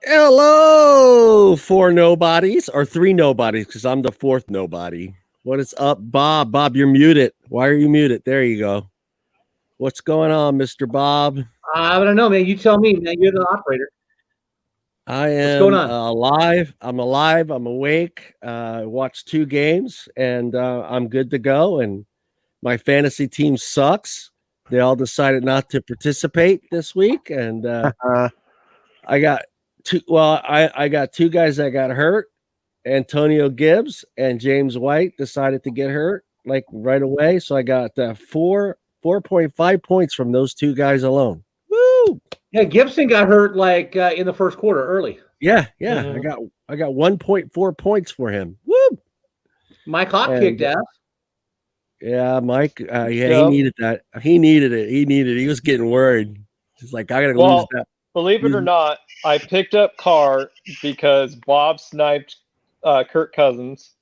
Hello, four nobodies or three nobodies because I'm the fourth nobody. What is up, Bob? Bob, you're muted. Why are you muted? There you go. What's going on, Mr. Bob? I don't know, man. You tell me, man. You're the operator. I What's going am on? alive. I'm alive. I'm awake. I watched two games and I'm good to go. And my fantasy team sucks. They all decided not to participate this week. And I got two. Well, I got two guys that got hurt. Antonio Gibbs and James White decided to get hurt like right away. So I got 4.5 points from those two guys alone. Woo! Yeah, Gibson got hurt like in the first quarter early. Yeah. Mm-hmm. I got 1.4 points for him. Woo! Mike Hawk kicked ass. Yeah, Mike. He needed that. He needed it. He was getting worried. He's like, I gotta lose that. Believe it or not, I picked up Carr because Bob sniped Kirk Cousins.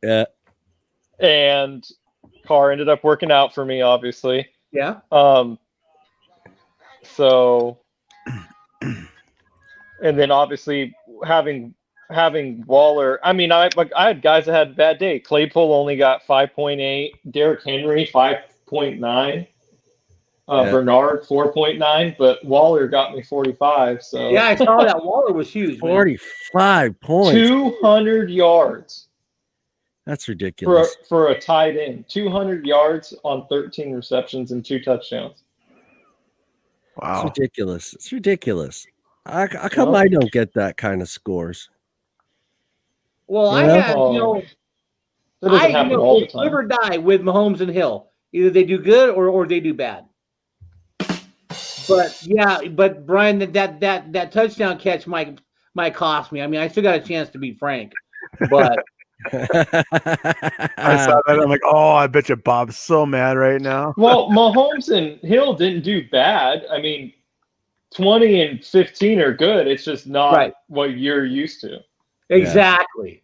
Yeah. And Carr ended up working out for me, obviously. Yeah. So, and then obviously having Waller. I mean, I had guys that had a bad day. Claypool only got 5.8. Derrick Henry 5.9. Bernard 4.9, but Waller got me 45. So yeah, I saw that Waller was huge. 45 points, 200 yards. That's ridiculous for a tight end. 200 yards on 13 receptions and 2 touchdowns. Wow, it's ridiculous. How come I don't get that kind of scores? Well, I had that doesn't happen all the time. Live or die with Mahomes and Hill. Either they do good or they do bad. But Brian, that touchdown catch might cost me. I mean, I still got a chance to beat Frank, but I saw that. I'm like, oh, I bet you Bob's so mad right now. Well, Mahomes and Hill didn't do bad. I mean, 20 and 15 are good. It's just not what you're used to. Exactly.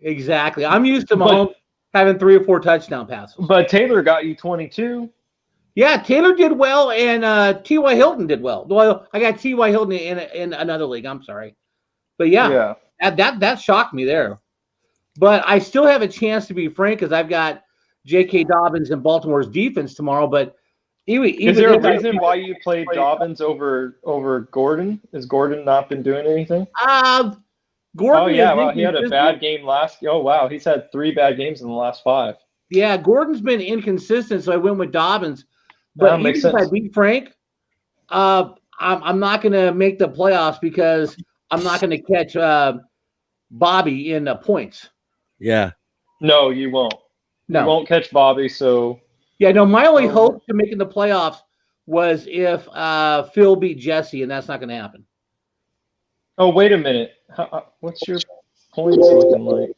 I'm used to Mahomes having 3 or 4 touchdown passes. But Taylor got you 22. Yeah, Taylor did well, and T.Y. Hilton did well. Well, I got T.Y. Hilton in another league. I'm sorry, but that shocked me there. But I still have a chance to be frank because I've got J.K. Dobbins and Baltimore's defense tomorrow. But is there a reason why you played Dobbins over Gordon? Has Gordon not been doing anything? Gordon. He had a bad game last. Oh wow, he's had 3 bad games in the last 5. Yeah, Gordon's been inconsistent, so I went with Dobbins. But even if I beat Frank, I'm not going to make the playoffs because I'm not going to catch Bobby in points. Yeah. No, you won't. No. You won't catch Bobby, so... Yeah, no, my only hope to making the playoffs was if Phil beat Jesse, and that's not going to happen. Oh, wait a minute. What's your points looking like?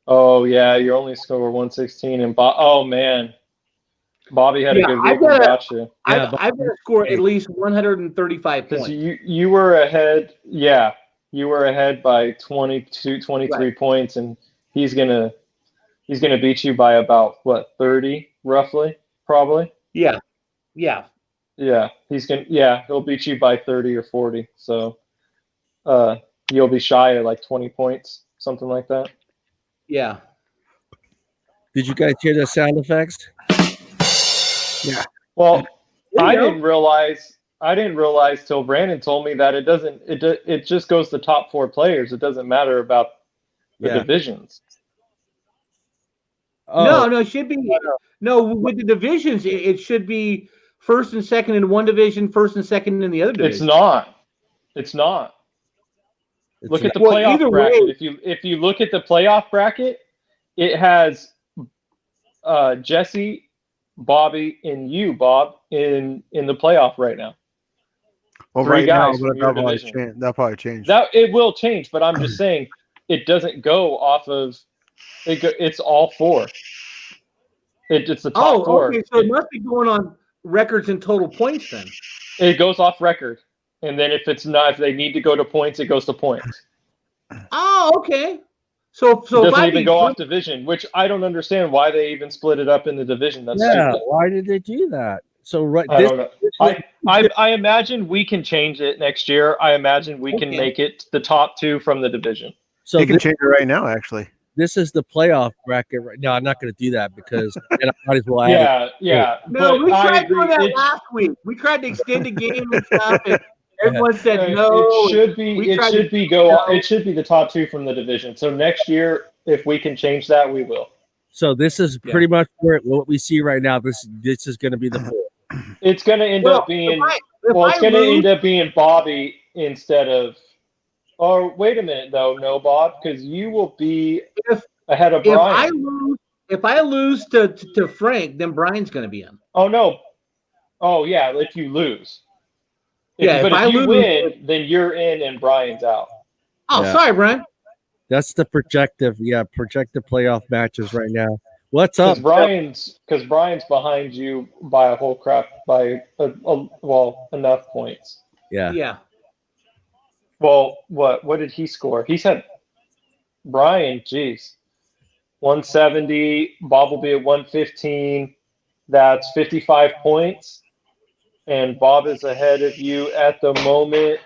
Oh, yeah, you only score 116. And oh, man. Bobby had a good week and got you. I've got to score at least 135 points. Because you were ahead. Yeah, you were ahead by 23 points, and he's gonna beat you by about 30 roughly, probably. Yeah. He'll beat you by 30 or 40. So, you'll be shy of like 20 points, something like that. Yeah. Did you guys hear the sound effects? Yeah. Well, I didn't realize till Brandon told me that it just goes to top 4 players. It doesn't matter about the divisions. No, it should be with the divisions. It should be first and second in one division, first and second in the other division. It's not. Look at the playoff bracket. If you look at the playoff bracket, it has Jesse, Bobby, and you, Bob, in the playoff right now. Well, 3 guys that'll probably change. That it will change, but I'm just saying it doesn't go off of. It's all 4. It's the top 4. Okay, so it must be going on records and total points then. It goes off record, and then if they need to go to points, it goes to points. Oh, okay. So it doesn't even go off division, which I don't understand why they even split it up in the division. Why did they do that? So right, I don't know. I imagine we can change it next year. I imagine we can make it the top 2 from the division. So you can change it right now, actually. This is the playoff bracket right now. I'm not going to do that because then I might as well add yeah. No, we tried doing that last week. We tried to extend the game and stuff, and everyone said no. It should be the top 2 from the division. So next year, if we can change that, we will. So this is pretty much what we see right now. This is going to be the 4. It's going to end up being it's going to end up being Bobby instead of. Oh, wait a minute, though, no, Bob, because you will be ahead of Brian. If I lose to Frank, then Brian's going to be in. Oh, no. Oh, yeah, if you lose. But if you win, then you're in and Brian's out. Oh, sorry, Brian. That's the projected playoff matches right now. What's up? Because Brian's behind you by a whole crap, by enough points. Yeah. Yeah. Well, what did he score? He said Brian, geez. 170, Bob will be at 115. That's 55 points. And Bob is ahead of you at the moment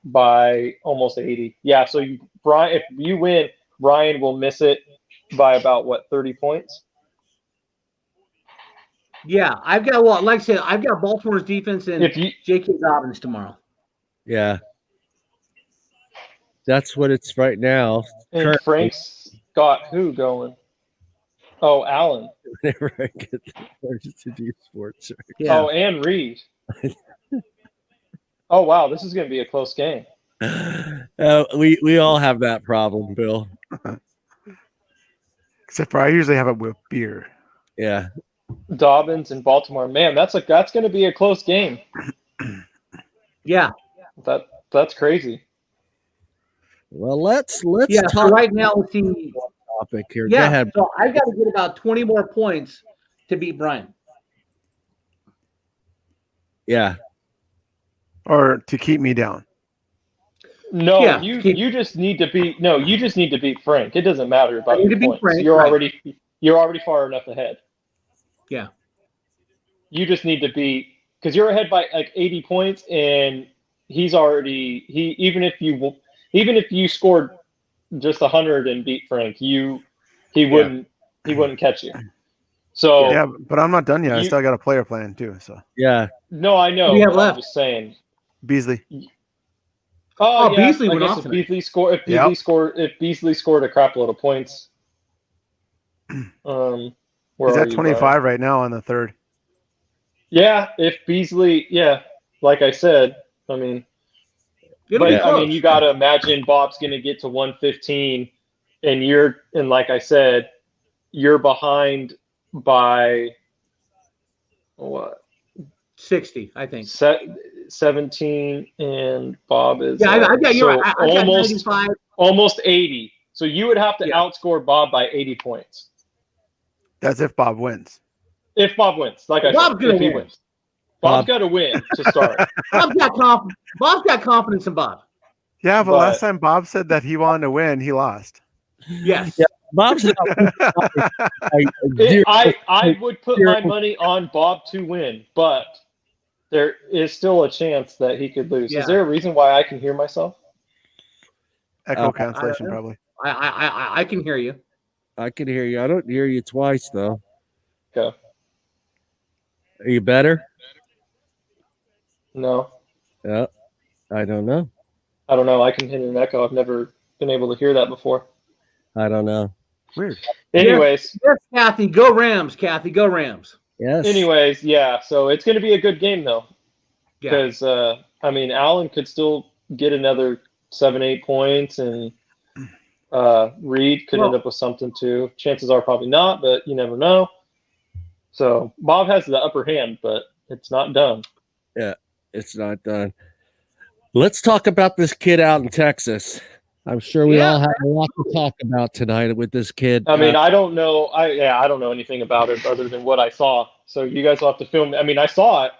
by almost 80. Yeah, so Brian, if you win, Brian will miss it by about 30 points? Yeah, I've got like I said, I've got Baltimore's defense and J.K. Dobbins tomorrow. Yeah. That's what it's right now. And currently. Frank's got who going? Oh, Allen. Whenever I get to do sports. Yeah. Oh, and Reed. Oh, wow. This is going to be a close game. We all have that problem, Bill. Except for I usually have it with beer. Yeah. Dobbins and Baltimore. Man, that's going to be a close game. Yeah. That's crazy. Well, let's talk. So right now, let's see. Topic here. Yeah, go ahead. So I got to get about 20 more points to beat Brian. Yeah. Or to keep me down. No, you just need to beat Frank. It doesn't matter about your points. Frank, you're already far enough ahead. Yeah. You just need to beat because you're ahead by like 80 points, and he's already even if you scored just 100 and beat Frank, he wouldn't catch you. So yeah, but I'm not done yet. I still got a player plan too. So yeah. No, I know. I'm just saying. Beasley. Oh yeah, Beasley I went guess off. If Beasley scored a crap load of points. He's at 25 right now on the third. Yeah, if Beasley, like I said, I mean, you got to imagine Bob's going to get to 115, and like I said, you're behind by what? 60, I think. 17, and Bob is I got you. I got 95. Almost 80. So you would have to outscore Bob by 80 points. That's if Bob wins. If Bob wins, like I said, if he wins. Bob's got to win to start. Bob's got confidence in Bob. Yeah, but last time Bob said that he wanted to win, he lost. Yes. Yeah, Bob's I would put my money on Bob to win, but there is still a chance that he could lose. Is there a reason why I can hear myself? Echo cancellation, probably. I can hear you. I can hear you. I don't hear you twice, though. Okay. Are you better? No. Yeah. I don't know. I don't know. I can hear an echo. I've never been able to hear that before. I don't know. Weird. Anyways. Yes, Kathy. Go Rams, Kathy. Go Rams. Yes. Anyways, yeah. So it's going to be a good game, though. Because, Allen could still get another 7-8 points, and Reed could end up with something, too. Chances are probably not, but you never know. So Bob has the upper hand, but it's not done. Yeah, it's not done. Let's talk about this kid out in Texas. I'm sure we all have a lot to talk about tonight with this kid. I mean, I don't know. I don't know anything about it other than what I saw. So you guys will have to film. I mean, I saw it,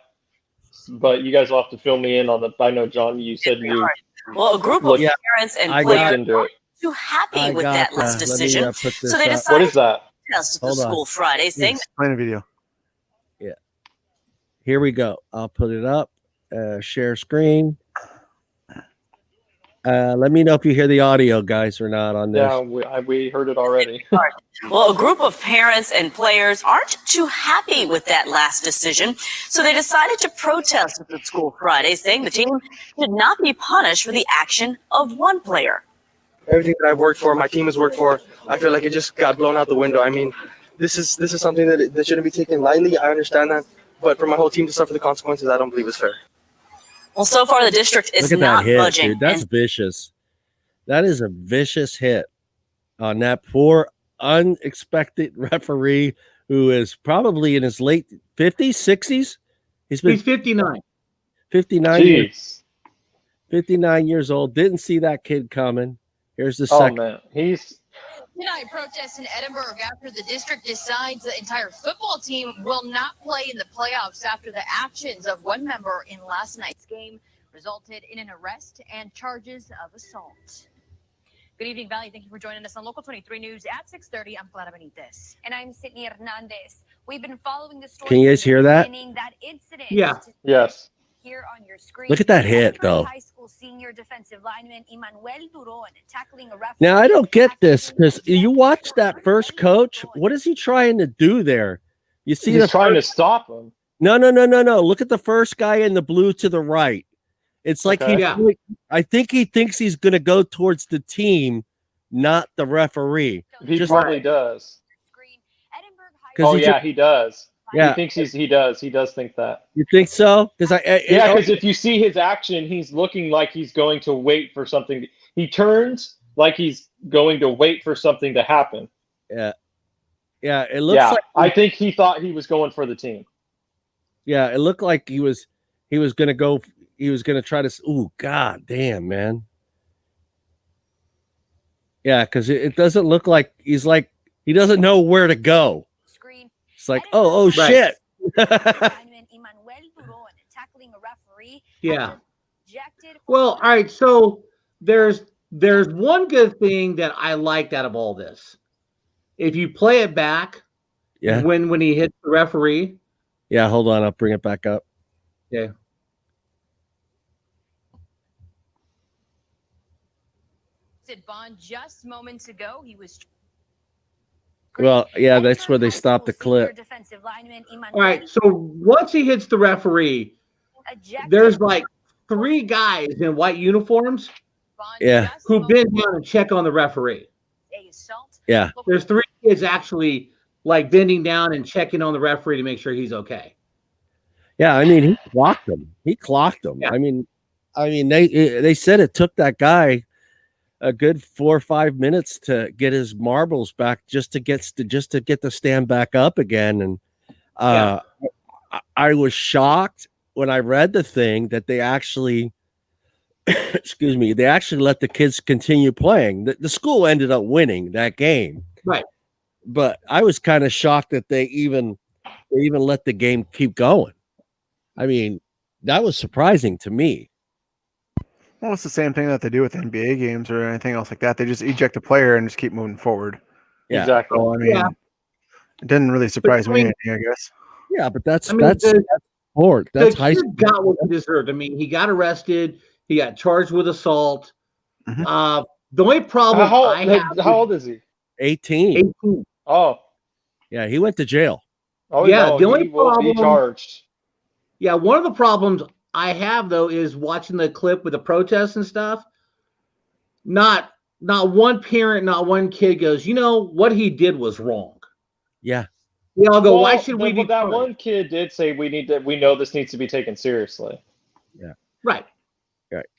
but you guys will have to fill me in on the. I know, John, you said you. Well, a group of parents and players into it. Too happy with that last decision, so they decided what is that? to test the school Friday, saying playing a video. Yeah. Here we go. I'll put it up. Share screen. Let me know if you hear the audio, guys, or not on this. Yeah, we heard it already. Well, a group of parents and players aren't too happy with that last decision, so they decided to protest at the school Friday, saying the team should not be punished for the action of one player. Everything that I've worked for, my team has worked for, I feel like it just got blown out the window. I mean, this is something that shouldn't be taken lightly. I understand that, but for my whole team to suffer the consequences, I don't believe is fair. Well, so far the district is Look at not that hit, budging. dude. That's vicious. That is a vicious hit on that poor, unexpected referee who is probably in his late 50s, 60s. He's 59. 59 Jeez. 59 years old. Didn't see that kid coming. Here's the second. Oh, man. Tonight, protests in Edinburgh after the district decides the entire football team will not play in the playoffs after the actions of one member in last night's game resulted in an arrest and charges of assault. Good evening, Valley. Thank you for joining us on Local 23 News at 6:30. I'm Clara Benitez. And I'm Sydney Hernandez. We've been following the story. Can you guys hear that? Incident. Yeah. Yes. Here on your screen. Look at that hit, though. High school senior defensive lineman Emmanuel Duron tackling a referee. Now, I don't get this because you watch that first coach. What is he trying to do there? You see, he's trying to stop him. No. Look at the first guy in the blue to the right. It's like I think he thinks he's going to go towards the team, not the referee. He probably does. Oh, yeah, he does. Yeah, he thinks he does. He does think that. You think so? Because because if you see his action, he's looking like he's going to wait for something. He turns like he's going to wait for something to happen. Yeah. It looks like I think he thought he was going for the team. Yeah, it looked like he was going to go. He was going to try to. Ooh, god damn, man. Yeah, because it doesn't look like he doesn't know where to go. It's like, oh shit. Yeah. Well, all right. So there's one good thing that I liked out of all this. If you play it back, when he hits the referee. Yeah, hold on. I'll bring it back up. Yeah. Bond just moments ago. He was. Well, yeah, that's where they stopped the clip. All right, so once he hits the referee, there's like 3 guys in white uniforms who bend down and check on the referee. Yeah. There's 3 kids actually like bending down and checking on the referee to make sure he's okay. Yeah, I mean, he clocked him. Yeah. I mean, they said it took that guy a good 4 or 5 minutes to get his marbles back, just to get the stand back up again. And I was shocked when I read the thing that they actually, excuse me, they actually let the kids continue playing. The school ended up winning that game, right? But I was kind of shocked that they even let the game keep going. I mean, that was surprising to me. Well, it's the same thing that they do with NBA games or anything else like that. They just eject a player and just keep moving forward. Yeah, exactly. So, I mean, it didn't really surprise me anything, I guess. Yeah, but that's sport. That's high school. Got what he deserved. I mean, he got arrested. He got charged with assault. Mm-hmm. The only problem how old is he? 18. Oh, yeah, he went to jail. Oh, yeah. No, the only problem, will be charged. Yeah, one of the problems I have though is watching the clip with the protests and stuff. Not one parent, not one kid goes, you know what he did was wrong. Yeah. We all go, why should we be? That one kid did say we know this needs to be taken seriously. Yeah. Right.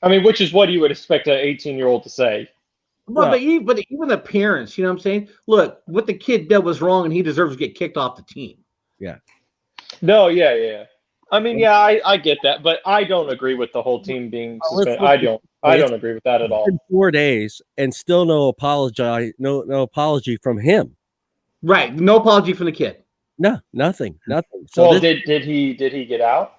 I mean, which is what you would expect an 18-year-old to say. But even the parents, you know what I'm saying? Look, what the kid did was wrong, and he deserves to get kicked off the team. Yeah. No, yeah. I mean, yeah, I get that, but I don't agree with the whole team being suspended. I don't agree with that at all. 4 days and still no apology from him. Right, no apology from the kid. No, nothing. So did he get out?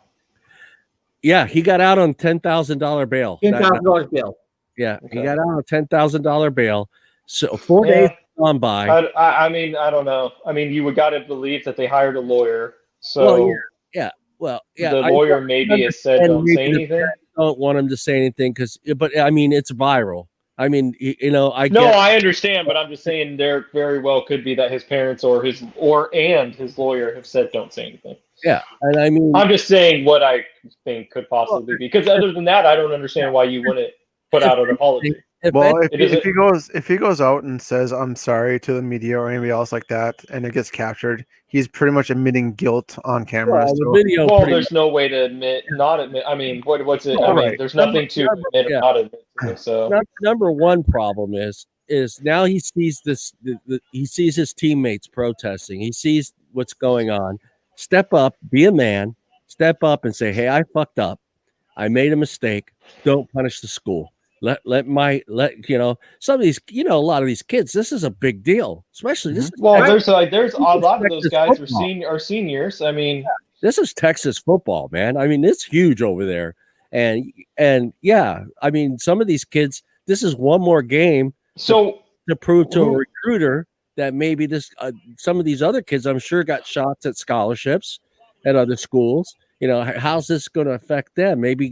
Yeah, he got out on $10,000 bail. $10,000 bail. Yeah, okay. He got out on $10,000 bail. So 4 days gone by. I mean, I don't know. I mean, you would got to believe that they hired a lawyer. So yeah. Well, yeah, the lawyer maybe has said don't say anything. Don't want him to say anything but I mean, it's viral. I mean, I understand, but I'm just saying there very well could be that his parents and his lawyer have said don't say anything. Yeah, and I mean, I'm just saying what I think could possibly be, because other than that, I don't understand why you wouldn't put out an apology. If he goes out and says I'm sorry to the media or anybody else like that, and it gets captured, he's pretty much admitting guilt on camera. There's no way to not admit. I mean, what's it? There's nothing to admit or not admit to this. So number one problem is now he sees this. He sees his teammates protesting. He sees what's going on. Step up, be a man. Step up and say, "Hey, I fucked up. I made a mistake. Don't punish the school." Let some of these, a lot of these kids, this is a big deal, especially this. There's a lot of those guys are seniors. I mean, this is Texas football, man. I mean, it's huge over there, and yeah, I mean, some of these kids, this is one more game to prove to a recruiter that maybe some of these other kids, I'm sure, got shots at scholarships at other schools. How's this going to affect them? Maybe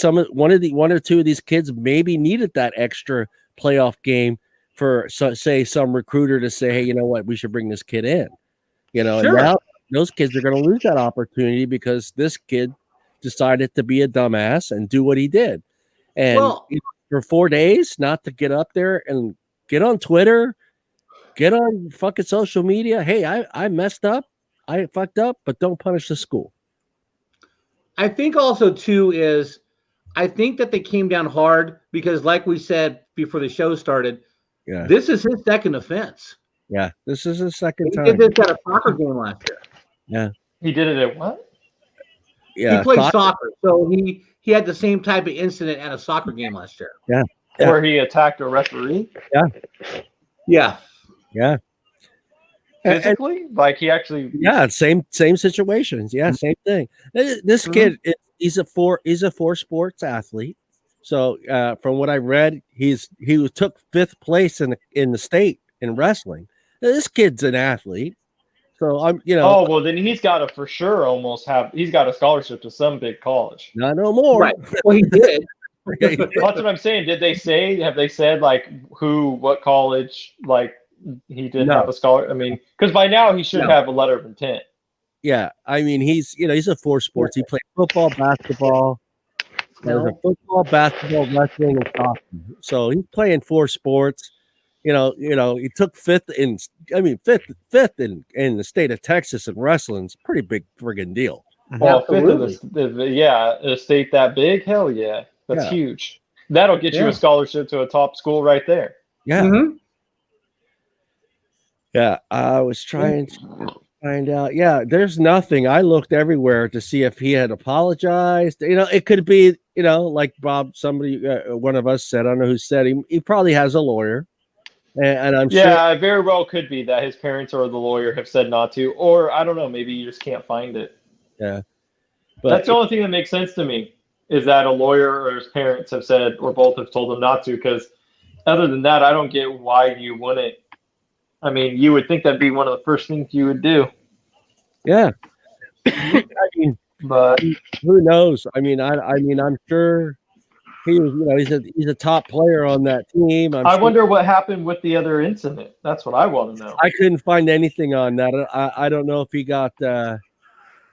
one or two of these kids maybe needed that extra playoff game for say some recruiter to say, hey, you know what, we should bring this kid in. Sure. And now those kids are going to lose that opportunity because this kid decided to be a dumbass and do what he did. And for 4 days, not to get up there and get on Twitter, get on fucking social media. Hey, I messed up. I fucked up, but don't punish the school. I think also, too, is I think that they came down hard because, like we said before the show started, this is his second offense. Yeah, this is his second time. He did this at a soccer game last year. Yeah. He did it at what? Yeah, he played soccer, so he had the same type of incident at a soccer game last year. Yeah. Where he attacked a referee? Yeah. Yeah. Yeah. Physically? Like he actually same situations. Yeah, same thing. This kid, he's a four sports athlete. So from what I read, he took 5th place in the state in wrestling. This kid's an athlete. So Oh, well then he's got to for sure he's got a scholarship to some big college. Not no more. Right. Well, he did. That's what I'm saying. Have they said like what college, like he did have a scholar? I mean, because by now he should have a letter of intent. Yeah, I mean he's a 4 sports. He played football, basketball, wrestling, and soccer. So he's playing 4 sports. He took 5th in the state of Texas in wrestling. It's a pretty big friggin' deal. Well, 5th in a state that big, hell yeah, that's huge. That'll get you a scholarship to a top school right there. Yeah. Mm-hmm. Yeah, I was trying to find out. Yeah, there's nothing. I looked everywhere to see if he had apologized. It could be, like Bob, somebody, one of us said, I don't know who said, he probably has a lawyer. And I'm sure. Yeah, it very well could be that his parents or the lawyer have said not to, or I don't know, maybe you just can't find it. Yeah. But that's the only thing that makes sense to me is that a lawyer or his parents have said, or both have told him not to, because other than that, I don't get why you wouldn't. I mean, you would think that'd be one of the first things you would do. Yeah. I mean, but who knows? I mean, I'm sure he's a top player on that team. I wonder what happened with the other incident. That's what I want to know. I couldn't find anything on that. I don't know if he got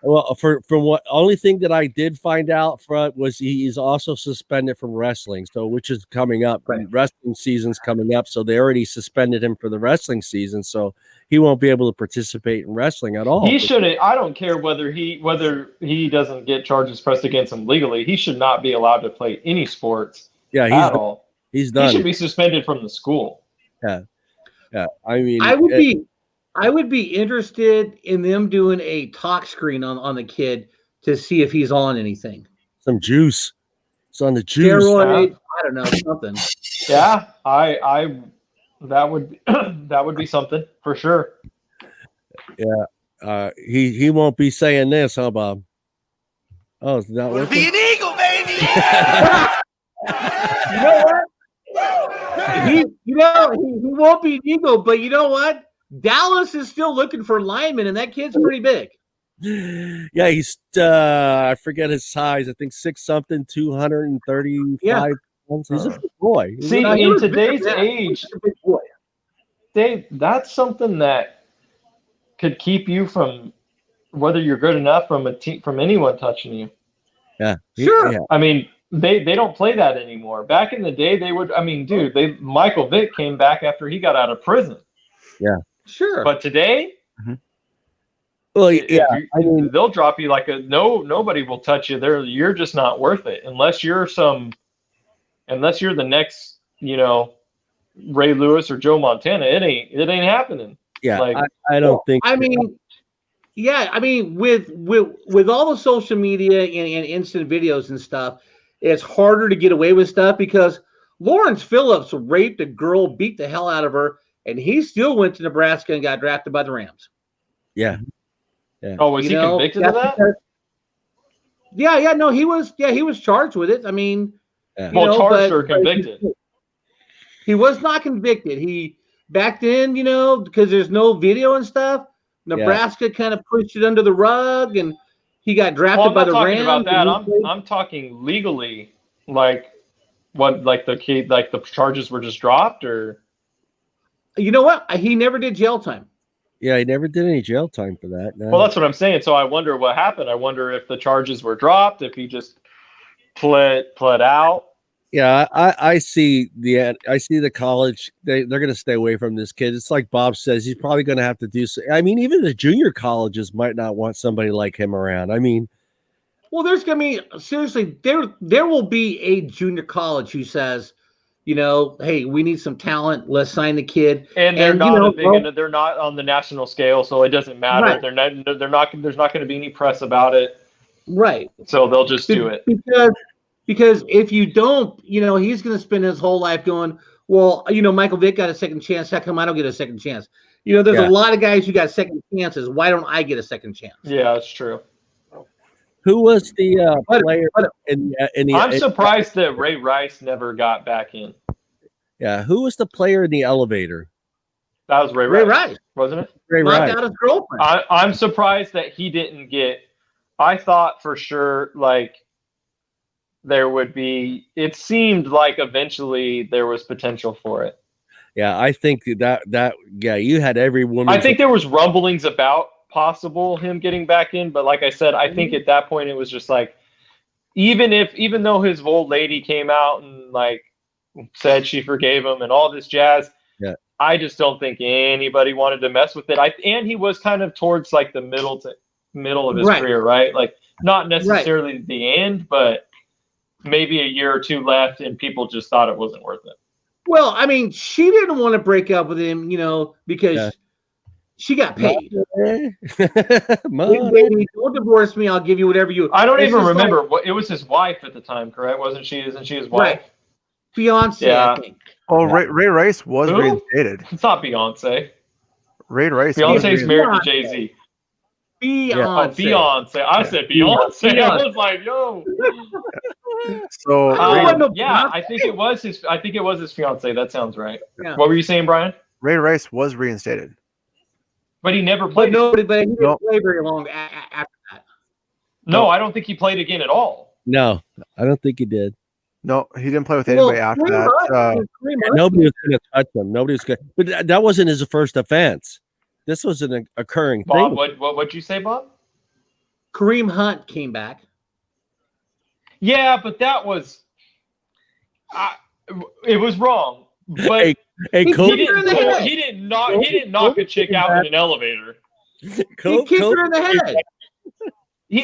from what only thing that I did find out from was he's also suspended from wrestling. So which is coming up. Right. Wrestling season's coming up. So they already suspended him for the wrestling season. So he won't be able to participate in wrestling at all. He shouldn't. I don't care whether he doesn't get charges pressed against him legally. He should not be allowed to play any sports. Yeah, at all. He's done. He should be suspended from the school. Yeah. Yeah. I mean, I would be interested in them doing a talk screen on the kid to see if he's on anything. Some juice. It's on the juice. Steroid, I don't know, something. Yeah, that would be something for sure. Yeah. He won't be saying this, huh, Bob? Oh, it's not working. Be an eagle, baby. You know what? He won't be an eagle, but you know what? Dallas is still looking for linemen, and that kid's pretty big. Yeah, he's I forget his size. I think 6'something", 235 pounds. He's a big boy. See, he in was bigger today's than that. He age, was a big boy. Dave, that's something that could keep you from whether you're good enough from anyone touching you. Yeah, Sure. Yeah. I mean, they don't play that anymore. Back in the day, they would. I mean, dude, Michael Vick came back after he got out of prison. Yeah. Sure. But today, Well, yeah. I mean, they'll drop you like nobody will touch you. You're just not worth it unless you're the next, Ray Lewis or Joe Montana. It ain't happening. yeah. Like, I don't think. I mean, yeah. I mean, with all the social media and instant videos and stuff, it's harder to get away with stuff because Lawrence Phillips raped a girl, beat the hell out of her, and he still went to Nebraska and got drafted by the Rams. Yeah. Oh, was he convicted of that? Yeah. No, he was. Yeah, he was charged with it. I mean, charged or convicted? He was not convicted. He back then, because there's no video and stuff. Nebraska kind of pushed it under the rug, and he got drafted by the Rams. I'm not talking about that. I'm talking legally, like what, like the charges were just dropped, or you know what? He never did jail time. Yeah, he never did any jail time for that. No. Well, that's what I'm saying. So I wonder what happened. I wonder if the charges were dropped, if he just pled out. Yeah, I see the college. They're going to stay away from this kid. It's like Bob says, he's probably going to have to do. I mean, even the junior colleges might not want somebody like him around. I mean, well, there's going to be seriously there will be a junior college who says, hey, we need some talent. Let's sign the kid. And they're they're not on the national scale, so it doesn't matter. Right. They're not. There's not going to be any press about it. Right. So they'll just do it. Because if you don't, he's going to spend his whole life going, well, Michael Vick got a second chance. How come I don't get a second chance? There's a lot of guys who got second chances. Why don't I get a second chance? Yeah, that's true. Who was the player in the? I'm surprised that Ray Rice never got back in. Yeah, who was the player in the elevator? That was Ray Rice, wasn't it? Ray Rice. Out his girlfriend. I'm surprised that he didn't get. I thought for sure, like, there would be. It seemed like eventually there was potential for it. Yeah, I think that you had every woman. I think there was rumblings about possible him getting back in, but like I said, I think at that point it was just like, even though his old lady came out and like said she forgave him and all this jazz, I just don't think anybody wanted to mess with it. And he was kind of towards like the middle of his career, right? Like not necessarily the end, but maybe a year or two left, and people just thought it wasn't worth it. Well, I mean, she didn't want to break up with him, because she got paid. Baby, don't divorce me. I'll give you whatever you. I don't even remember. It was his wife at the time, correct? Isn't she his wife? Right. Fiance, I think. Oh, Ray Rice was reinstated. It's not Beyonce. Ray Rice. Beyonce's married to Jay-Z. Beyonce. I said Beyonce. I was like, yo. So I think it was his fiance. That sounds right. Yeah. What were you saying, Brian? Ray Rice was reinstated, but he never played. But he didn't play very long after that. No, I don't think he played again at all. No, I don't think he did. No, he didn't play with anybody after that. Nobody was going to touch him. Nobody was going. But that wasn't his first offense. This was an occurring thing. Bob, what'd you say, Bob? Kareem Hunt came back. Yeah, but that was it was wrong. But he didn't knock a chick out in an elevator. He kicked her in the head.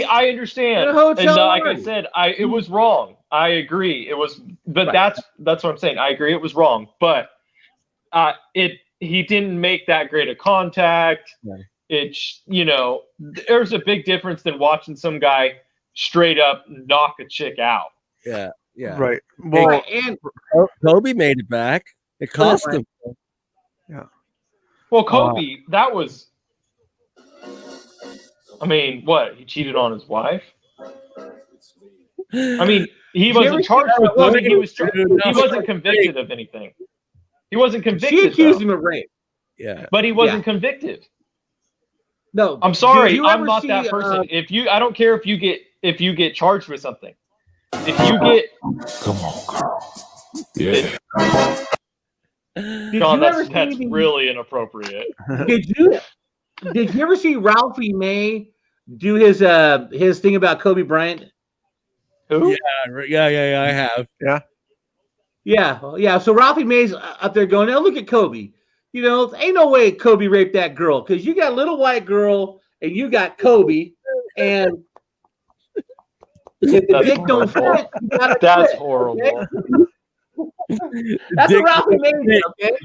I understand, and like I said, it was wrong. I agree, it was, but that's what I'm saying. I agree, it was wrong, but he didn't make that great a contact. Right. It's there's a big difference than watching some guy straight up knock a chick out. Yeah, right. Well, and Kobe made it back. It cost him. Yeah. Well, Kobe, that was. I mean, what? He cheated on his wife? I mean, he wasn't charged with. I mean, he wasn't convicted of anything. He wasn't convicted. She accused him of rape. Yeah, but he wasn't convicted. No, I'm sorry, did you I'm ever not see, that person. I don't care if you get charged with something. If you get, Come on, girl. Yeah. Did John, you ever that's see really inappropriate. Did you ever see Ralphie May do his thing about Kobe Bryant? Who? Yeah, I have. Yeah. So Ralphie May's up there going, "Now look at Kobe. You know, ain't no way Kobe raped that girl because you got a little white girl and you got Kobe, and if the dick don't fit, you gotta That's quit, horrible. okay? That's what Ralphie May did, okay?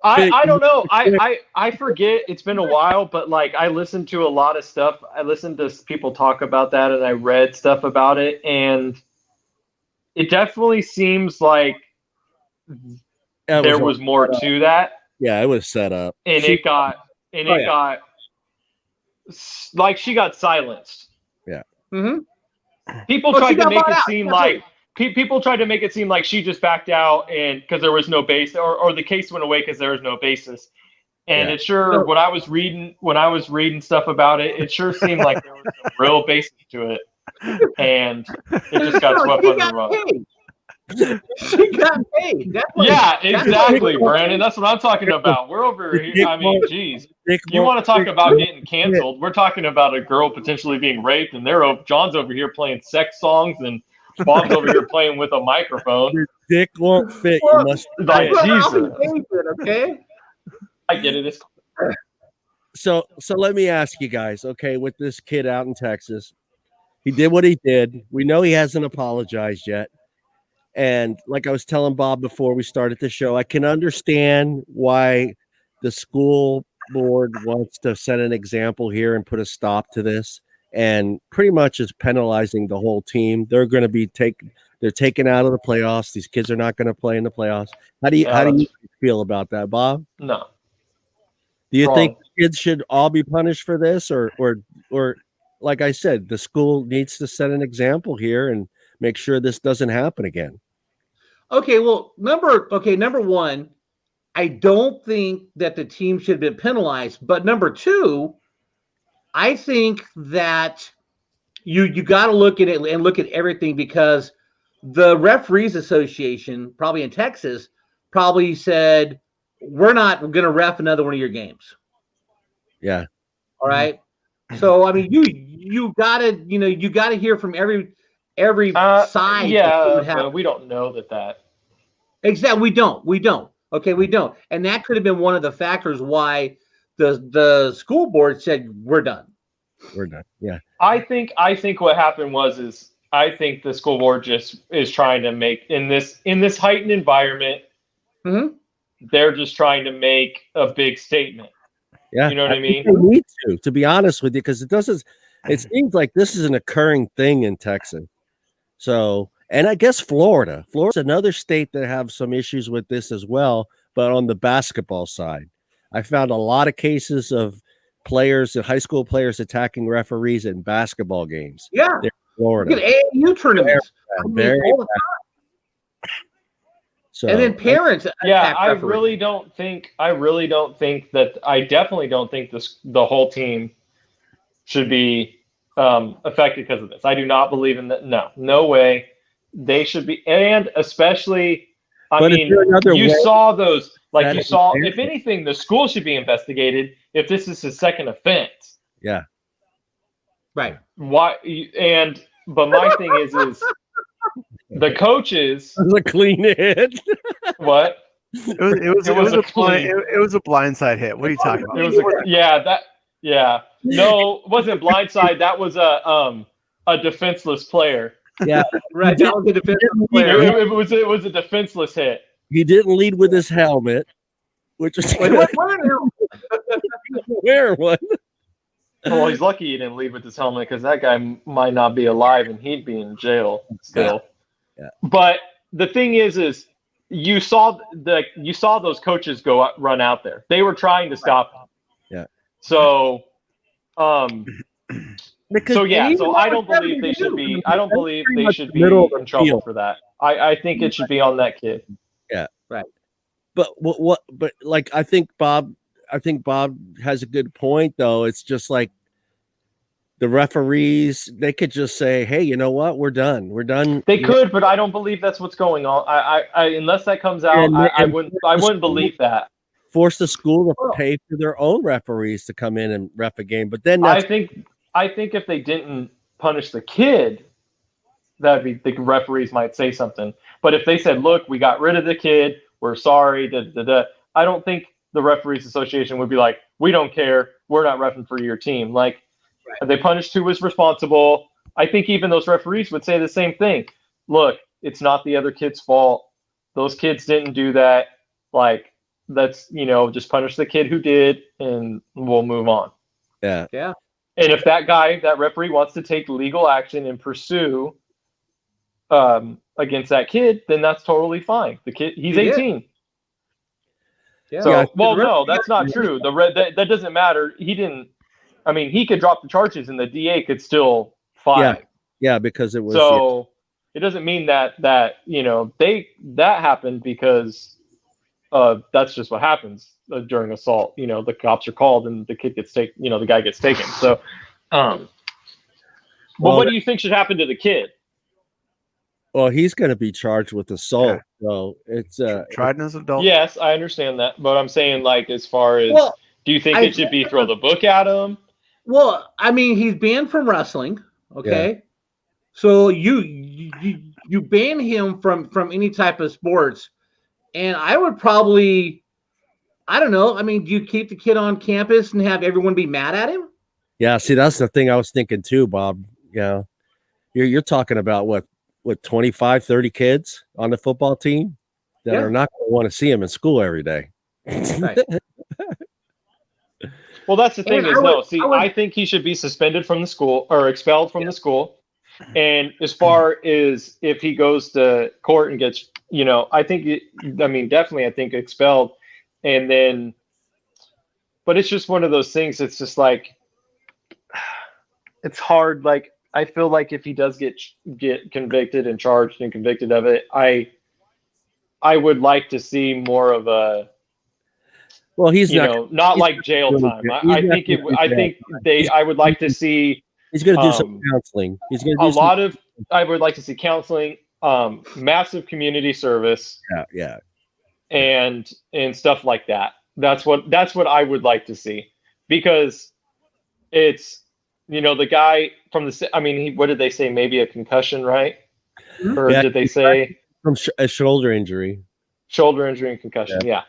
I don't know. I forget. It's been a while, but like I listened to a lot of stuff. I listened to people talk about that, and I read stuff about it, and it definitely seems like there was more to that. Yeah, it was set up, and it got like she got silenced. Yeah. Mm-hmm. People tried to make it seem like people tried to make it seem like she just backed out and because there was no base or the case went away because there was no basis. And it sure when I was reading stuff about it, it sure seemed like there was some real basis to it, and it just got swept under the rug. She got paid. Exactly, Brandon. That's what I'm talking about. We're over here. I mean, geez, you want to talk about getting canceled? We're talking about a girl potentially being raped, and John's over here playing sex songs, and Bob's over here playing with a microphone. Your dick won't fit. You must like Jesus. Okay. I get it. So let me ask you guys, okay, with this kid out in Texas, he did what he did. We know he hasn't apologized yet. And like I was telling Bob before we started the show, I can understand why the school board wants to set an example here and put a stop to this, and pretty much is penalizing the whole team. They're going to be taken out of the playoffs. These kids are not going to play in the playoffs. How do you feel about that, Bob? No. Do you think kids should all be punished for this, or like I said, the school needs to set an example here and make sure this doesn't happen again? Okay, well, number one, I don't think that the team should have been penalized. But number two, I think that you got to look at it and look at everything, because the Referees Association, probably in Texas, probably said, we're not going to ref another one of your games. Yeah. All right. So I mean, you gotta hear from every side. Yeah, but we don't know that. Exactly. We don't. Okay, we don't. And that could have been one of the factors why the school board said we're done. We're done. Yeah. I think what happened is I think the school board just is trying to make in this heightened environment. Mm-hmm. They're just trying to make a big statement. Yeah, you know what I mean? They need to be honest with you, because it seems like this is an occurring thing in Texas. So, and I guess Florida's another state that have some issues with this as well, but on the basketball side, I found a lot of cases of players and high school players attacking referees in basketball games. Yeah, in Florida. Look at AAU tournaments. Very all the time. So, and then parents. I definitely don't think the whole team should be affected because of this. I do not believe in that. No way. They should be, and especially, you saw those. Like if anything, the school should be investigated if this is his second offense. Yeah. Right. Why? But my thing is the coaches. It was a clean hit. What? It was a blindside hit. What are you talking about? No, it wasn't blindside. That was a defenseless player. Yeah, right. That was a defenseless player. It was a defenseless hit. He didn't lead with his helmet, which was wear one. Well, he's lucky he didn't lead with his helmet, because that guy might not be alive and he'd be in jail still. Yeah. But the thing is you saw those coaches run out there. They were trying to stop him. Yeah. So, I don't believe they should be. I don't believe they should be in trouble for that. I think it should be on that kid. Yeah. Right. But what? But like, I think Bob I think Bob has a good point, though. It's just like the referees, they could just say, hey, you know what? We're done. We're done. They could, but I don't believe that's what's going on. I unless that comes out, I wouldn't believe that. Force the school to pay for their own referees to come in and ref a game. But then I think if they didn't punish the kid, that'd be the referees might say something. But if they said, look, we got rid of the kid, we're sorry, I don't think the referees association would be like, we don't care, we're not reffing for your team. Like, they punished who was responsible. I think even those referees would say the same thing. Look, it's not the other kid's fault. Those kids didn't do that. Like, let's, just punish the kid who did, and we'll move on. Yeah. Yeah. And if that referee wants to take legal action and pursue against that kid, then that's totally fine. The kid, he's 18. Yeah. So, no, that's not true. That doesn't matter. He didn't. I mean, he could drop the charges, and the DA could still file. Yeah, because it was. So it doesn't mean that that happened because that's just what happens during assault. The cops are called, and the kid gets taken. The guy gets taken. So, what do you think should happen to the kid? Well, he's going to be charged with assault. Yeah. So it's tried as an adult. Yes, I understand that, but I'm saying, like, as far as, do you think it should be throw the book at him? Well, I mean, he's banned from wrestling. Okay, yeah. So you ban him from any type of sports, and I would probably, I don't know. I mean, do you keep the kid on campus and have everyone be mad at him? Yeah, see, that's the thing I was thinking too, Bob. Yeah, you're talking about what 25, 30 kids on the football team that are not going to want to see him in school every day. Right. Well, that's the thing I think he should be suspended from the school or expelled from the school. And as far as if he goes to court and gets, I think, definitely, I think expelled. And then, but it's just one of those things. It's just like, it's hard. Like, I feel like if he does get convicted and charged and convicted of it, I would like to see more of a, well, he's not like jail time. I would like to see. He's going to do some counseling. He's going to do I would like to see counseling, massive community service. Yeah. And stuff like that. That's what I would like to see, because it's, the guy from what did they say? Maybe a concussion, right? Or did they say from a shoulder injury? Shoulder injury and concussion. Yeah.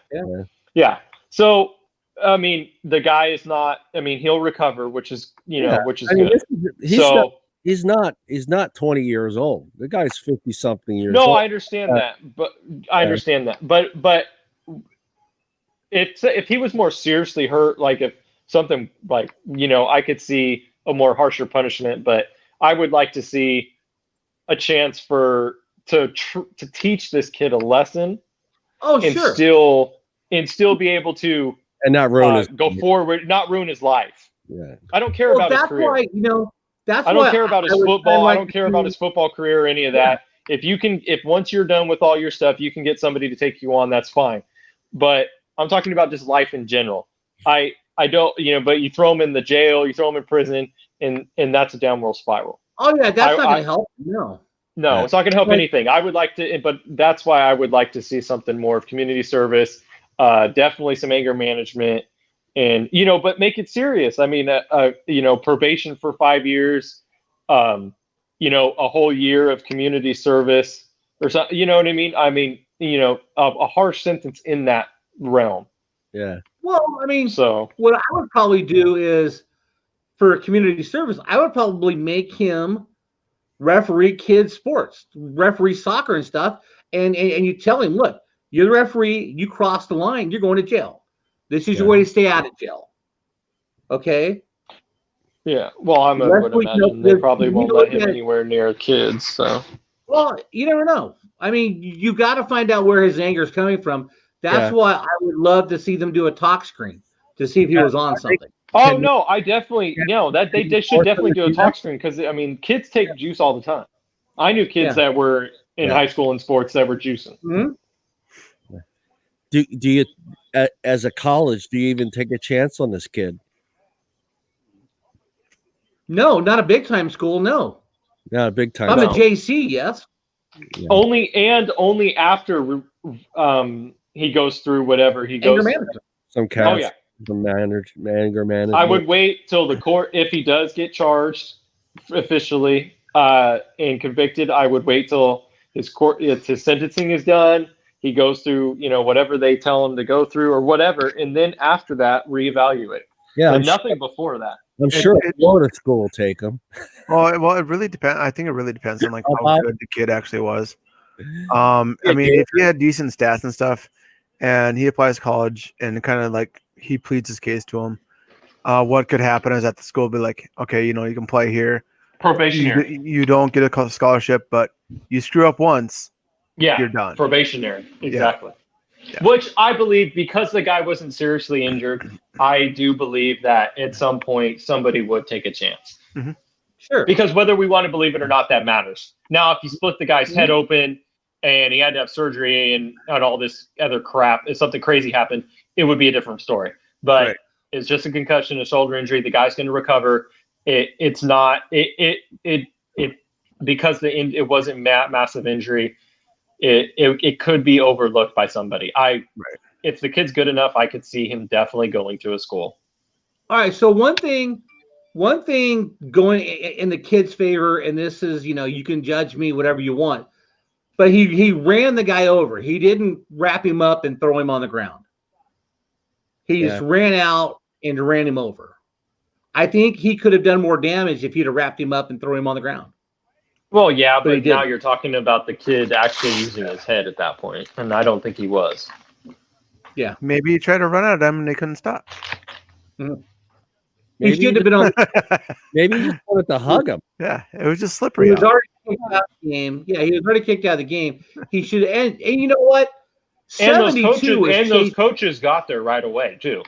So, the guy is not. He'll recover, which is which is good. He's not 20 years old. The guy's 50 something years old. No, I understand that, but But if he was more seriously hurt, like if something like I could see a more harsher punishment. But I would like to see a chance to teach this kid a lesson. Oh, and sure. Still be able to not ruin go forward, not ruin his life. Yeah. I don't care about his career. I don't care about his football. I don't care about his football career or any of that. If once you're done with all your stuff, you can get somebody to take you on, that's fine. But I'm talking about just life in general. I don't, but you throw him in the jail, you throw him in prison, and that's a downward spiral. Oh yeah, that's not going to help. No, it's not going to help anything. I would like to, but that's why I would like to see something more of community service, definitely some anger management, and but make it serious. Probation for 5 years, a whole year of community service or something. You know what I mean? A harsh sentence in that realm. Yeah. Well, so what I would probably do is, for community service, I would probably make him referee kids sports, referee soccer and stuff, and you tell him, look, you're the referee, you cross the line, you're going to jail. This is your way to stay out of jail. Okay? Yeah. Well, I would imagine they probably won't let him anywhere near kids. So. Well, you never know. You got to find out where his anger is coming from. That's why I would love to see them do a talk screen to see if he was on something. Oh no, I definitely that they should definitely do a talk screen, because kids take juice all the time. I knew kids that were in high school in sports that were juicing. Mm-hmm. Do as a college, do you even take a chance on this kid? No, not a big time school. No, Not a big time. I'm No. a JC. Yes. Yeah. Only after he goes through whatever he Anger goes through. management. Some kind Oh of yeah. anger management. I would wait till the court, if he does get charged officially and convicted, I would wait till his sentencing is done. He goes through, whatever they tell him to go through or whatever, and then after that, reevaluate. Yeah, but nothing before that. I'm sure Florida school will take him. Well, it really depends. I think it really depends on how good the kid actually was. I mean, if he had decent stats and stuff, and he applies to college and kind of he pleads his case to him, what could happen is that the school will be like, okay, you can play here. Probationary. You don't get a scholarship, but you screw up once. Yeah, you're done. Probationary. Exactly. Yeah. Which I believe, because the guy wasn't seriously injured, I do believe that at some point somebody would take a chance. Mm-hmm. Sure. Because whether we want to believe it or not, that matters. Now, if you split the guy's head open and he had to have surgery and all this other crap, if something crazy happened, it would be a different story. But it's just a concussion, a shoulder injury. The guy's going to recover. It's not because it wasn't massive injury. It could be overlooked by somebody. If the kid's good enough, I could see him definitely going to a school. All right. So one thing going in the kid's favor, and this is, you can judge me whatever you want, but he ran the guy over. He didn't wrap him up and throw him on the ground. He just ran out and ran him over. I think he could have done more damage if he'd have wrapped him up and thrown him on the ground. Well, yeah, but now you're talking about the kid actually using his head at that point, and I don't think he was. Yeah. Maybe he tried to run at him and they couldn't stop. Mm-hmm. He should have been on. Maybe he just wanted to hug him. Yeah, it was just slippery. He was already kicked out of the game. Yeah, he was already kicked out of the game. He should. And you know what? And those coaches got there right away too.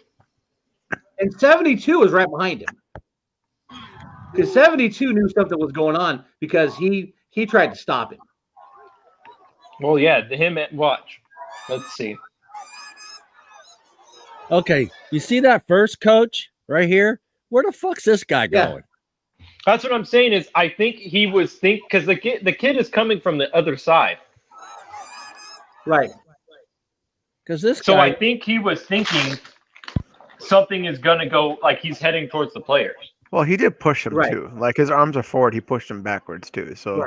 And 72 was right behind him. Because 72 knew something was going on because he tried to stop him. Well, yeah, watch. Let's see. Okay, you see that first coach right here? Where the fuck's this guy going? That's what I'm saying. Is I think he was because the kid is coming from the other side. Right. Because this. So I think he was thinking something is gonna go, like he's heading towards the players. Well, he did push him too. Like his arms are forward, he pushed him backwards too. So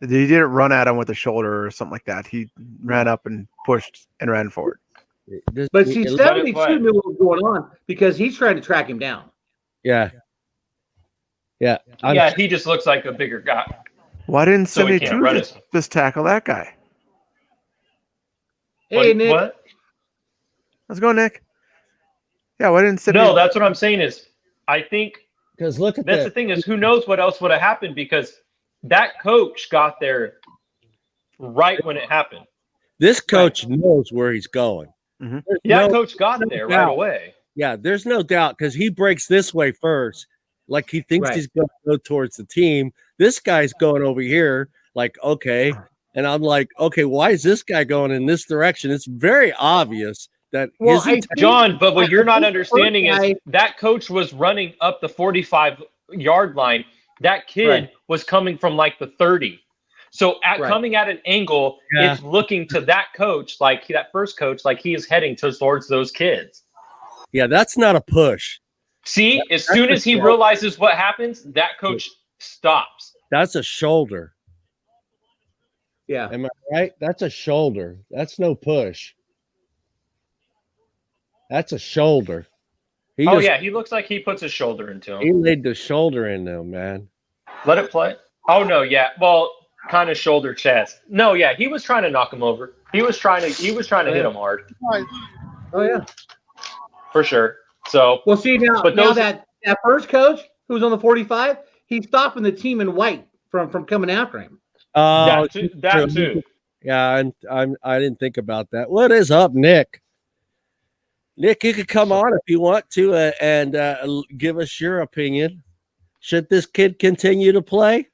he didn't run at him with the shoulder or something like that. He ran up and pushed and ran forward. But see, 72 knew what was going on because he's trying to track him down. Yeah. Yeah. He just looks like a bigger guy. Why didn't 72 just tackle that guy? Hey, Nick. What? Let's go, Nick. Yeah, why didn't 72? No, that's what I'm saying is I think because look at that's the thing is who knows what else would have happened because that coach got there right when it happened. This coach knows where he's going. Mm-hmm. Yeah, coach got there right away. Yeah, there's no doubt because he breaks this way first. Like he thinks he's going to go towards the team. This guy's going over here. Like, okay. And I'm like, okay, why is this guy going in this direction? It's very obvious that John, but what you're not understanding is that coach was running up the 45-yard line. That kid was coming from like the 30. So coming at an angle, it's looking to that coach, like that first coach, like he is heading towards those kids. Yeah, that's not a push. See, as soon as he realizes what happens, that coach stops. That's a shoulder. Yeah. Am I right? That's a shoulder. That's no push. That's a shoulder. He looks like he puts his shoulder into him. He laid the shoulder in though, man. Let it play. Oh no, yeah. Well, kind of shoulder chest. No, yeah, he was trying to knock him over. He was trying to hit him hard. Oh yeah. For sure. So well, see now that first coach who was on the 45, he's stopping the team in white from coming after him. That too. Yeah, I didn't think about that. What is up, Nick? Nick, you could come on if you want to and give us your opinion. Should this kid continue to play?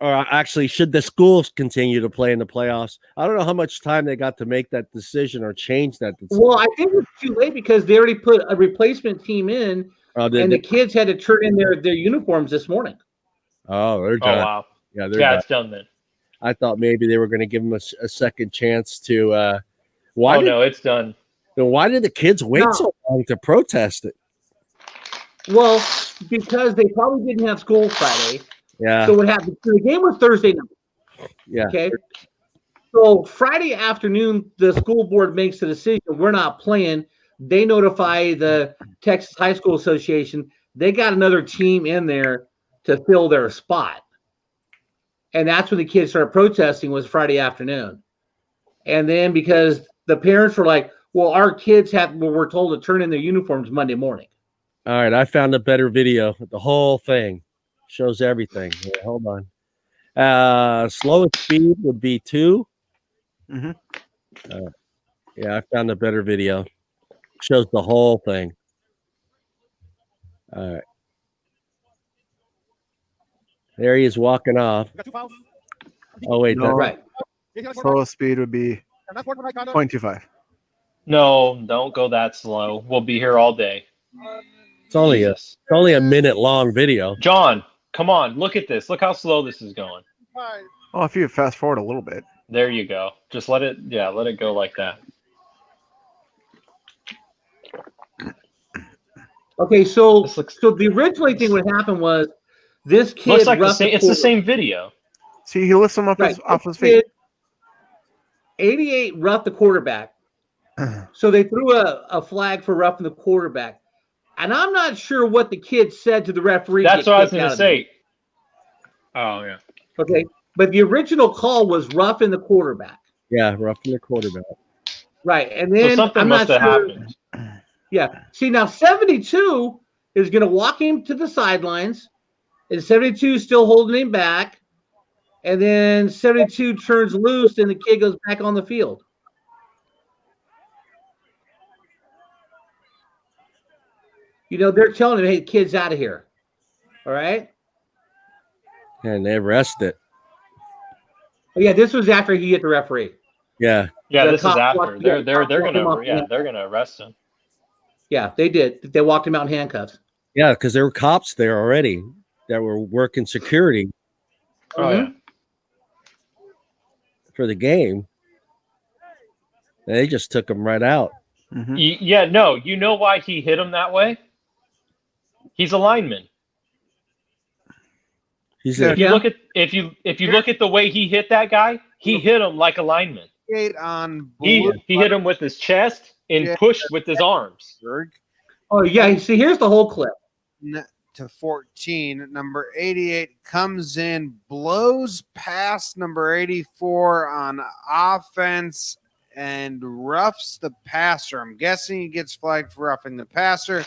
or actually, should the schools continue to play in the playoffs? I don't know how much time they got to make that decision or change that decision. Well, I think it's too late because they already put a replacement team in, and the kids had to turn in their uniforms this morning. Oh, they're done. Oh, wow. Yeah, they're done. It's done then. I thought maybe they were going to give them a second chance to. No, it's done. Why did the kids wait so long to protest it? Well, because they probably didn't have school Friday. Yeah. So what happened? So the game was Thursday night. Yeah. Okay. So Friday afternoon, the school board makes the decision. We're not playing. They notify the Texas High School Association. They got another team in there to fill their spot. And that's when the kids started protesting, was Friday afternoon. And then because the parents were like, well, our kids were told to turn in their uniforms Monday morning. All right. I found a better video. The whole thing shows everything. Yeah, hold on. Slowest speed would be 2. Mm-hmm. Yeah, I found a better video. Shows the whole thing. All right. There he is walking off. Oh, wait. No. Right. Slowest speed would be 0.25. No, don't go that slow. We'll be here all day. It's only a minute long video. John, come on. Look at this. Look how slow this is going. Oh, if you fast forward a little bit. There you go. Just let it go like that. Okay, so the originally thing what happened was this kid looks like it's the same video. See, he lifts him up off his feet. 88 roughed the quarterback. So they threw a flag for roughing the quarterback. And I'm not sure what the kid said to the referee. That's what I was going to say. Oh, yeah. Okay. But the original call was roughing the quarterback. Yeah, roughing the quarterback. Right. And then something must have happened. Yeah. See, now 72 is going to walk him to the sidelines. And 72 is still holding him back. And then 72 turns loose and the kid goes back on the field. You know, they're telling him, hey, kid's out of here. All right? And they arrest it. Oh, yeah, this was after he hit the referee. Yeah. Yeah, this is after. They're gonna arrest him. Yeah, they did. They walked him out in handcuffs. Yeah, because there were cops there already that were working security. Oh, yeah. For the game. And they just took him right out. Mm-hmm. Yeah, no, you know why he hit him that way? He's a lineman. If you look at the way he hit that guy, he hit him like a lineman. He hit him with his chest and pushed with his arms. Oh yeah, see, here's the whole clip. To 14, number 88 comes in, blows past number 84 on offense and roughs the passer. I'm guessing he gets flagged for roughing the passer,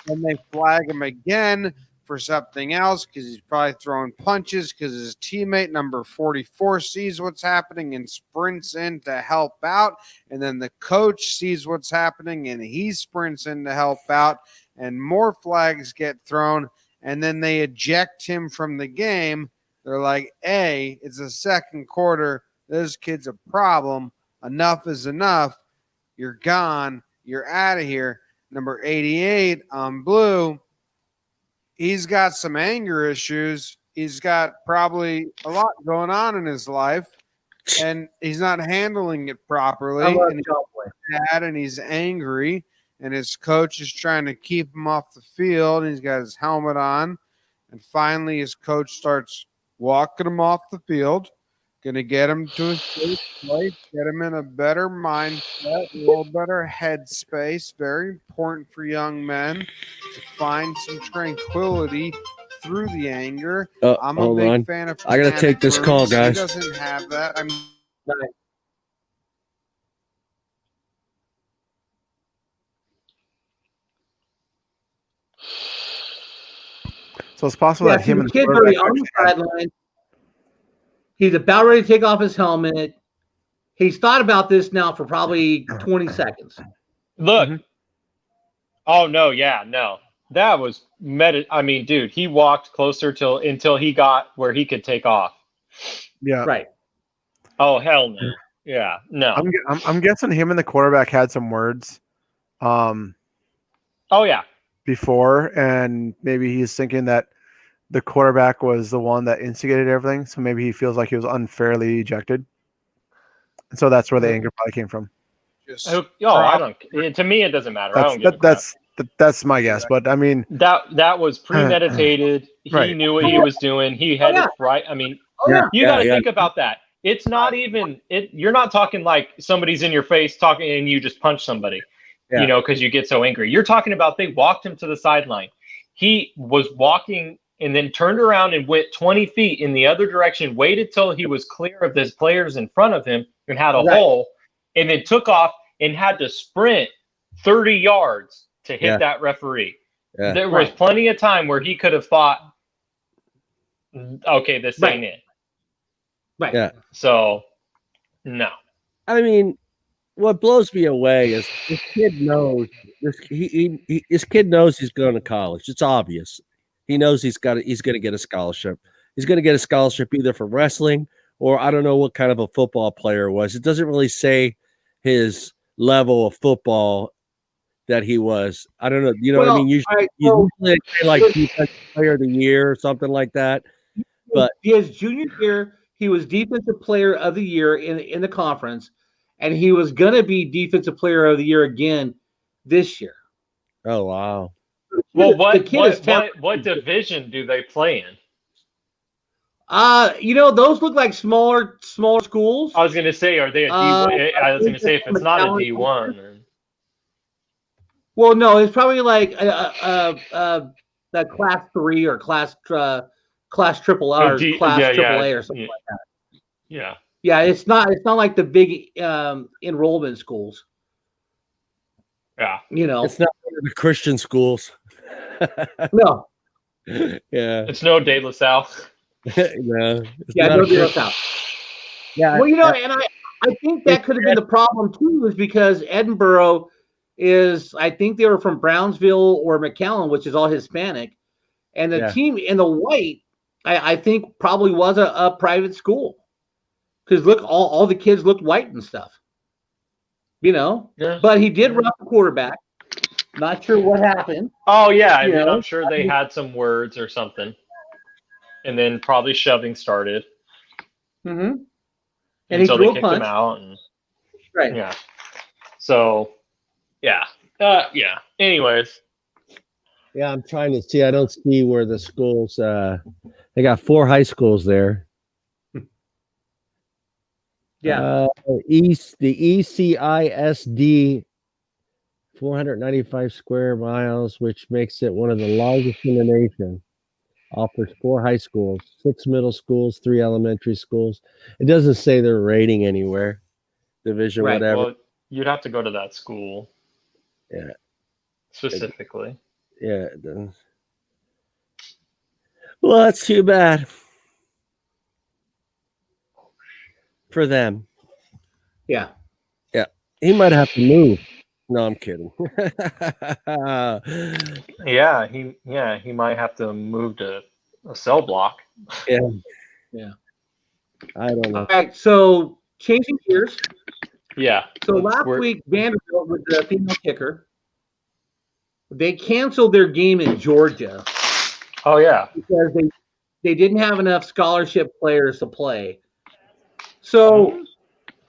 and they flag him again for something else because he's probably throwing punches because his teammate number 44 sees what's happening and sprints in to help out, and then the coach sees what's happening and he sprints in to help out, and more flags get thrown, and then they eject him from the game. They're like, hey, it's the second quarter. This kid's a problem. Enough is enough. You're gone. You're out of here. Number 88 on blue, he's got some anger issues. He's got probably a lot going on in his life, and he's not handling it properly. And he's mad and he's angry, and his coach is trying to keep him off the field. He's got his helmet on, and finally his coach starts walking him off the field. Going to get him to a safe place, get him in a better mindset, a little better headspace. Very important for young men to find some tranquility through the anger. I'm a big fan of. I got to take this call, guys. He doesn't have that. So it's possible that him and the kid's already on the sideline. He's about ready to take off his helmet. He's thought about this now for probably 20 seconds. Look. Mm-hmm. Oh, no. Yeah, no. That was I mean, dude, he walked closer until he got where he could take off. Yeah. Right. Oh hell no. Yeah, no. I'm guessing him and the quarterback had some words. Oh yeah. Before, and maybe he's thinking that the quarterback was the one that instigated everything, so maybe he feels like he was unfairly ejected, and so that's where the anger probably came from. I don't. To me, it doesn't matter. I don't give a crap. That's my guess, but I mean that was premeditated. Right. He knew what he was doing. He had it right. I mean, you got to think about that. It's not even it. You're not talking like somebody's in your face talking and you just punch somebody, you know, because you get so angry. You're talking about they walked him to the sideline. He was walking and then turned around and went 20 feet in the other direction, waited till he was clear of the players in front of him and had a hole, and then took off and had to sprint 30 yards to hit that referee. Yeah. There was plenty of time where he could have thought, okay, this ain't it. Right. Yeah. So, no. I mean, what blows me away is this kid knows this kid knows he's going to college. It's obvious. He knows he's going to get a scholarship. He's going to get a scholarship either for wrestling or I don't know what kind of a football player it was. It doesn't really say his level of football that he was. I don't know. You know what I mean? Usually they say like defensive player of the year or something like that. But his junior year, he was defensive player of the year in the conference, and he was gonna be defensive player of the year again this year. Oh wow! Well, what division do they play in? You know, those look like smaller schools. I was gonna say, are they a D1? I was gonna say if it's not a D1. Then... Well, no, it's probably like a class 3 or class triple R or class triple A or something like that. Yeah. Yeah, it's not like the big enrollment schools. Yeah. You know. It's not one of the Christian schools. No. Yeah. It's no De La Salle. No. No De La Salle. Yeah. Well, you know, and I think that could have been the problem too, is because Edinburgh is, I think they were from Brownsville or McAllen, which is all Hispanic. And the team in the white, I think probably was a private school. Because look, all the kids looked white and stuff. You know? Yeah. But he did rough the quarterback. Not sure what happened. Oh, yeah. I mean, I'm sure they had some words or something. And then probably shoving started. Mm-hmm. And until he they kicked him out. And, right. Yeah. So, yeah. Yeah. Anyways. Yeah, I'm trying to see. I don't see where the schools. They got 4 high schools there. Yeah. The ECISD, 495 square miles, which makes it one of the largest in the nation. Offers 4 high schools, 6 middle schools, 3 elementary schools. It doesn't say their rating anywhere, division, whatever. Well, you'd have to go to that school. Yeah. Specifically. Yeah, it does. Well, that's too bad for them. Yeah. Yeah. He might have to move. No, I'm kidding. Yeah, he might have to move to a cell block. Yeah. Yeah. I don't know. All right, so changing gears. Yeah. So last week, Vanderbilt was the female kicker. They canceled their game in Georgia. Oh yeah, because they didn't have enough scholarship players to play. So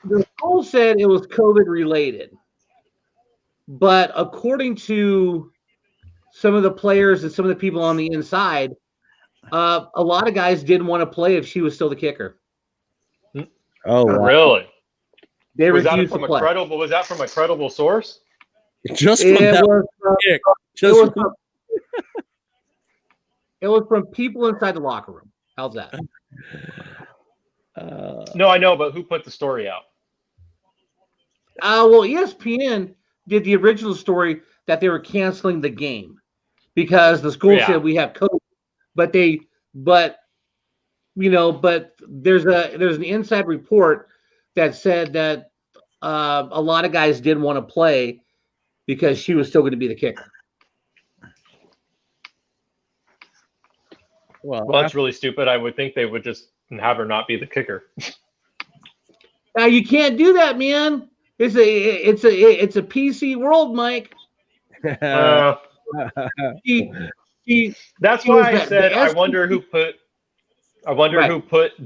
the school said it was COVID related, but according to some of the players and some of the people on the inside, a lot of guys didn't want to play if she was still the kicker. Oh, wow. Really? They was refused that from to play. Was that from a credible source? Just from that kick. It was from people inside the locker room. How's that? No, I know, but who put the story out? Well, ESPN did the original story that they were canceling the game because the school said we have COVID, but there's an inside report that said that a lot of guys didn't want to play because she was still going to be the kicker. Well, that's really stupid. I would think they would just and have her not be the kicker. Now you can't do that, man. It's a PC world, Mike. That's why I said I wonder who put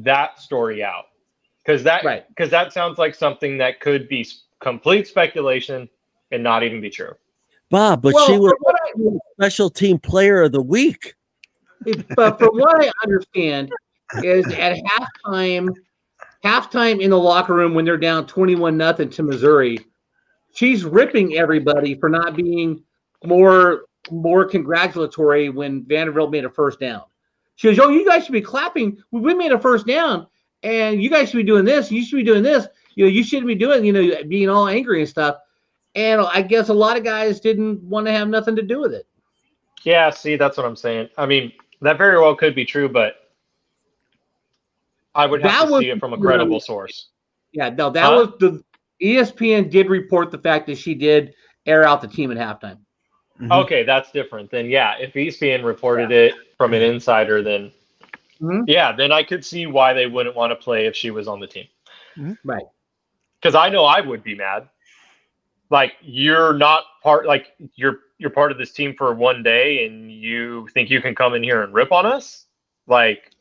that story out, because that sounds like something that could be complete speculation and not even be true. Bob, but she was special team player of the week. But from what I understand, is at halftime in the locker room when they're down 21-0 to Missouri, she's ripping everybody for not being more congratulatory when Vanderbilt made a first down. She goes, "Oh, you guys should be clapping. We made a first down, and you guys should be doing this. You should be doing this. You shouldn't be doing, being all angry and stuff." And I guess a lot of guys didn't want to have nothing to do with it. Yeah, see, that's what I'm saying. I mean, that very well could be true, but I would have to see it from a credible source. Yeah, no, that was the ESPN did report the fact that she did air out the team at halftime. Mm-hmm. Okay, that's different. Then, yeah, if ESPN reported it from an insider, then then I could see why they wouldn't want to play if she was on the team. Right. Because I know I would be mad. Like, you're not part, like, you're part of this team for one day and you think you can come in here and rip on us? Like,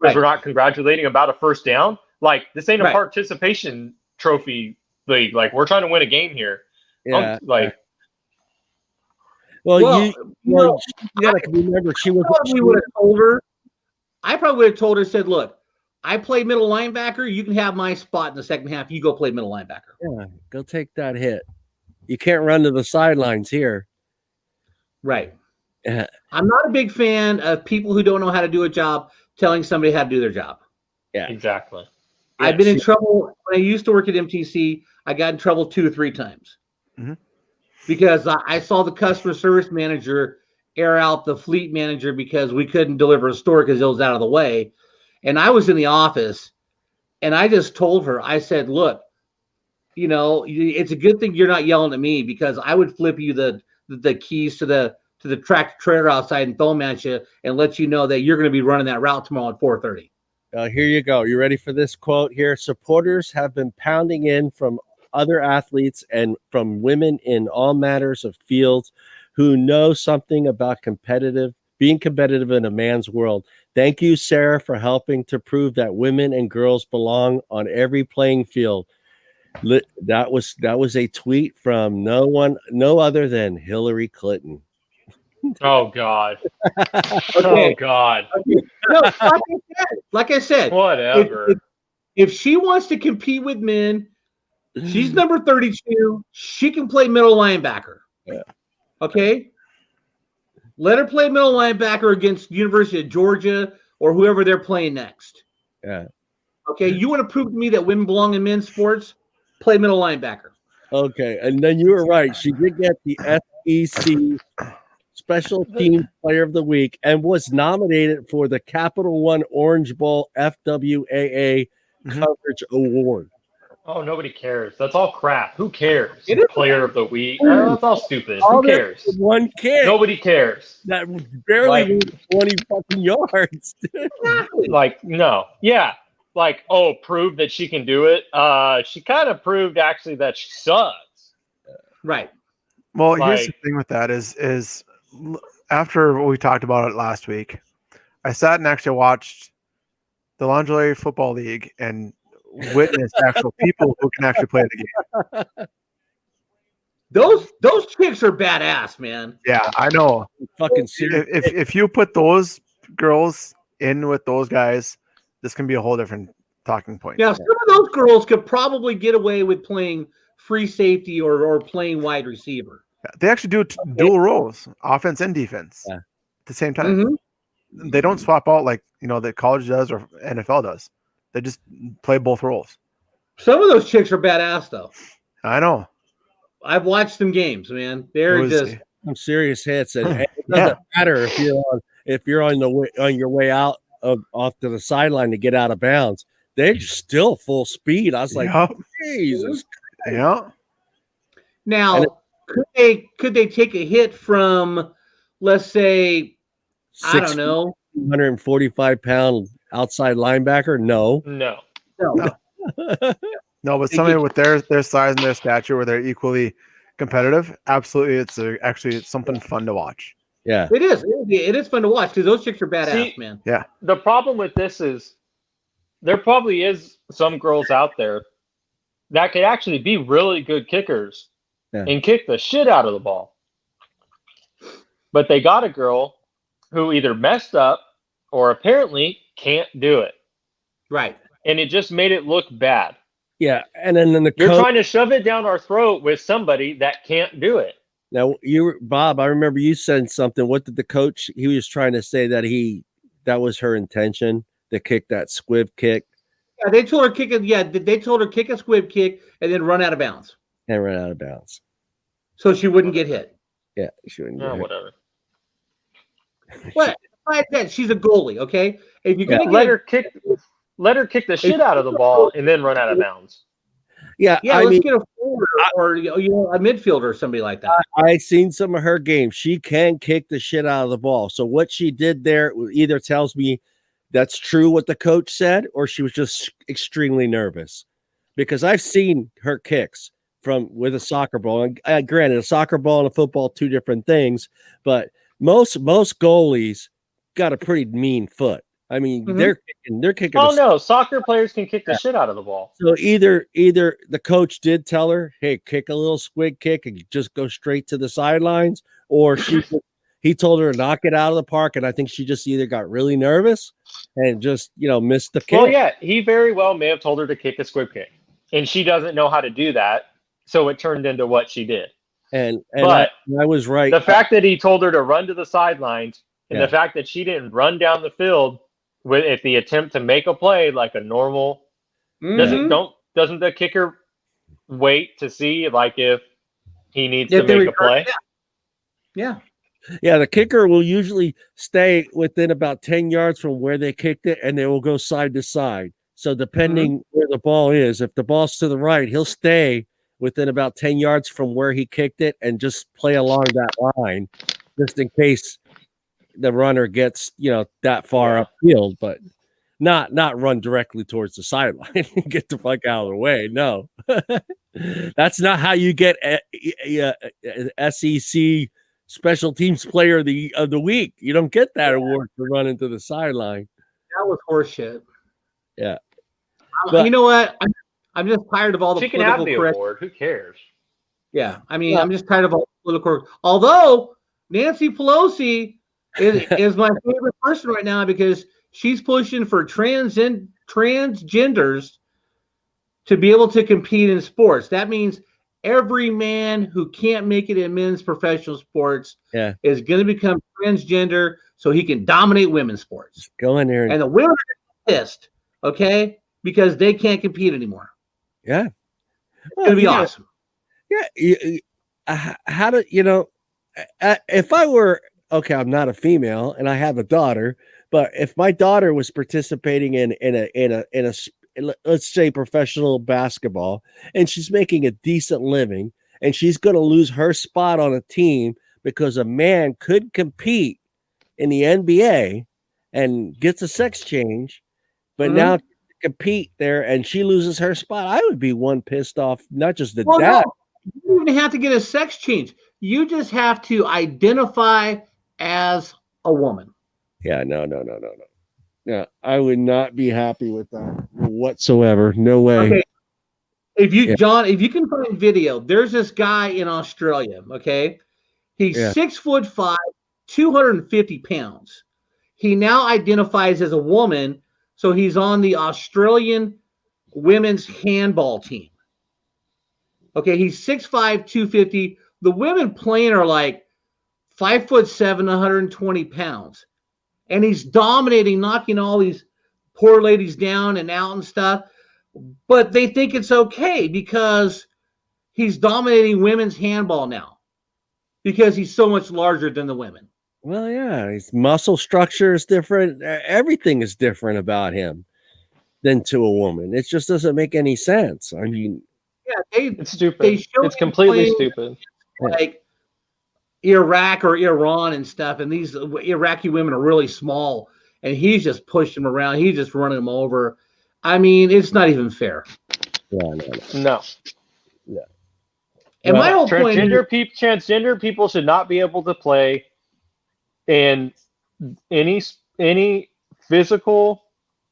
because we're not congratulating about a first down? Like, this ain't a participation trophy league. Like, we're trying to win a game here. Yeah. You gotta remember she was. I probably would have told her, said, "Look, I play middle linebacker. You can have my spot in the second half. You go play middle linebacker. Yeah, go take that hit. You can't run to the sidelines here." Right. I'm not a big fan of people who don't know how to do a job telling somebody how to do their job. Yeah, exactly. I've been in trouble when I used to work at MTC. I got in trouble 2 or 3 times because I saw the customer service manager air out the fleet manager because we couldn't deliver a store because it was out of the way. And I was in the office and I just told her, I said, "Look, it's a good thing you're not yelling at me because I would flip you the keys to the tractor trailer outside and throw them at you and let you know that you're going to be running that route tomorrow at 4:30. Here you go. You ready for this quote here? "Supporters have been pounding in from other athletes and from women in all matters of fields who know something about being competitive in a man's world. Thank you, Sarah, for helping to prove that women and girls belong on every playing field." That was a tweet from no other than Hillary Clinton. Oh God. Oh God. Okay. No, like I said, whatever. If she wants to compete with men, she's number 32. She can play middle linebacker. Yeah. Okay. Let her play middle linebacker against University of Georgia or whoever they're playing next. Yeah. Okay. You want to prove to me that women belong in men's sports? Play middle linebacker. Okay. And then you were right. She did get the SEC Special Team Player of the Week and was nominated for the Capital One Orange Bowl FWAA Coverage Award. Oh, nobody cares. That's all crap. Who cares? Player of the Week. That's all stupid. Who cares? One kid. Nobody cares. That barely moved 20 fucking yards. Like, no. Yeah. Like, prove that she can do it. She kind of proved actually that she sucks. Right. Well, here's the thing with that is after we talked about it last week, I sat and actually watched the Lingerie Football League and witnessed actual people who can actually play the game. Those chicks are badass, man. Yeah, I know. Fucking serious. If you put those girls in with those guys, this can be a whole different talking point. Yeah, some of those girls could probably get away with playing free safety or playing wide receiver. They actually do dual roles, offense and defense, at the same time. They don't swap out like that college does or NFL does. They just play both roles. Some of those chicks are badass, though. I know. I've watched some games, man. They're just some serious hits, and it doesn't matter if you're on your way out off to the sideline to get out of bounds. They're still full speed. I was like, Jesus. Yeah. Now, could they take a hit from, let's say, I don't know, 145-pound outside linebacker? No. No. No, but somebody with their size and their stature, where they're equally competitive, absolutely, it's something fun to watch. Yeah, it is. It is fun to watch because those chicks are badass, man. Yeah. The problem with this is there probably is some girls out there that could actually be really good kickers and kick the shit out of the ball. But they got a girl who either messed up or apparently can't do it. Right. And it just made it look bad. yeah, and then the You're coach. trying to shove it down our throat with somebody that can't do it. Now, Bob, I remember you said something. What did the coach? He was trying to say that was her intention to kick that squib kick. Yeah, they told her kick it. Yeah, they told her kick a squib kick and then run out of bounds. And run out of bounds. So she wouldn't get hit. Yeah, she wouldn't get hit. Whatever. What? Like that, she's a goalie. Okay, if you're gonna let her kick the shit out of the ball and then run out of bounds. Yeah, let's get a forward or a midfielder or somebody like that. I seen some of her games. She can kick the shit out of the ball. So what she did there either tells me that's true what the coach said, or she was just extremely nervous. Because I've seen her kicks with a soccer ball. And granted, a soccer ball and a football, two different things, but most goalies got a pretty mean foot. I mean, they're kicking. Oh no, soccer players can kick the shit out of the ball. So either the coach did tell her, "Hey, kick a little squid kick and just go straight to the sidelines," or he told her to knock it out of the park, and I think she just either got really nervous and just missed the kick. Well, yeah, he very well may have told her to kick a squib kick, and she doesn't know how to do that, so it turned into what she did. But I was right. The fact that he told her to run to the sidelines, and the fact that she didn't run down the field with the attempt to make a play like a normal, doesn't the kicker wait to see like if he needs to make a play? Yeah. Yeah, the kicker will usually stay within about 10 yards from where they kicked it, and they will go side to side. So depending where the ball is, if the ball's to the right, he'll stay within about 10 yards from where he kicked it and just play along that line, just in case the runner gets that far upfield, but not run directly towards the sideline. Get the fuck out of the way. No, that's not how you get SEC Special Teams Player of the Week. You don't get that award for running to the sideline. That was horseshit. Yeah, you know what? I'm just tired of all the political political correct. Award. Who cares? Yeah, I mean, I'm just tired of all the political. Although Nancy Pelosi is my favorite person right now because she's pushing for transgenders to be able to compete in sports. That means every man who can't make it in men's professional sports is going to become transgender so he can dominate women's sports. Go in there. And the women are pissed, okay, because they can't compete anymore. Yeah. It's going to be awesome. Yeah. How do if I were okay, I'm not a female and I have a daughter, but if my daughter was participating in a let's say professional basketball and she's making a decent living and she's going to lose her spot on a team because a man could compete in the NBA and gets a sex change, but now compete there and she loses her spot, I would be one pissed off, not just the dad. No, you don't even have to get a sex change. You just have to identify as a woman. Yeah, no. Yeah, I would not be happy with that whatsoever. No way. Okay. If you can find video, there's this guy in Australia. Okay, he's 6'5", 250 pounds. He now identifies as a woman, so he's on the Australian women's handball team. Okay, he's 6'5", 250. The women playing are like 5'7", 120 pounds. And he's dominating, knocking all these poor ladies down and out and stuff. But they think it's okay because he's dominating women's handball now because he's so much larger than the women. Well, yeah, his muscle structure is different. Everything is different about him than to a woman. It just doesn't make any sense. I mean, it's stupid. It's completely stupid. Like Iraq or Iran and stuff, and these Iraqi women are really small, and he's just pushing him around. He's just running him over. I mean, it's not even fair. No. And my whole point is, transgender people should not be able to play in any physical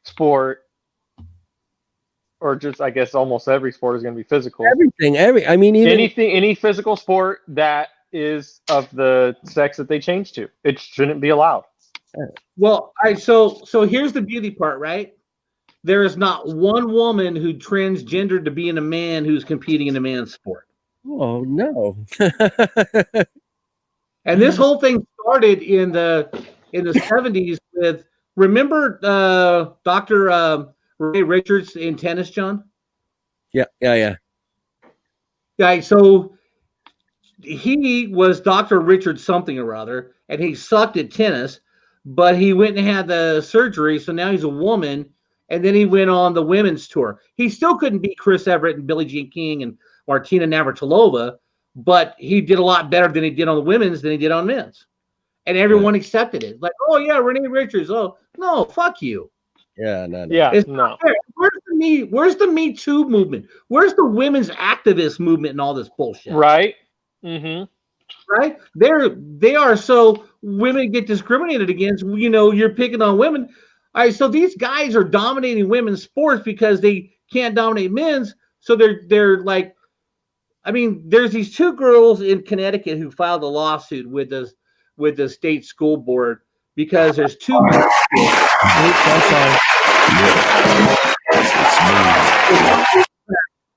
sport, or just, I guess, almost every sport is going to be physical. Any physical sport that is of the sex that they change to, it shouldn't be allowed. Well, so here's the beauty part, right? There is not one woman who transgendered to being a man who's competing in a man's sport. Oh no! And this whole thing started in the 70s with, remember Dr. Ray Richards in tennis, John? Yeah. Yeah, so he was Dr. Richard something or other, and he sucked at tennis, but he went and had the surgery, so now he's a woman, and then he went on the women's tour. He still couldn't beat Chris Everett and Billie Jean King and Martina Navratilova, but he did a lot better than he did on the women's than he did on men's. And everyone accepted it. Like, oh yeah, Renee Richards. Oh no, fuck you. Yeah, no. Yeah, it's no. Where's the Me Too movement? Where's the women's activist movement and all this bullshit? Right. Mm-hmm. Right? They are so women get discriminated against. You know, you're picking on women. All right, so these guys are dominating women's sports because they can't dominate men's. So they're like, I mean, there's these two girls in Connecticut who filed a lawsuit with the state school board because there's two.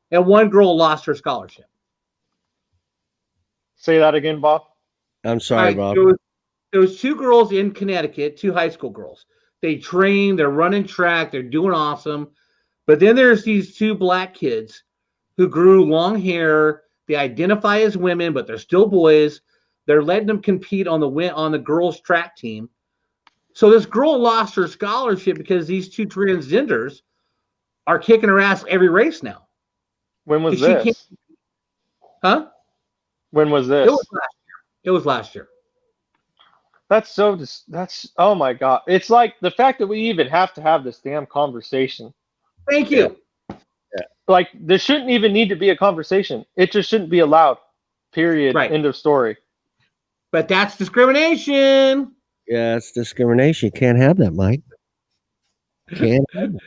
And one girl lost her scholarship. Say that again, Bob. I'm sorry, Bob. There was two girls in Connecticut, two high school girls. They train, they're running track, they're doing awesome. But then there's these two black kids who grew long hair. They identify as women, but they're still boys. They're letting them compete on the girls' track team. So this girl lost her scholarship because these two transgenders are kicking her ass every race now. When was this? Huh? When was this? It was last year. That's oh my God. It's like the fact that we even have to have this damn conversation. Thank you. Yeah. Like, there shouldn't even need to be a conversation. It just shouldn't be allowed. Period. Right. End of story. But that's discrimination. Yeah, it's discrimination. Can't have that, Mike. Can't have that.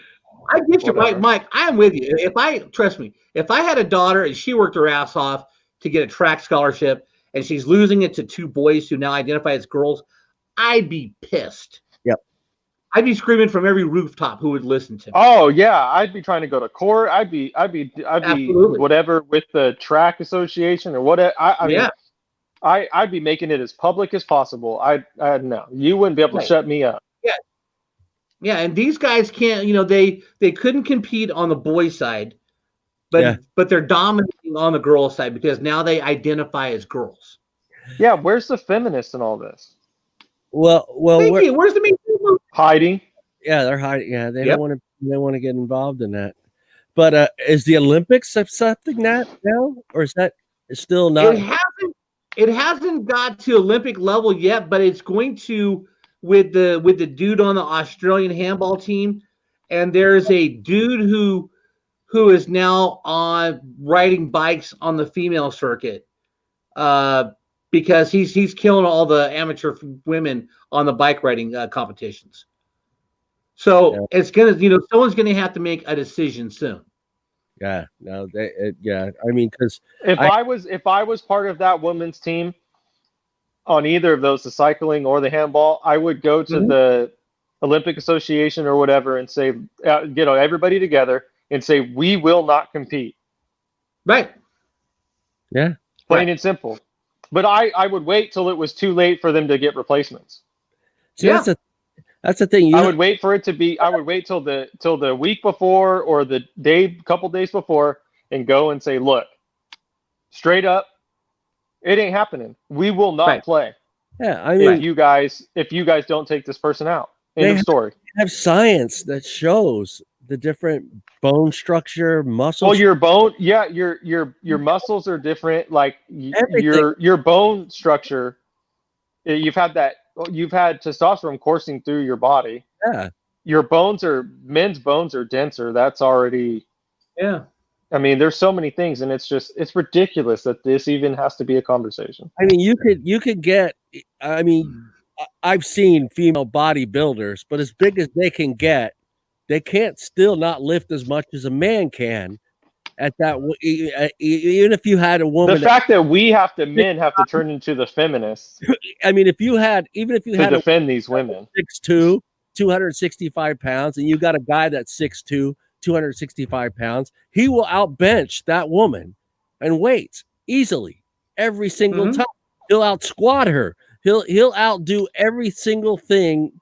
I get you, Mike. I'm with you. Trust me, if I had a daughter and she worked her ass off to get a track scholarship and she's losing it to two boys who now identify as girls, I'd be pissed. Yep. I'd be screaming from every rooftop who would listen to me. Oh yeah, I'd be trying to go to court. I'd be whatever with the track association or whatever. I mean, I'd be making it as public as possible. I no, you wouldn't be able to shut me up. Yeah. Yeah, and these guys can't, they couldn't compete on the boys' side, but they're dominating on the girls' side because now they identify as girls. Yeah, where's the feminists in all this? Well, where's the Me Too? Hiding. Yeah, they're hiding. Yeah, they don't want to get involved in that. But is the Olympics accepting that now, or is that still not? It hasn't got to Olympic level yet, but it's going to. With the dude on the Australian handball team, and there's a dude who is now on riding bikes on the female circuit, because he's killing all the amateur women on the bike riding competitions. So it's gonna, someone's gonna have to make a decision soon. Yeah, no, I mean, because if I was part of that women's team on either of those, the cycling or the handball, I would go to the Olympic Association or whatever and say, everybody together and say, we will not compete. Right. Yeah. Plain and simple. But I would wait till it was too late for them to get replacements. See, that's the thing. I would wait for it to be. I would wait till the week before or the couple days before, and go and say, look, straight up, it ain't happening. We will not play. Yeah, I mean, if you guys don't take this person out. End of story. They have science that shows the different bone structure, muscles. Well, your bone, your muscles are different. Like your bone structure, you've had testosterone coursing through your body. Yeah. men's bones are denser. That's already. Yeah. I mean, there's so many things, and it's ridiculous that this even has to be a conversation. I mean, you could get. I mean, I've seen female bodybuilders, but as big as they can get, they can't still not lift as much as a man can. At that, even if you had a woman, The fact that men have to turn into the feminists. I mean, if you had to defend these women, 6'2", 265 pounds, and you got a guy that's 6'2", 265 pounds, he will outbench that woman and weights easily every single time. He'll out squat her. He'll outdo every single thing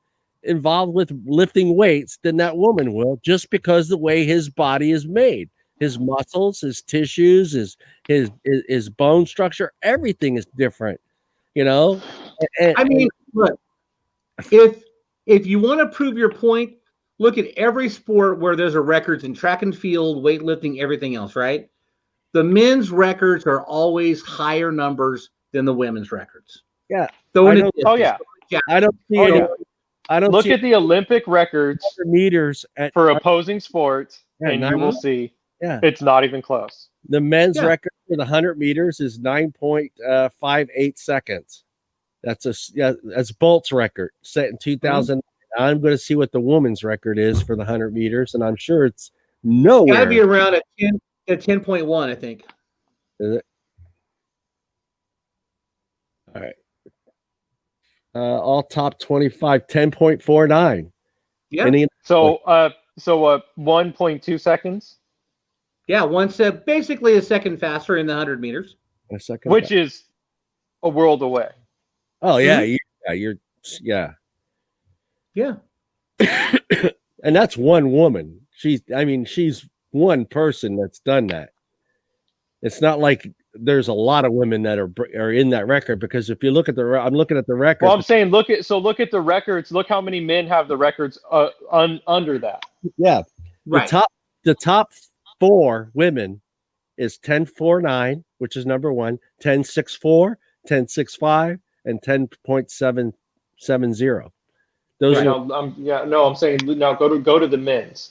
involved with lifting weights than that woman will, just because the way his body is made. His muscles, his tissues, his bone structure, everything is different, you know. I mean, look, if you want to prove your point, look at every sport where there's a records in track and field, weightlifting, everything else, right? The men's records are always higher numbers than the women's records. Yeah. I don't see. I don't look at the Olympic records meters for opposing sports, and you will see. Yeah, it's not even close. The men's record for the 100 meters is 9.58 seconds. That's Bolt's record set in 2000. I'm going to see what the woman's record is for the 100 meters, and I'm sure it's nowhere. Got to be around at 10.1, I think. Is it? All right. All top 25, 10.49. Yeah. So 1.2 seconds. Yeah, one step, basically a second faster in the 100 meters. A second, which is a world away. Oh yeah, yeah. And that's one woman. She's one person that's done that. It's not like there's a lot of women that are in that record, because if you look at I'm looking at the record. Well, I'm saying look at the records. Look how many men have the records under that. Yeah, right. The top 4 women is 10.49, which is number 1, 10.64, 10.65, and 10.770. Those are. I'm saying now go to the men's.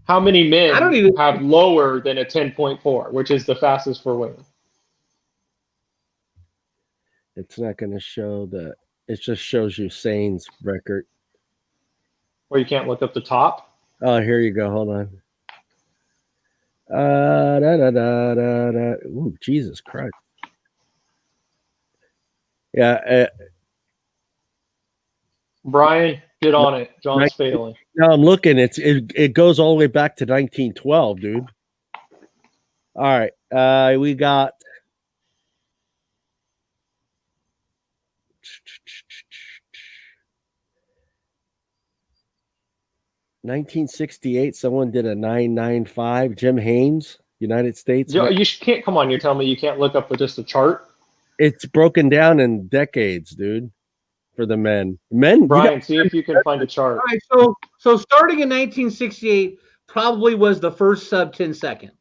How many men have lower than a 10.4, which is the fastest for women? It's not going to show that. It just shows you Sane's record. Or you can't look up the top? Oh, here you go. Hold on. Ooh, Jesus Christ. Yeah. Brian, get on it. John's failing. No, I'm looking. It goes all the way back to 1912, dude. All right. We got 1968, someone did a 9.95. Jim Haynes, United States. You can't. Come on, you're telling me you can't look up with just a chart? It's broken down in decades, dude. For the men, Brian, see if you can find a chart. All right, so starting in 1968 probably was the first sub 10 second.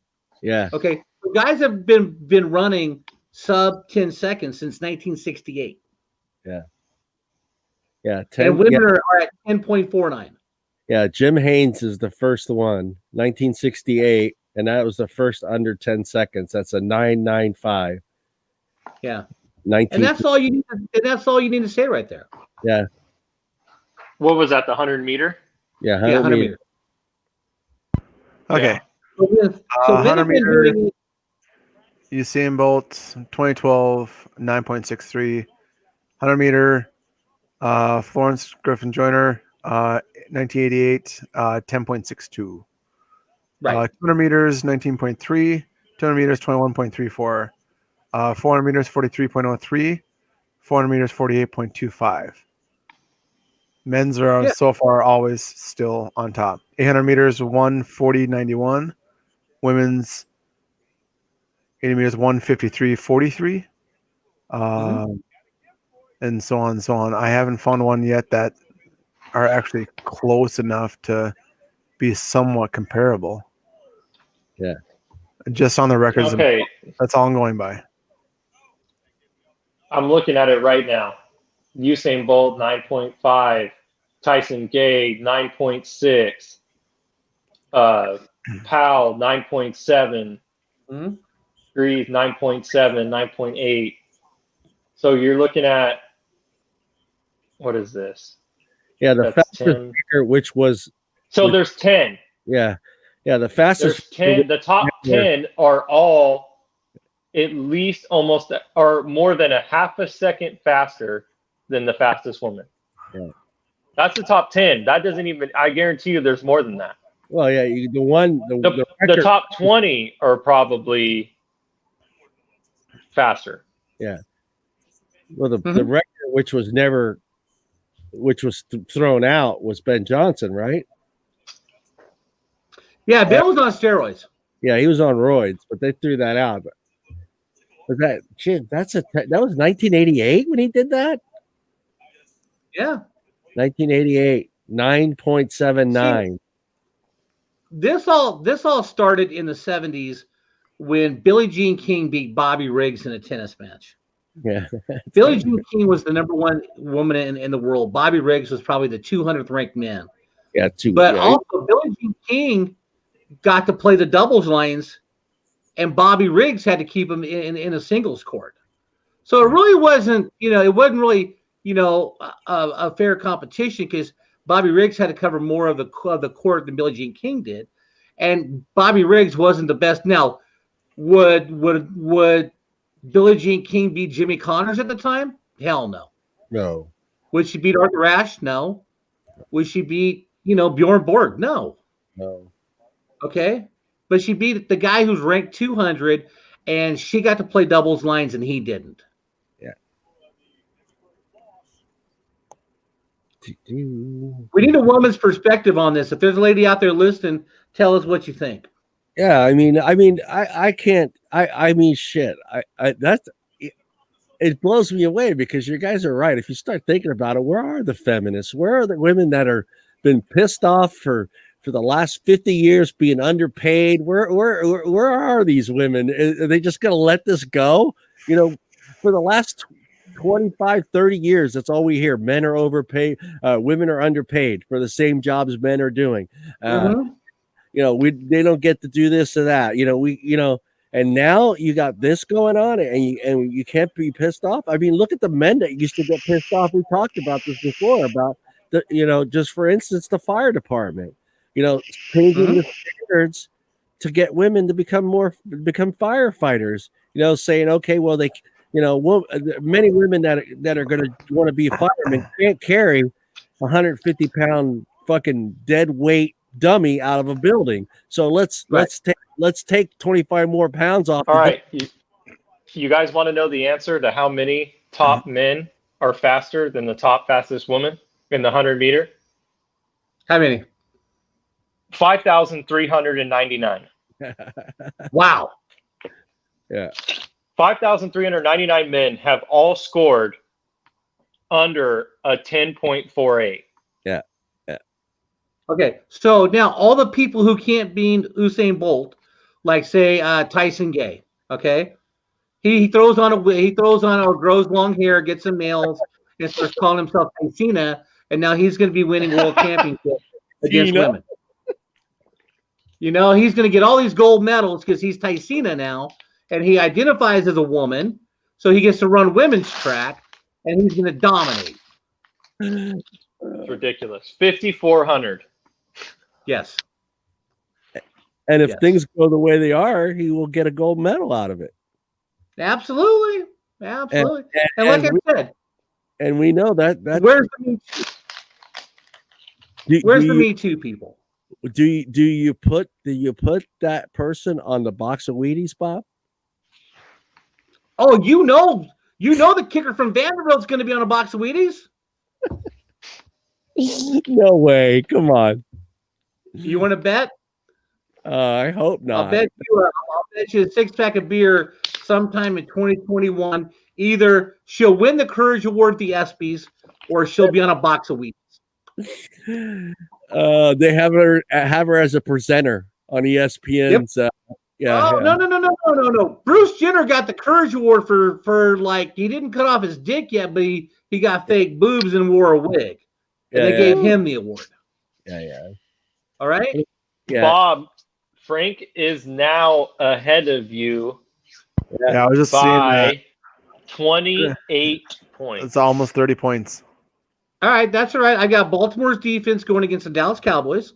Yeah. Okay, so guys have been running sub 10 seconds since 1968. Yeah. Yeah. And women are at 10.49. Yeah, Jim Haynes is the first one, 1968, and that was the first under 10 seconds. That's a 9.95. Yeah. 19. And that's all you need. That's all you need to say right there. Yeah. What was that? The 100 meter? Yeah, 100 meter. Okay. Yeah. So 100 meter. Usain Bolt, 2012, 9.63. 100 meter. Florence Griffin Joyner, 1988, 10.62. Right. 200 meters, 19.3. 200 meters, 21.34. 400 meters, 43.03. 400 meters, 48.25. Men's are so far always still on top. 800 meters, 140.91. Women's 80 meters, 153.43. And so on and so on. I haven't found one yet that are actually close enough to be somewhat comparable. Yeah. Just on the records. Okay. That's all I'm going by. I'm looking at it right now. Usain Bolt 9.5, Tyson Gay 9.6, Powell 9.7, Grieve 9.7, 9.8. So you're looking at, what is this? Yeah, the That's fastest 10. kicker, which was So there's 10. yeah, the fastest. There's 10. The top 10 are all at least almost or more than a half a second faster than the fastest woman. Yeah. That's the top 10. That doesn't even. I guarantee you, there's more than that. Well, yeah, The top 20 are probably faster. Yeah. Well, the record, which was thrown out, was Ben Johnson, right? Yeah, Ben was on steroids. Yeah, he was on roids, but they threw that out. But that was 1988 when he did that. Yeah, 1988, 9.79. This all started in the 70s when Billie Jean King beat Bobby Riggs in a tennis match. Yeah, Billie Jean King was the number one woman in the world. Bobby Riggs was probably the 200th ranked man. Yeah, Also, Billie Jean King got to play the doubles lanes, and Bobby Riggs had to keep him in a singles court. So it really wasn't, it wasn't really, a fair competition because Bobby Riggs had to cover more of the court than Billie Jean King did, and Bobby Riggs wasn't the best. Now, would Billie Jean King beat Jimmy Connors at the time? Hell no. No. Would she beat Arthur Ashe? No. Would she beat, Bjorn Borg? No. No. Okay. But she beat the guy who's ranked 200, and she got to play doubles lines, and he didn't. Yeah. We need a woman's perspective on this. If there's a lady out there listening, tell us what you think. Yeah, I can't. Shit. It blows me away because you guys are right. If you start thinking about it, where are the feminists? Where are the women that are been pissed off for the last 50 years being underpaid? Where are these women? Are they just going to let this go? For the last 25, 30 years, that's all we hear. Men are overpaid. Women are underpaid for the same jobs men are doing. They don't get to do this or that. And now you got this going on, and you can't be pissed off. I mean, look at the men that used to get pissed off. We talked about this before about just for instance, the fire department. Changing the standards to get women to become firefighters. Saying okay, well many women that are going to want to be firemen can't carry 150-pound fucking dead weight dummy out of a building. So let's take 25 more pounds off. All right. You guys want to know the answer to how many top men are faster than the top fastest woman in the 100-meter? How many? 5,399. Wow. Yeah. 5,399 men have all scored under a 10.48. Yeah. Okay, so now all the people who can't beat Usain Bolt, like say Tyson Gay, okay, he throws on or grows long hair, gets some nails, and starts calling himself Tyson, and now he's going to be winning world championships against women. He's going to get all these gold medals because he's Tyson now, and he identifies as a woman, so he gets to run women's track, and he's going to dominate. It's ridiculous. 5,400. Yes. And if things go the way they are, he will get a gold medal out of it. Absolutely. And like I said, and we know that where's the Me Too people? Do you put that person on the box of Wheaties, Bob? Oh, the kicker from Vanderbilt's going to be on a box of Wheaties? No way! Come on. You want to bet? I hope not. I'll bet you a 6-pack of beer sometime in 2021. Either she'll win the Courage Award at the ESPYs, or she'll be on a box of Wheaties. They have her as a presenter on ESPN's Yeah. Oh no! Bruce Jenner got the Courage Award for like he didn't cut off his dick yet, but he got fake boobs and wore a wig, and they gave him the award. Yeah. All right. Yeah. Bob, Frank is now ahead of you. Yeah, I was just seeing that. 28 points. It's almost 30 points. All right, that's all right. I got Baltimore's defense going against the Dallas Cowboys.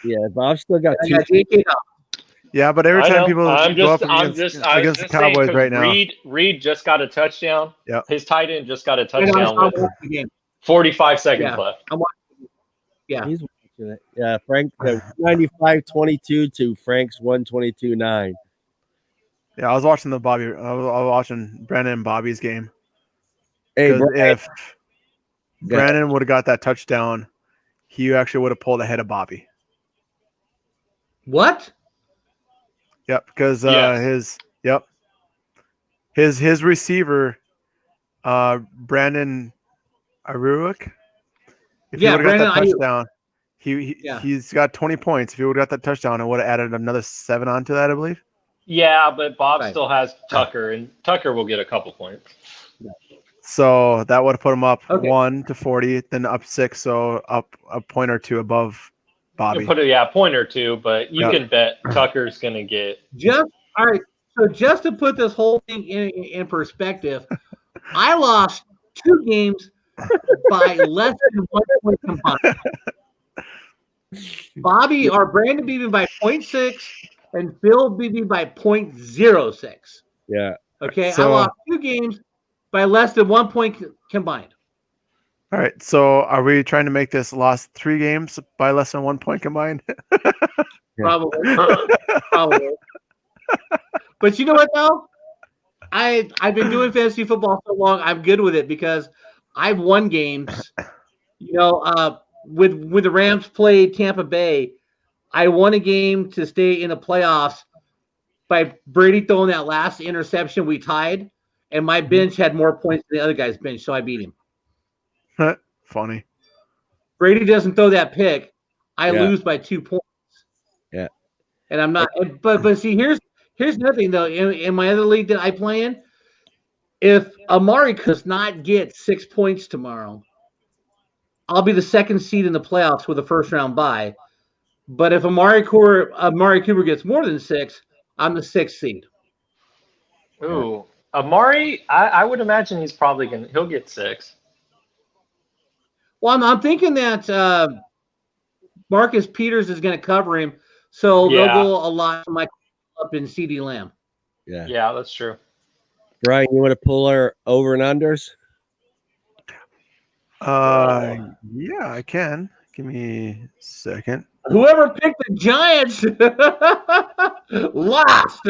Yeah, Bob still got I two. got J.K. Dobbins. Yeah, but every time people go up against the Cowboys saying, right now. Reed just got a touchdown. Yeah. His tight end just got a touchdown with game. 45 seconds left. I'm watching. Yeah. He's watching it. Yeah, Frank 95-22 to Frank's 122-9. Yeah, I was watching I was watching Brandon and Bobby's game. Hey, if Brandon would have got that touchdown, he actually would have pulled ahead of Bobby. What? Yep, because his receiver, Brandon Aruik. If he would have got that touchdown, he's got 20 points. If he would have got that touchdown, it would have added another 7 onto that, I believe. Yeah, but Bob still has Tucker, and Tucker will get a couple points. So that would have put him up 1 to 40, then up 6, so up a point or two above Bobby. A point or two, but you can bet Tucker's going to get. All right. So just to put this whole thing in perspective, I lost 2 games by less than 1 point combined. Bobby or Brandon beat me by 0.6, and Phil beat me by 0.06. Yeah. Okay. So, I lost 2 games by less than 1 point combined. All right. So are we trying to make this lost 3 games by less than 1 point combined? Probably. But you know what though? I've been doing fantasy football so long, I'm good with it because I've won games. You know, when the Rams played Tampa Bay, I won a game to stay in the playoffs by Brady throwing that last interception. We tied, and my bench had more points than the other guy's bench, so I beat him. Funny. Brady doesn't throw that pick. I lose by 2 points. Yeah. And I'm not. But see, here's another thing though. In my other league that I play in, if Amari does not get 6 points tomorrow, I'll be the 2nd seed in the playoffs with a first round bye. But if Amari Cooper gets more than 6, I'm the 6th seed. Ooh, Amari, I would imagine he's probably he'll get 6. Well, I'm thinking that Marcus Peters is going to cover him, so they'll go a lot for Mike up in CD Lamb. Yeah, that's true. Brian, you want to pull our over and unders? Yeah, I can. Give me a second. Whoever picked the Giants lost.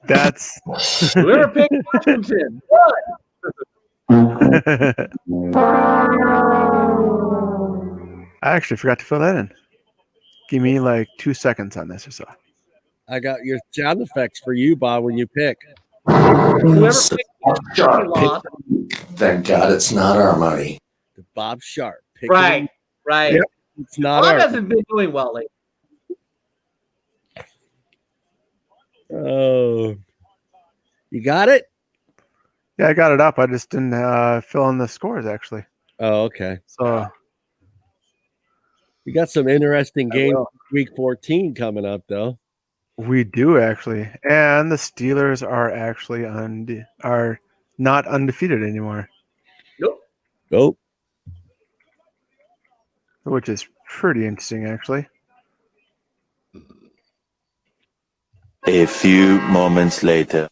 That's whoever picked Washington. I actually forgot to fill that in. Give me like 2 seconds on this or so. I got your sound effects for you, Bob, when you pick. Whoever picked Washington lost. Thank God it's not our money. The Bob Sharp. Right. Yep. It's not Bob hasn't been doing well lately. Oh. You got it? Yeah, I got it up. I just didn't fill in the scores, actually. Oh, okay. So we got some interesting games week 14 coming up, though. We do, actually. And the Steelers are actually are not undefeated anymore. Nope. Which is pretty interesting, actually. A few moments later.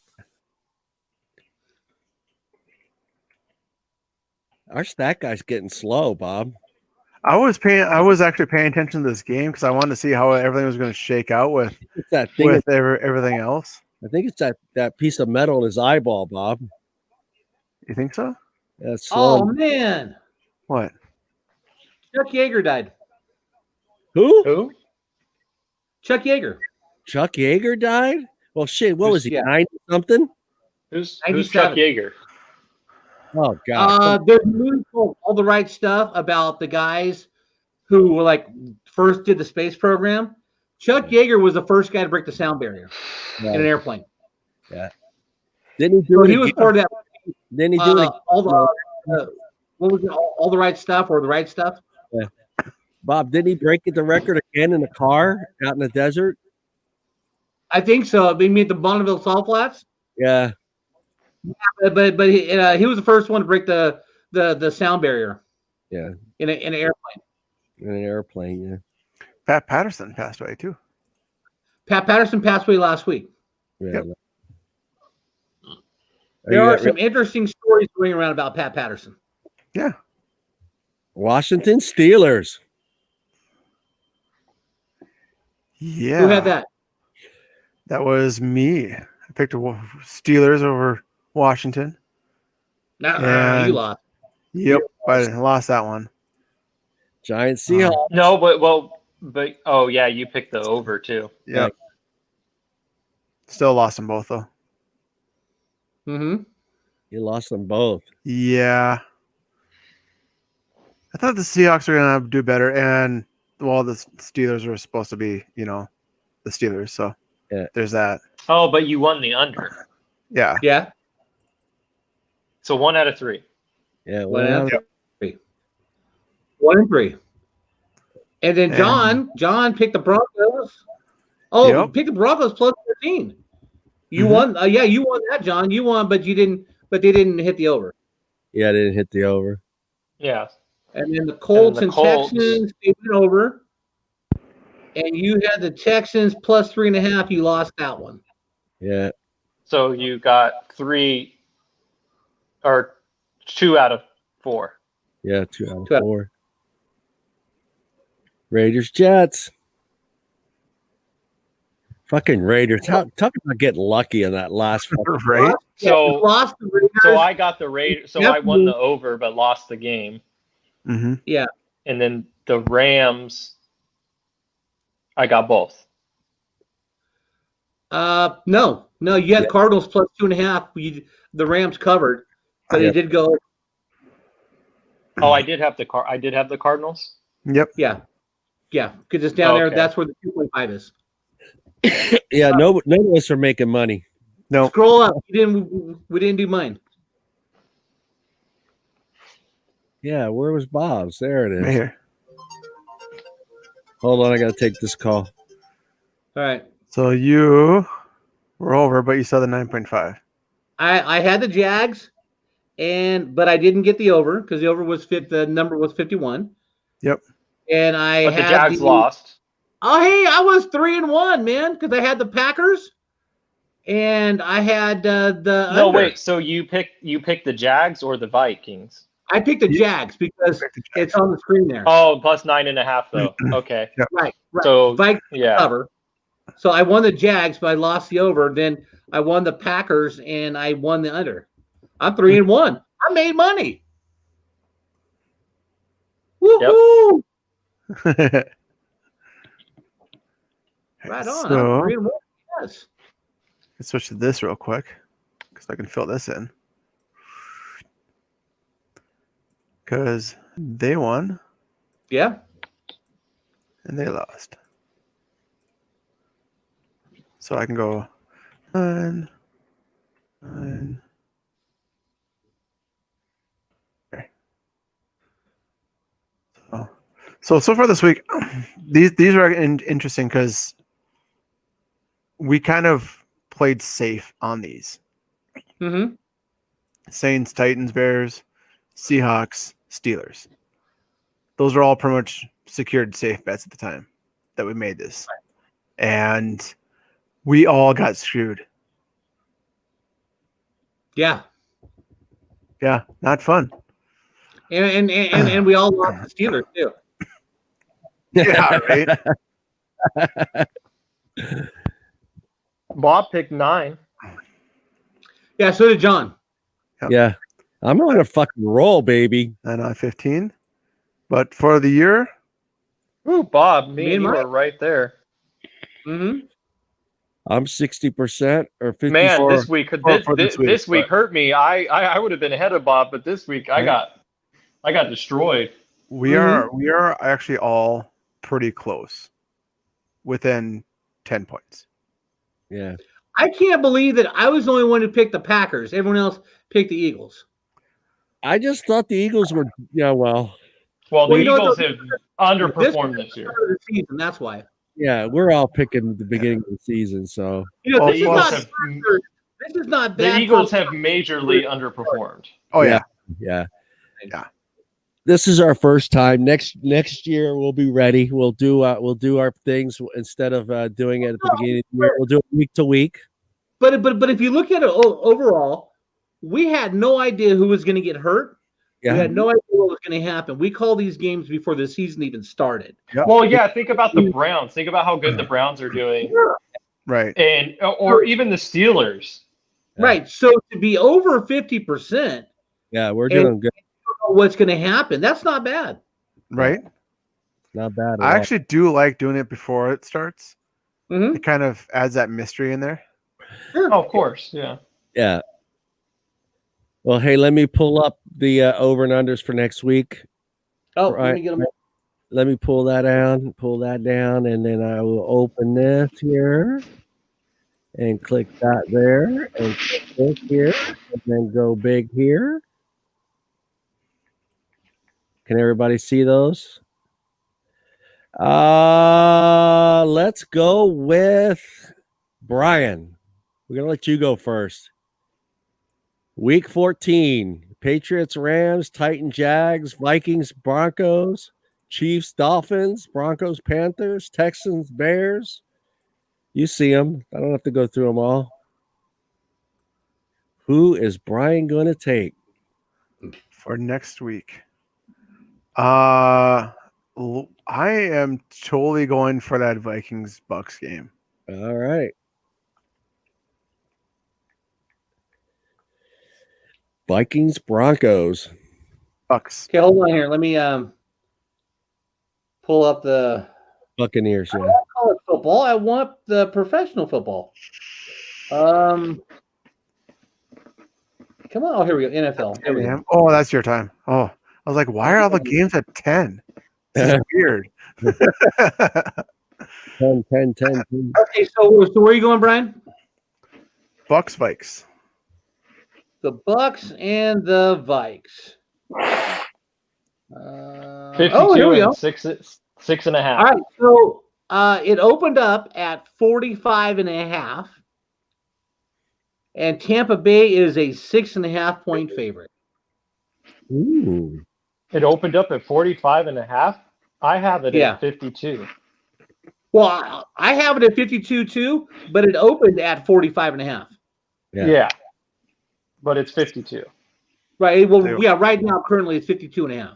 Our stat guy's getting slow, Bob. I was actually paying attention to this game because I wanted to see how everything was going to shake out with everything else. I think it's that piece of metal in his eyeball, Bob. You think so? Yeah, it's slow. Oh man. What? Chuck Yeager died. Who? Chuck Yeager. Chuck Yeager died? Well, shit. What was he? 90 something? Who's Chuck Yeager? Oh God. There's a movie called All the Right Stuff about the guys who were like first did the space program, Chuck Yeager was the first guy to break the sound barrier in an airplane. Yeah. Didn't he do So it he was again? part of that. Didn't he do it again? What was it? All the right stuff or the right stuff? Yeah. Bob, didn't he break the record again in the car out in the desert? I think so. We meet the Bonneville Salt Flats. Yeah. But he was the first one to break the sound barrier. Yeah. In an airplane. In an airplane, yeah. Pat Patterson passed away too. Pat Patterson passed away last week. Yeah. Yep. There are some interesting stories going around about Pat Patterson. Yeah. Washington Steelers. Yeah. Who had that? That was me. I picked the Steelers over Washington. Nah, you lost. Yep, I lost that one. Giant Seahawks. No, but oh yeah, you picked the over too. Yeah. Still lost them both though. Mm-hmm. You lost them both. Yeah. I thought the Seahawks were gonna do better, and well, the Steelers were supposed to be, the Steelers. So there's that. Oh, but you won the under. Yeah. Yeah. So 1 out of 3. Yeah. 1 out of 3. 1 and 3. And then John picked the Broncos. Oh, Yep. picked the Broncos plus 13. You won. Yeah, you won that, John. You won, but you didn't. But they didn't hit the over. Yeah, they didn't hit the over. Yeah. And then the Colts and Texans, they went over. And you had the Texans plus 3.5. You lost that one. Yeah. So you got 3 or 2 out of 4. Yeah, 2 out of 4. Raiders, Jets. Fucking Raiders. Talk about getting lucky in that last one. Right? So lost the Raiders. So I got the Raiders. So I won the over, but lost the game. Mm-hmm. Yeah. And then the Rams, I got both. No, you had Cardinals plus 2.5. The Rams covered, but it did go. Oh, I did have the Cardinals. Yep. Yeah, because it's down there. That's where the 2.5 is. Yeah, none of us are making money. No. Scroll up. We didn't do mine. Yeah, where was Bob's? There it is. Right here. Hold on, I gotta take this call. All right. So you were over, but you saw the 9.5. I had the Jags, but I didn't get the over because the over was the number was 51. Yep. And But the Jags lost. Oh, hey, I was 3-1, man, because I had the Packers, and I had the. No, under. wait. So you picked the Jags or the Vikings? I picked the Jags because it's on the screen there. Oh, plus 9.5 though. Okay. Yep. Right. So Vikings yeah. cover. So I won the Jags, but I lost the over. Then I won the Packers, and I won the under. I'm 3-1. I made money. Woohoo! Yep. Right on. So, I'm 3-1. Yes. let's switch to this real quick because I can fill this in. Because they won Yeah. and they lost. So I can go 9. Okay. So far this week, these are interesting because we kind of played safe on these. Mm-hmm. Saints, Titans, Bears, Seahawks, Steelers. Those are all pretty much secured safe bets at the time that we made this. And we all got screwed. Yeah. Yeah, not fun. And we all lost the Steelers too. Yeah, right. Bob picked 9. Yeah, so did John. Yeah. I'm on a fucking roll, baby. 9 out of 15. But for the year, Ooh, Bob, me and you Mike. were right there. Mm-hmm. I'm 60% or 54. Man, this week this week, hurt me. I would have been ahead of Bob, but this week I got destroyed. we are actually all pretty close. within 10 points. Yeah. I can't believe that I was the only one who picked the Packers. Everyone else picked the Eagles. I just thought the Eagles were, well. Well, the you know Eagles what, have underperformed this year. The season, that's why. Yeah, we're all picking at the beginning of the season, so. The this Eagles is not the bad. Eagles have majorly underperformed. Oh yeah. Yeah. This is our first time. Next year we'll be ready. We'll do our things instead of doing it at the beginning of the year. We'll do it week to week. But if you look at it overall, we had no idea who was going to get hurt. Yeah. We had no idea what was going to happen. We called these games before the season even started. Yeah. Well, yeah, think about the Browns. Think about how good the Browns are doing. Right. And or even the Steelers. Right. So to be over 50%. Yeah, we're doing good. What's going to happen? That's not bad. Right. Not bad. I actually do like doing it before it starts. Mm-hmm. It kind of adds that mystery in there. Oh, of course. Yeah. Yeah. Well, hey, let me pull up the over and unders for next week. Oh, Right. let me get them. Let me pull that down, and then I will open this here and click that there and click this here and then go big here. Can everybody see those? Let's go with Brian. We're going to let you go first. Week 14, Patriots, Rams, Titans, Jags, Vikings, Broncos, Chiefs, Dolphins, Broncos, Panthers, Texans, Bears. You see them. I don't have to go through them all. Who is Brian going to take for next week? I am totally going for that Vikings Bucks game. All right. Vikings, Broncos. Bucks. Okay, hold on here. Let me pull up the Buccaneers. Yeah. I don't call it football. I want the professional football. Come on. Oh, here we go. NFL. There we go. Oh, that's your time. Oh, I was like, why are all the games at 10? This is weird. 10. Okay, so where are you going, Brian? Bucks, Vikes. The Bucks and the Vikes. 52 here we and go. 6.5. All right, so it opened up at 45.5, and Tampa Bay is a 6.5 point favorite. Ooh. It opened up at 45.5. I have it Yeah. at 52. Well, I have it at 52 too, but it opened at 45.5. Yeah. But it's 52. Right. Well, yeah, right now currently it's 52.5.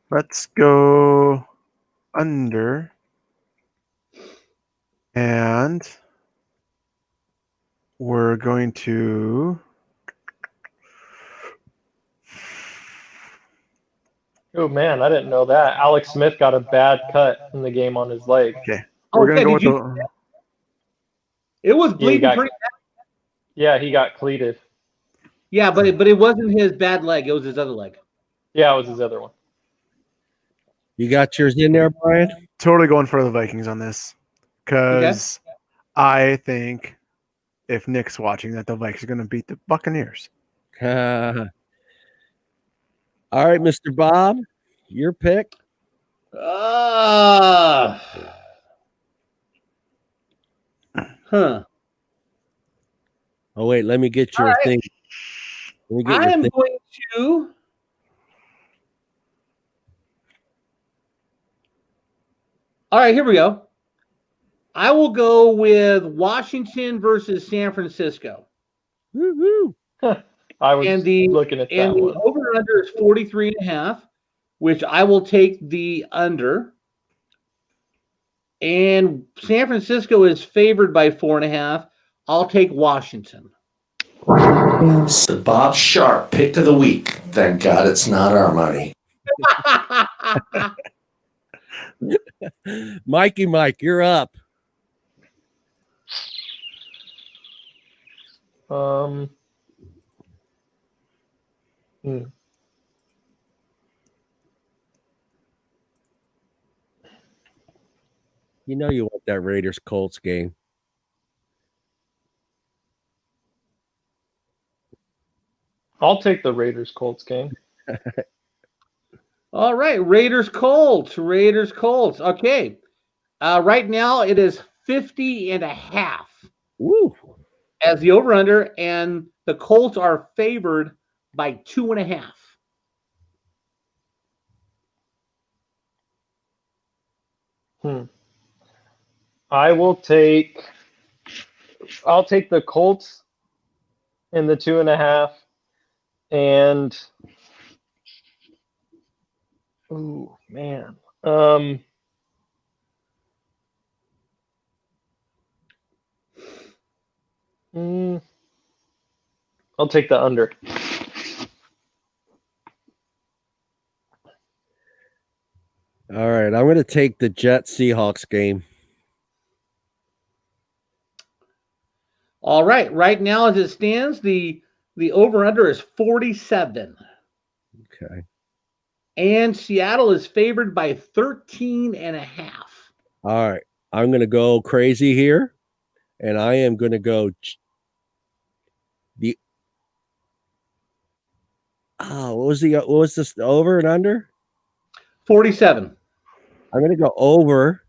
Let's go under. And we're going to Oh man, I didn't know that. Alex Smith got a bad cut in the game on his leg. Okay. We're gonna go with the It was bleeding pretty bad. Yeah, he got cleated. Yeah, but it wasn't his bad leg, it was his other leg. Yeah, it was his other one. You got yours in there, Brian? Totally going for the Vikings on this. Because I think if Nick's watching that the Vikings are gonna beat the Buccaneers. All right, Mr. Bob, your pick. Huh. Oh wait, let me get your thing. I am going to All right, here we go. I will go with Washington versus San Francisco. Woo-hoo. I was looking at that and one. the over under is 43.5, which I will take the under. And San Francisco is favored by 4.5. I'll take Washington. The Bob Sharp pick of the week. Thank God it's not our money. Mikey Mike, you're up. You know you want that Raiders Colts game. I'll take the Raiders Colts game. All right, Raiders Colts. Okay. Right now it is 50.5 Woo. as the over under, and the Colts are favored by 2.5. I'll take the Colts in the 2.5, and oh man, I'll take the under. All right, I'm going to take the Jets Seahawks game. All right, right now as it stands, the over under is 47. Okay. And Seattle is favored by 13.5. All right, I'm going to go crazy here, and I am going to go what was this over and under? 47. I'm going to go over,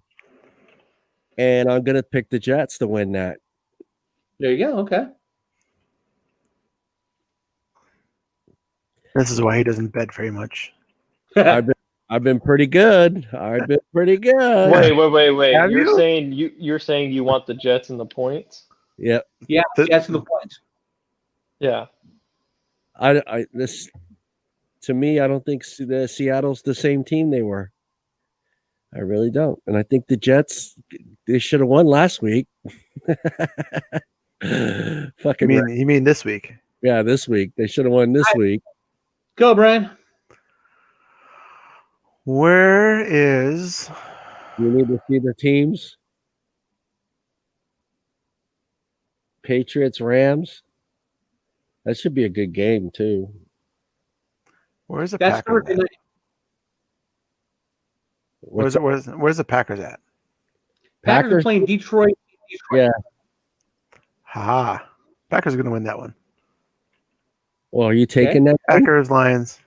and I'm going to pick the Jets to win that. There you go. Okay. This is why he doesn't bet very much. I've been pretty good. I've been pretty good. Wait. Have You're you? saying you want the Jets and the points? Yep. Yeah, Jets and the points. Yeah. This to me, I don't think the Seattle's the same team they were. I really don't, and I think the Jets they should have won last week. Fucking. You mean this week? Yeah, this week they should have won this week. Go, Brian. Where is? You need to see the teams. Patriots, Rams. That should be a good game too. Where's the That's Packers? At? Where's the Packers at? Packers are playing Detroit. Yeah. Ha! Packers are going to win that one. Well, are you taking that? Packers, Lions.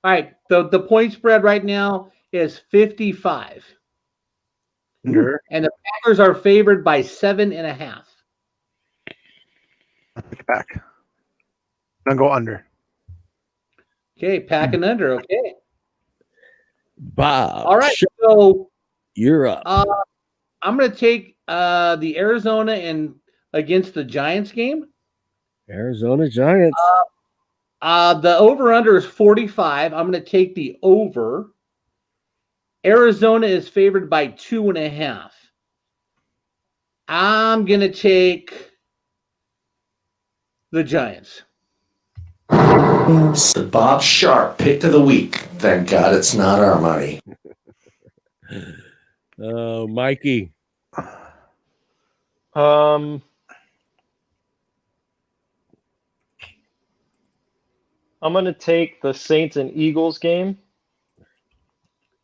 All right. The point spread right now is 55. Under. And the Packers are favored by 7.5. I'll take it back. Then go under. Okay, pack and under. Okay. Bob. All right. So you're up. I'm going to take the Arizona and against the Giants game. Arizona Giants. The over-under is 45. I'm going to take the over. Arizona is favored by 2.5. I'm going to take the Giants. The Bob Sharp pick of the week. Thank God it's not our money. Oh, Mikey. I'm going to take the Saints and Eagles game.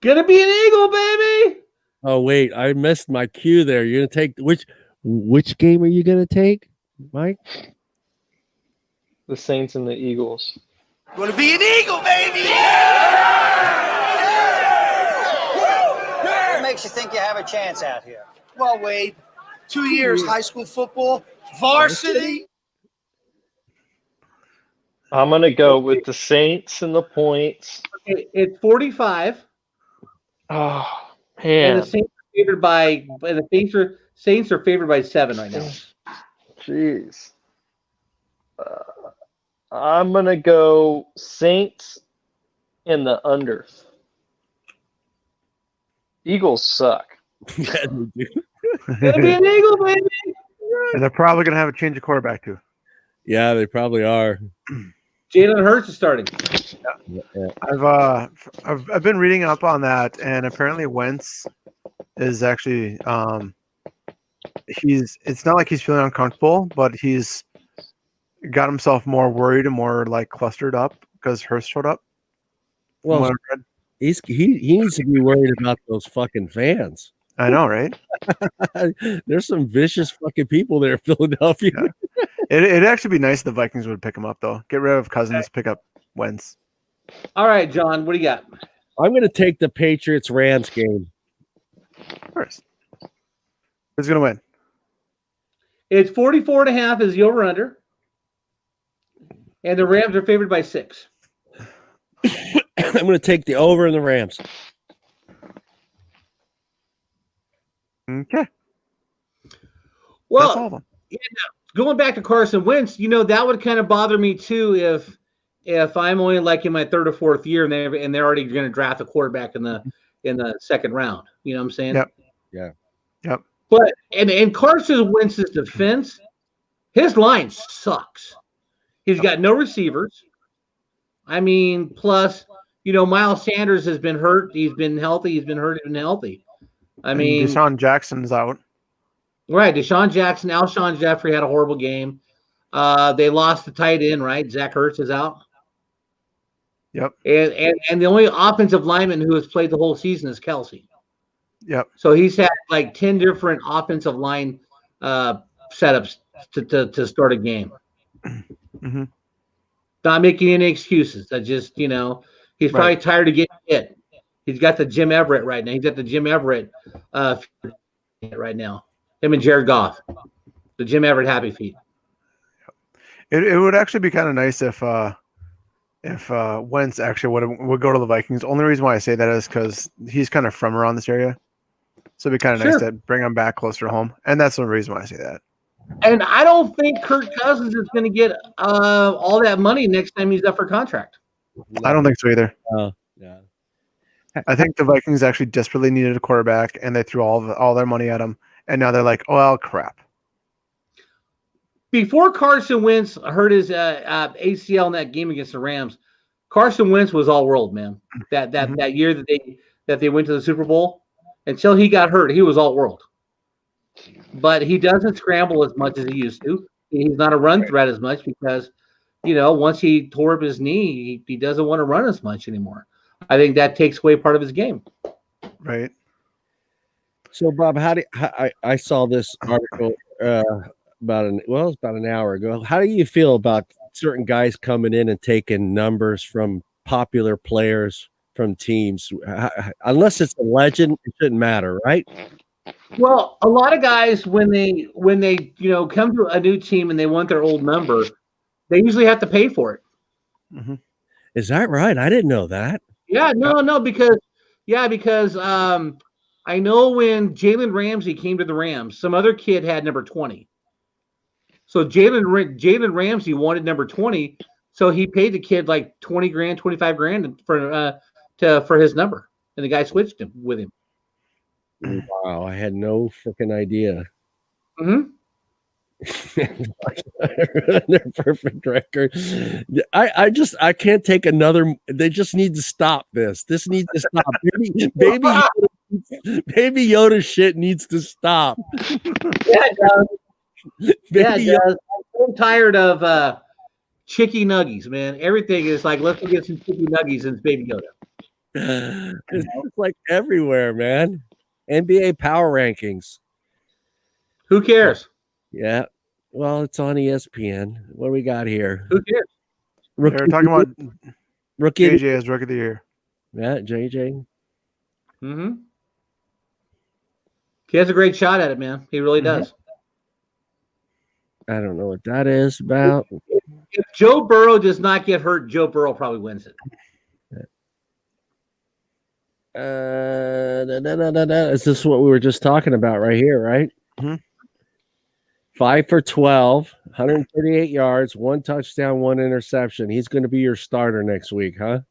Gonna be an Eagle, baby. Oh, wait. I missed my cue there. You're going to take which game are you going to take, Mike? The Saints and the Eagles. Gonna be an Eagle, baby. What makes you think you have a chance out here? Well, Wade, 2 years high school football, varsity. I'm going to go with the Saints and the points. Okay, it's 45. Oh, man. And the Saints are favored by Saints are favored by 7 right now. Jeez. I'm going to go Saints in the under. Eagles suck. Yeah, they do. Gonna be an Eagle, baby. And they're probably going to have a change of quarterback too. Yeah, they probably are. Jalen Hurts is starting. Yeah. I've been reading up on that, and apparently Wentz is actually it's not like he's feeling uncomfortable, but he's got himself more worried and more like clustered up because Hurts showed up. Well, he needs to be worried about those fucking fans. I know, right? There's some vicious fucking people there in Philadelphia. Yeah. It'd actually be nice if the Vikings would pick him up, though. Get rid of Cousins, pick up Wentz. All right, John, what do you got? I'm going to take the Patriots-Rams game. Of course. Who's going to win? It's 44.5 is the over-under. And the Rams are favored by 6. I'm going to take the over in the Rams. Okay. Well, that's all of them. Yeah, going back to Carson Wentz, that would kind of bother me too if I'm only like in my third or fourth year and they're already going to draft a quarterback in the second round. You know what I'm saying? Yep. Yeah. Yep. But and Carson Wentz's defense, his line sucks. He's got no receivers. I mean, plus, Miles Sanders has been hurt. He's been healthy. He's been hurt. He's been healthy. I mean, Deshaun Jackson's out. Right. Deshaun Jackson, Alshon Jeffrey had a horrible game. They lost the tight end, right? Zach Ertz is out. Yep. And the only offensive lineman who has played the whole season is Kelsey. Yep. So he's had like 10 different offensive line setups to start a game. Mm-hmm. Not making any excuses. I just, he's probably tired of getting hit. He's got the Jim Everett right now. He's got the Jim Everett right now. Him and Jared Goff. The Jim Everett happy feet. It would actually be kind of nice if Wentz actually would go to the Vikings. Only reason why I say that is because he's kind of from around this area. So it'd be kind of nice to bring him back closer to home. And that's the reason why I say that. And I don't think Kirk Cousins is going to get all that money next time he's up for contract. I don't think so either. Yeah. I think the Vikings actually desperately needed a quarterback, and they threw all their money at him. And now they're like, oh, well, crap. Before Carson Wentz hurt his ACL in that game against the Rams, Carson Wentz was all world, man. That year that they went to the Super Bowl, until he got hurt, he was all world. But he doesn't scramble as much as he used to. He's not a run threat as much because, once he tore up his knee, he doesn't want to run as much anymore. I think that takes away part of his game. Right. So, Bob, I saw this article about an hour ago. How do you feel about certain guys coming in and taking numbers from popular players from teams? Unless it's a legend, it shouldn't matter, right? Well, a lot of guys when they come to a new team and they want their old number, they usually have to pay for it. Mm-hmm. Is that right? I didn't know that. Yeah, no, because I know when Jalen Ramsey came to the Rams, some other kid had number 20. So Jalen Ramsey wanted number 20, so he paid the kid like 20 grand, 25 grand for his number, and the guy switched him with him. Wow, I had no freaking idea. Mm-hmm. Their perfect record. I can't take another. They just need to stop this. This needs to stop. Baby Yoda shit needs to stop. Yeah, it does. I'm so tired of chicky nuggies, man. Everything is like, let's go get some chicky nuggies and it's Baby Yoda. It's like everywhere, man. NBA power rankings. Who cares? Yeah. Well, it's on ESPN. What do we got here? Who cares? They're talking about rookie JJ as rookie of the year. Yeah, JJ. Mm-hmm. He has a great shot at it, man. He really does. I don't know what that is about. If Joe Burrow does not get hurt, Joe Burrow probably wins it. Is this what we were just talking about right here, right? Mm-hmm. 5 for 12, 138 yards, 1 touchdown, 1 interception. He's going to be your starter next week, huh?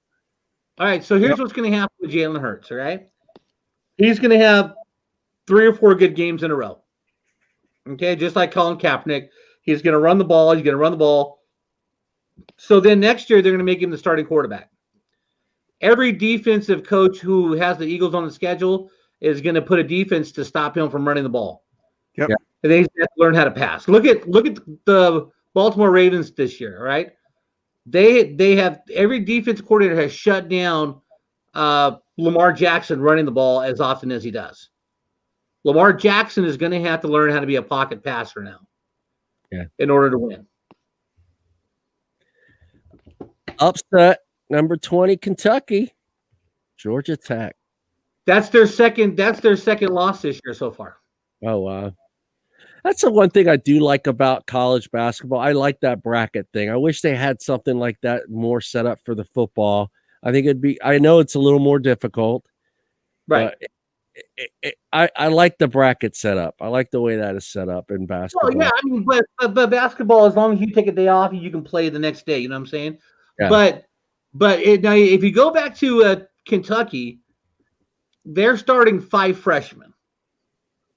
All right, so here's what's going to happen with Jalen Hurts, all right? He's going to have 3 or 4 good games in a row. Okay, just like Colin Kaepernick. He's going to run the ball. So then next year, they're going to make him the starting quarterback. Every defensive coach who has the Eagles on the schedule is going to put a defense to stop him from running the ball. Yep. Yeah. And they have to learn how to pass. Look at the Baltimore Ravens this year, right? They have every defensive coordinator has shut down Lamar Jackson running the ball as often as he does. Lamar Jackson is going to have to learn how to be a pocket passer now. Yeah. In order to win. Upset number 20, Kentucky, Georgia Tech. That's their second loss this year so far. Oh, wow. That's the one thing I do like about college basketball. I like that bracket thing. I wish they had something like that more set up for the football. I think I know it's a little more difficult, right? But I like the bracket setup. I like the way that is set up in basketball. Well, yeah, I mean, but basketball, as long as you take a day off, you can play the next day. You know what I'm saying? Yeah. But now, if you go back to Kentucky, they're starting 5 freshmen.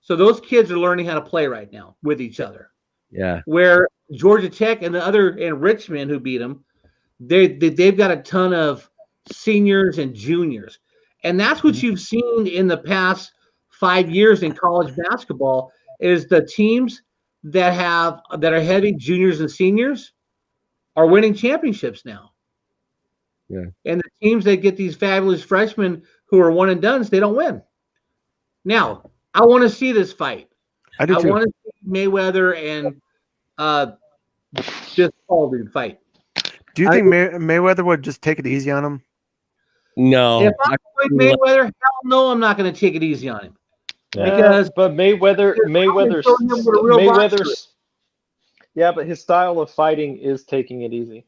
So those kids are learning how to play right now with each other. Yeah. Where Georgia Tech and Richmond, who beat them, they've got a ton of seniors and juniors, and that's what you've seen in the past 5 years in college basketball is the teams that are heavy juniors and seniors are winning championships now. Yeah. And the teams that get these fabulous freshmen who are one and dones, they don't win. Now, I want to see this fight. I do too. I want to see Mayweather and this Alden fight. Do you think Mayweather would just take it easy on him? No. If I'm going Mayweather, hell no, I'm not going to take it easy on him. Because Mayweather's yeah, but his style of fighting is taking it easy.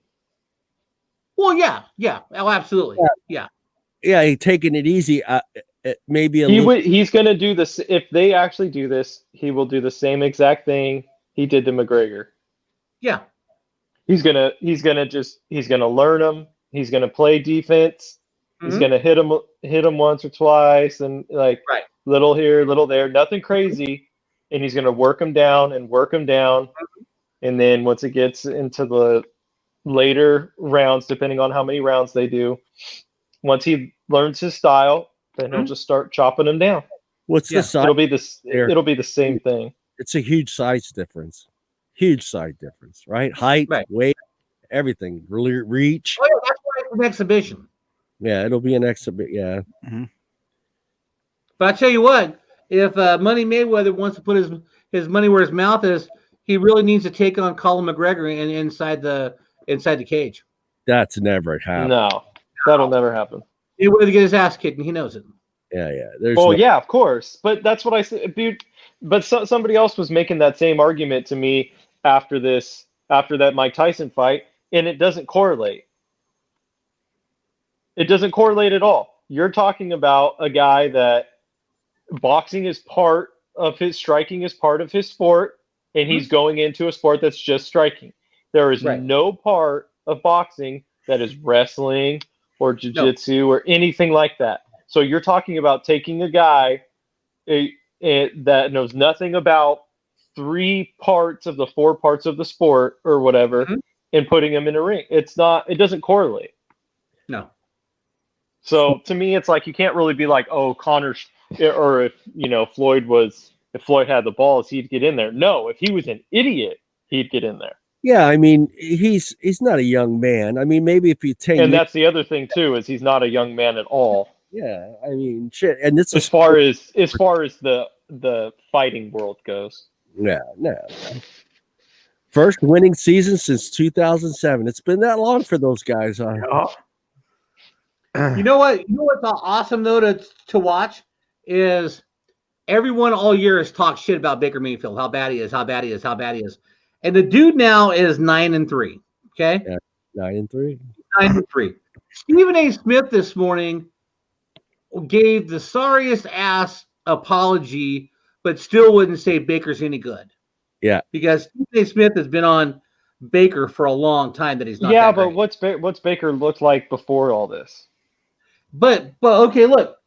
Well, yeah, oh, absolutely, yeah. He's taking it easy. Maybe he's going to do this if they actually do this. He will do the same exact thing he did to McGregor. Yeah, he's gonna learn him. He's gonna play defense. Mm-hmm. He's gonna hit him once or twice, and little here, little there, nothing crazy. And he's gonna work him down. And then once it gets into the later rounds, depending on how many rounds they do, once he learns his style, then he'll just start chopping him down. What's the size? It'll be the same thing. It's a huge size difference. Right? Height, weight, everything. Reach. Oh, yeah, that's why it's an exhibition. Yeah, it'll be an exhibition. Yeah. Mm-hmm. But I tell you what, if Money Mayweather wants to put his money where his mouth is, he really needs to take on Colin McGregor inside the cage. That's never happened. No, that'll never happen. He would get his ass kicked, and he knows it. Yeah. Yeah, of course. But that's what I said, dude. But somebody else was making that same argument to me after that Mike Tyson fight, and it doesn't correlate. It doesn't correlate at all. You're talking about a guy that boxing is part of his, striking is part of his sport, and he's going into a sport that's just striking. There is no part of boxing that is wrestling or jiu-jitsu or anything like that. So you're talking about taking a guy that knows nothing about 3 parts of the 4 parts of the sport or whatever, and putting him in a ring. It doesn't correlate. No. So to me, it's like you can't really be like, oh, Conor, or if Floyd had the balls, he'd get in there. No, if he was an idiot, he'd get in there. Yeah, I mean, he's not a young man. I mean, maybe if you take, and that's the other thing too, is he's not a young man at all. Yeah, I mean, shit. And this as far as the fighting world goes. Yeah, no. First winning season since 2007. It's been that long for those guys, huh? Oh. You know what? You know what's awesome though to watch is everyone all year has talked shit about Baker Mayfield, how bad he is, and the dude now is 9-3. Okay, yeah, 9-3. 9-3. Stephen A. Smith this morning gave the sorriest ass apology, but still wouldn't say Baker's any good. Yeah, because Stephen A. Smith has been on Baker for a long time that he's not. Yeah, but what's Baker looked like before all this? But okay, look,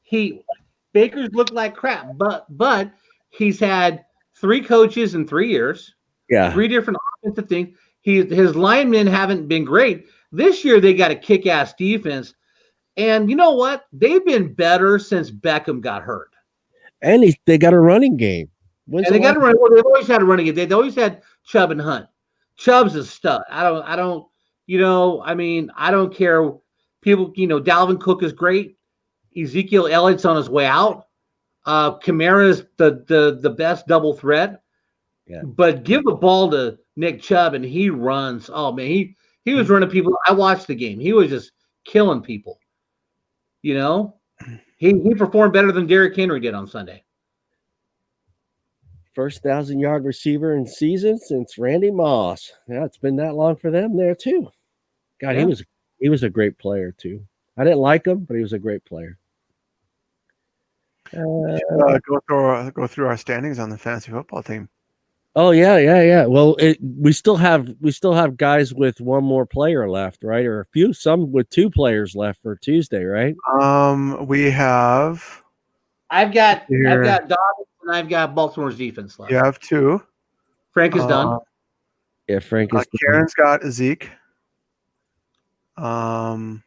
Baker's looked like crap, but he's had 3 coaches in 3 years. Yeah, 3 different offensive things. His linemen haven't been great. This year they got a kick-ass defense, and you know what? They've been better since Beckham got hurt. And they got a running game. They've always had a running game. They've always had Chubb and Hunt. Chubb's a stud. I don't. I don't care. People, Dalvin Cook is great. Ezekiel Elliott's on his way out. Kamara's the best double threat. Yeah. But give the ball to Nick Chubb and he runs. Oh man, he was running people. I watched the game. He was just killing people. You know, he performed better than Derrick Henry did on Sunday. First 1,000-yard receiver in season since Randy Moss. Yeah, it's been that long for them there too. God, Yeah. he was a great player too. I didn't like him, but he was a great player. Go through our standings on the fantasy football team. Oh yeah. Well, we still have guys with one more player left, right? Or some with 2 players left for Tuesday, right? We have. I've got Dobbins and I've got Baltimore's defense left. You have 2. Frank is done. Yeah, Frank is. Karen's got Zeke. And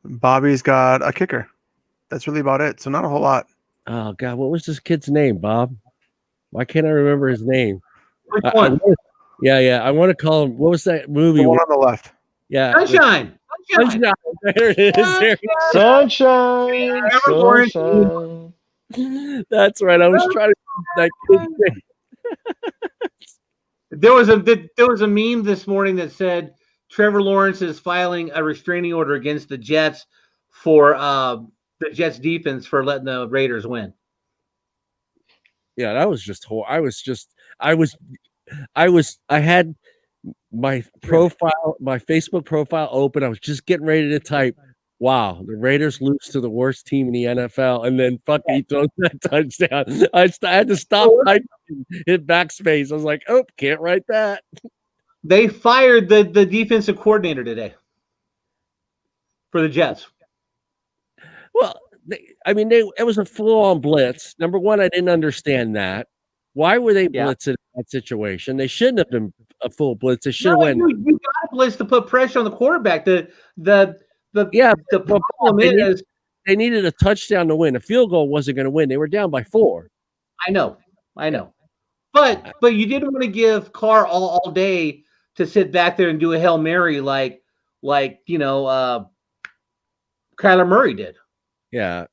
Bobby's got a kicker. That's really about it. So not a whole lot. Oh God, what was this kid's name, Bob? Why can't I remember his name? Which one? I want to call him. What was that movie? The one on the left. Yeah, Sunshine. There it is. Sunshine. That's right. I was trying to that kid's name. There was a meme this morning that said Trevor Lawrence is filing a restraining order against the Jets for the Jets defense for letting the Raiders win. Yeah, that was just horrible. I had my profile, my Facebook profile open. I was just getting ready to type, wow, the Raiders lose to the worst team in the NFL. And then fucking he throws that touchdown. I had to stop typing, hit backspace. I was like, oh, can't write that. They fired the defensive coordinator today for the Jets. Well, it was a full-on blitz. Number one, I didn't understand that. Why were they blitzing in that situation? They shouldn't have been a full blitz. They should have went. You got to blitz to put pressure on the quarterback. The problem is they needed a touchdown to win. A field goal wasn't going to win. They were down by 4. I know. But you didn't want to give Carr all day to sit back there and do a Hail Mary like Kyler Murray did. Yeah.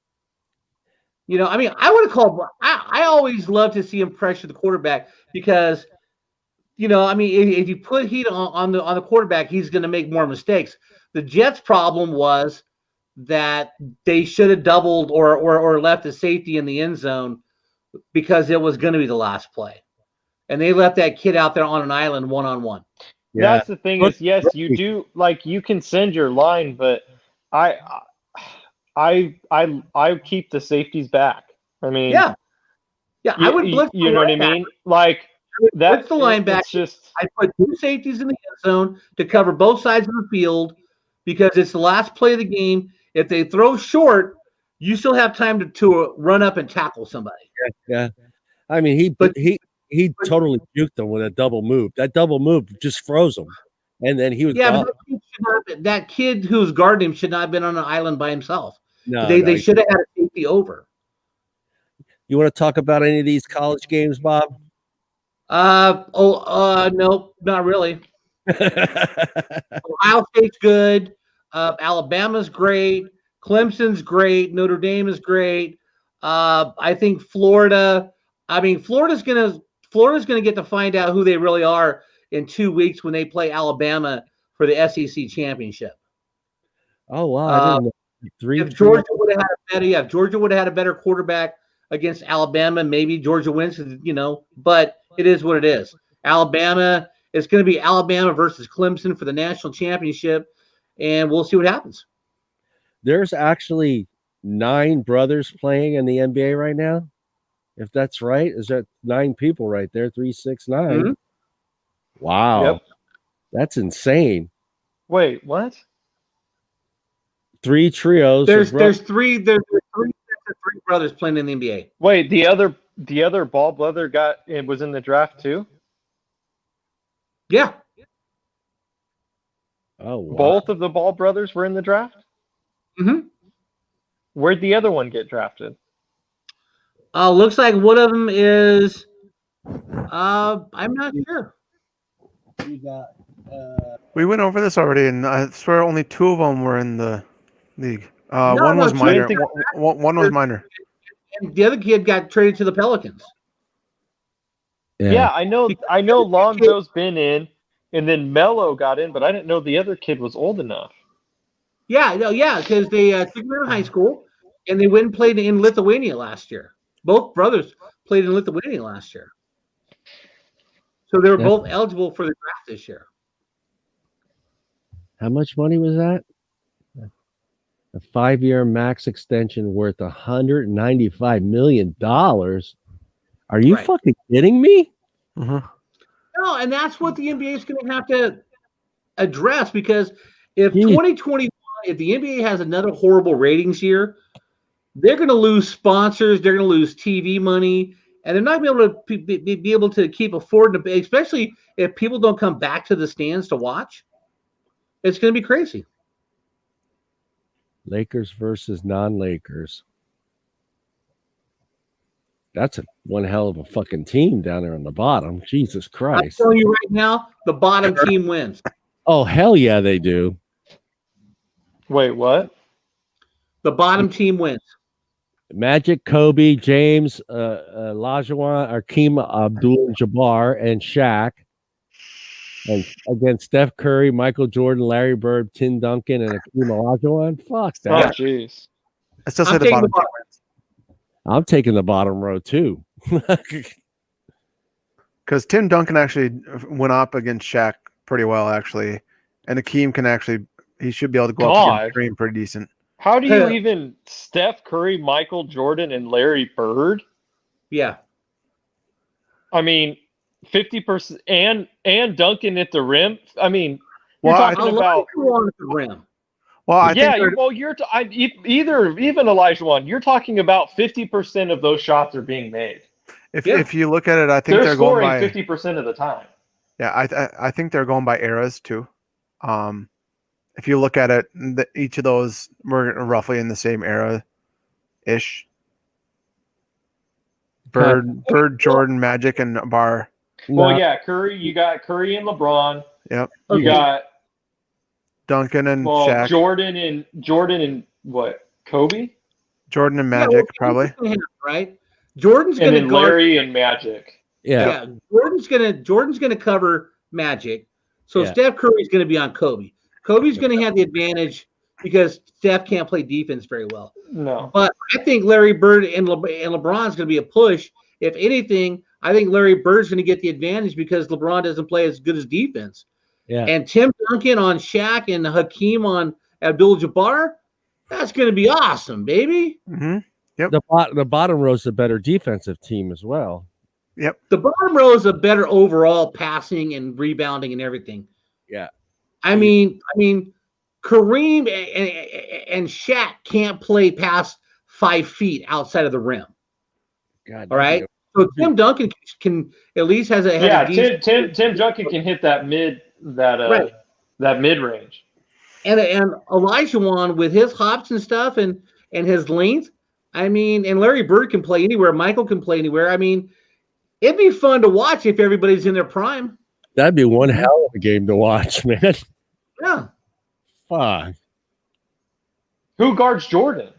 I would have called. I always love to see him pressure the quarterback because, if you put heat on the quarterback, he's going to make more mistakes. The Jets' problem was that they should have doubled or left a safety in the end zone because it was going to be the last play, and they left that kid out there on an island 1-on-1. Yeah. That's the thing is, yes, you do you can send your line, but I keep the safeties back. I mean, yeah, I would blitz. You know what I mean? Like that's the linebacker. I put 2 safeties in the end zone to cover both sides of the field because it's the last play of the game. If they throw short, you still have time to run up and tackle somebody. Yeah. I mean, he totally juked them with a double move. That double move just froze him, and then he was gone. But that kid who's guarding him should not have been on an island by himself. No, they should have had a safety over. You want to talk about any of these college games, Bob? No, not really. Ohio State's good. Alabama's great. Clemson's great. Notre Dame is great. I think Florida. Florida's gonna get to find out who they really are in 2 weeks when they play Alabama for the SEC championship. Oh wow! I didn't know. If Georgia would have had a better quarterback against Alabama, maybe Georgia wins. But it is what it is. Alabama. It's going to be Alabama versus Clemson for the national championship, and we'll see what happens. There's actually 9 brothers playing in the NBA right now. If that's right, is that 9 people right there? 3, 6, 9. Mm-hmm. Wow, Yep. That's insane. Wait, what? 3 trios. There's 3 brothers playing in the NBA. Wait, the other Ball brother was in the draft too? Yeah. Oh, wow. Both of the Ball brothers were in the draft? Mm-hmm. Where'd the other one get drafted? Looks like one of them is I'm not sure. We went over this already, and I swear only 2 of them were in the league. One was minor. One was minor. And the other kid got traded to the Pelicans. Yeah, I know Lonzo's been in, and then Melo got in, but I didn't know the other kid was old enough. Yeah, no, yeah, because they took them in high school, and they went and played in Lithuania last year. Both brothers played in Lithuania last year. So they were both eligible for the draft this year. How much money was that? A 5-year max extension worth $195 million. Are you fucking kidding me? No, and that's what the NBA is going to have to address, because if 2021, if the NBA has another horrible ratings year, they're going to lose sponsors, they're going to lose TV money, and they're not going to be able to keep affording to, especially if people don't come back to the stands to watch. It's going to be crazy. Lakers versus non-Lakers. That's one hell of a fucking team down there on the bottom. Jesus Christ. I'm telling you right now, the bottom team wins. Oh, hell yeah, they do. Wait, what? The bottom team wins. Magic, Kobe, James, Olajuwon, Akeem Abdul-Jabbar, and Shaq. And against Steph Curry, Michael Jordan, Larry Bird, Tim Duncan, and Akeem Olajuwon. Fuck that. Oh, jeez. I still say the bottom team wins. I'm taking the bottom row too. Because Tim Duncan actually went up against Shaq pretty well, actually. And Akeem he should be able to go up against Kareem pretty decent. How do you even Steph Curry, Michael Jordan, and Larry Bird? Yeah. I mean, 50% and Duncan at the rim. I mean, you're talking about at the rim. Well, I yeah, think even Olajuwon, you're talking about 50% of those shots are being made. If you look at it, I think they're they're scoring going by 50% of the time. Yeah, I think they're going by eras too. If you look at it, each of those were roughly in the same era ish. Bird, Jordan, Magic, and Bar. Well, yeah, Curry. You got Curry and LeBron. Yep. You got Duncan and Shaq. Jordan and what? Kobe. Jordan and Magic, probably. Right. Jordan's going to guard Larry and Magic. Yeah. Jordan's gonna cover Magic. So Steph Curry's going to be on Kobe. Kobe's going to have the advantage because Steph can't play defense very well. No. But I think Larry Bird and LeBron's going to be a push. If anything, I think Larry Bird's going to get the advantage because LeBron doesn't play as good as defense. Yeah. And Tim Duncan on Shaq and Hakeem on Abdul-Jabbar, that's going to be awesome, baby. Mm-hmm. Yep. The bottom row is a better defensive team as well. Yep. The bottom row is a better overall passing and rebounding and everything. Yeah. I mean, Kareem and Shaq can't play past 5 feet outside of the rim. God. All right. So Tim Duncan can at least has a Tim Duncan can hit that mid range. And Olajuwon with his hops and stuff and his length. I mean, and Larry Bird can play anywhere. Michael can play anywhere. I mean, it'd be fun to watch if everybody's in their prime. That'd be one hell of a game to watch, man. Yeah. Fuck. Who guards Jordan?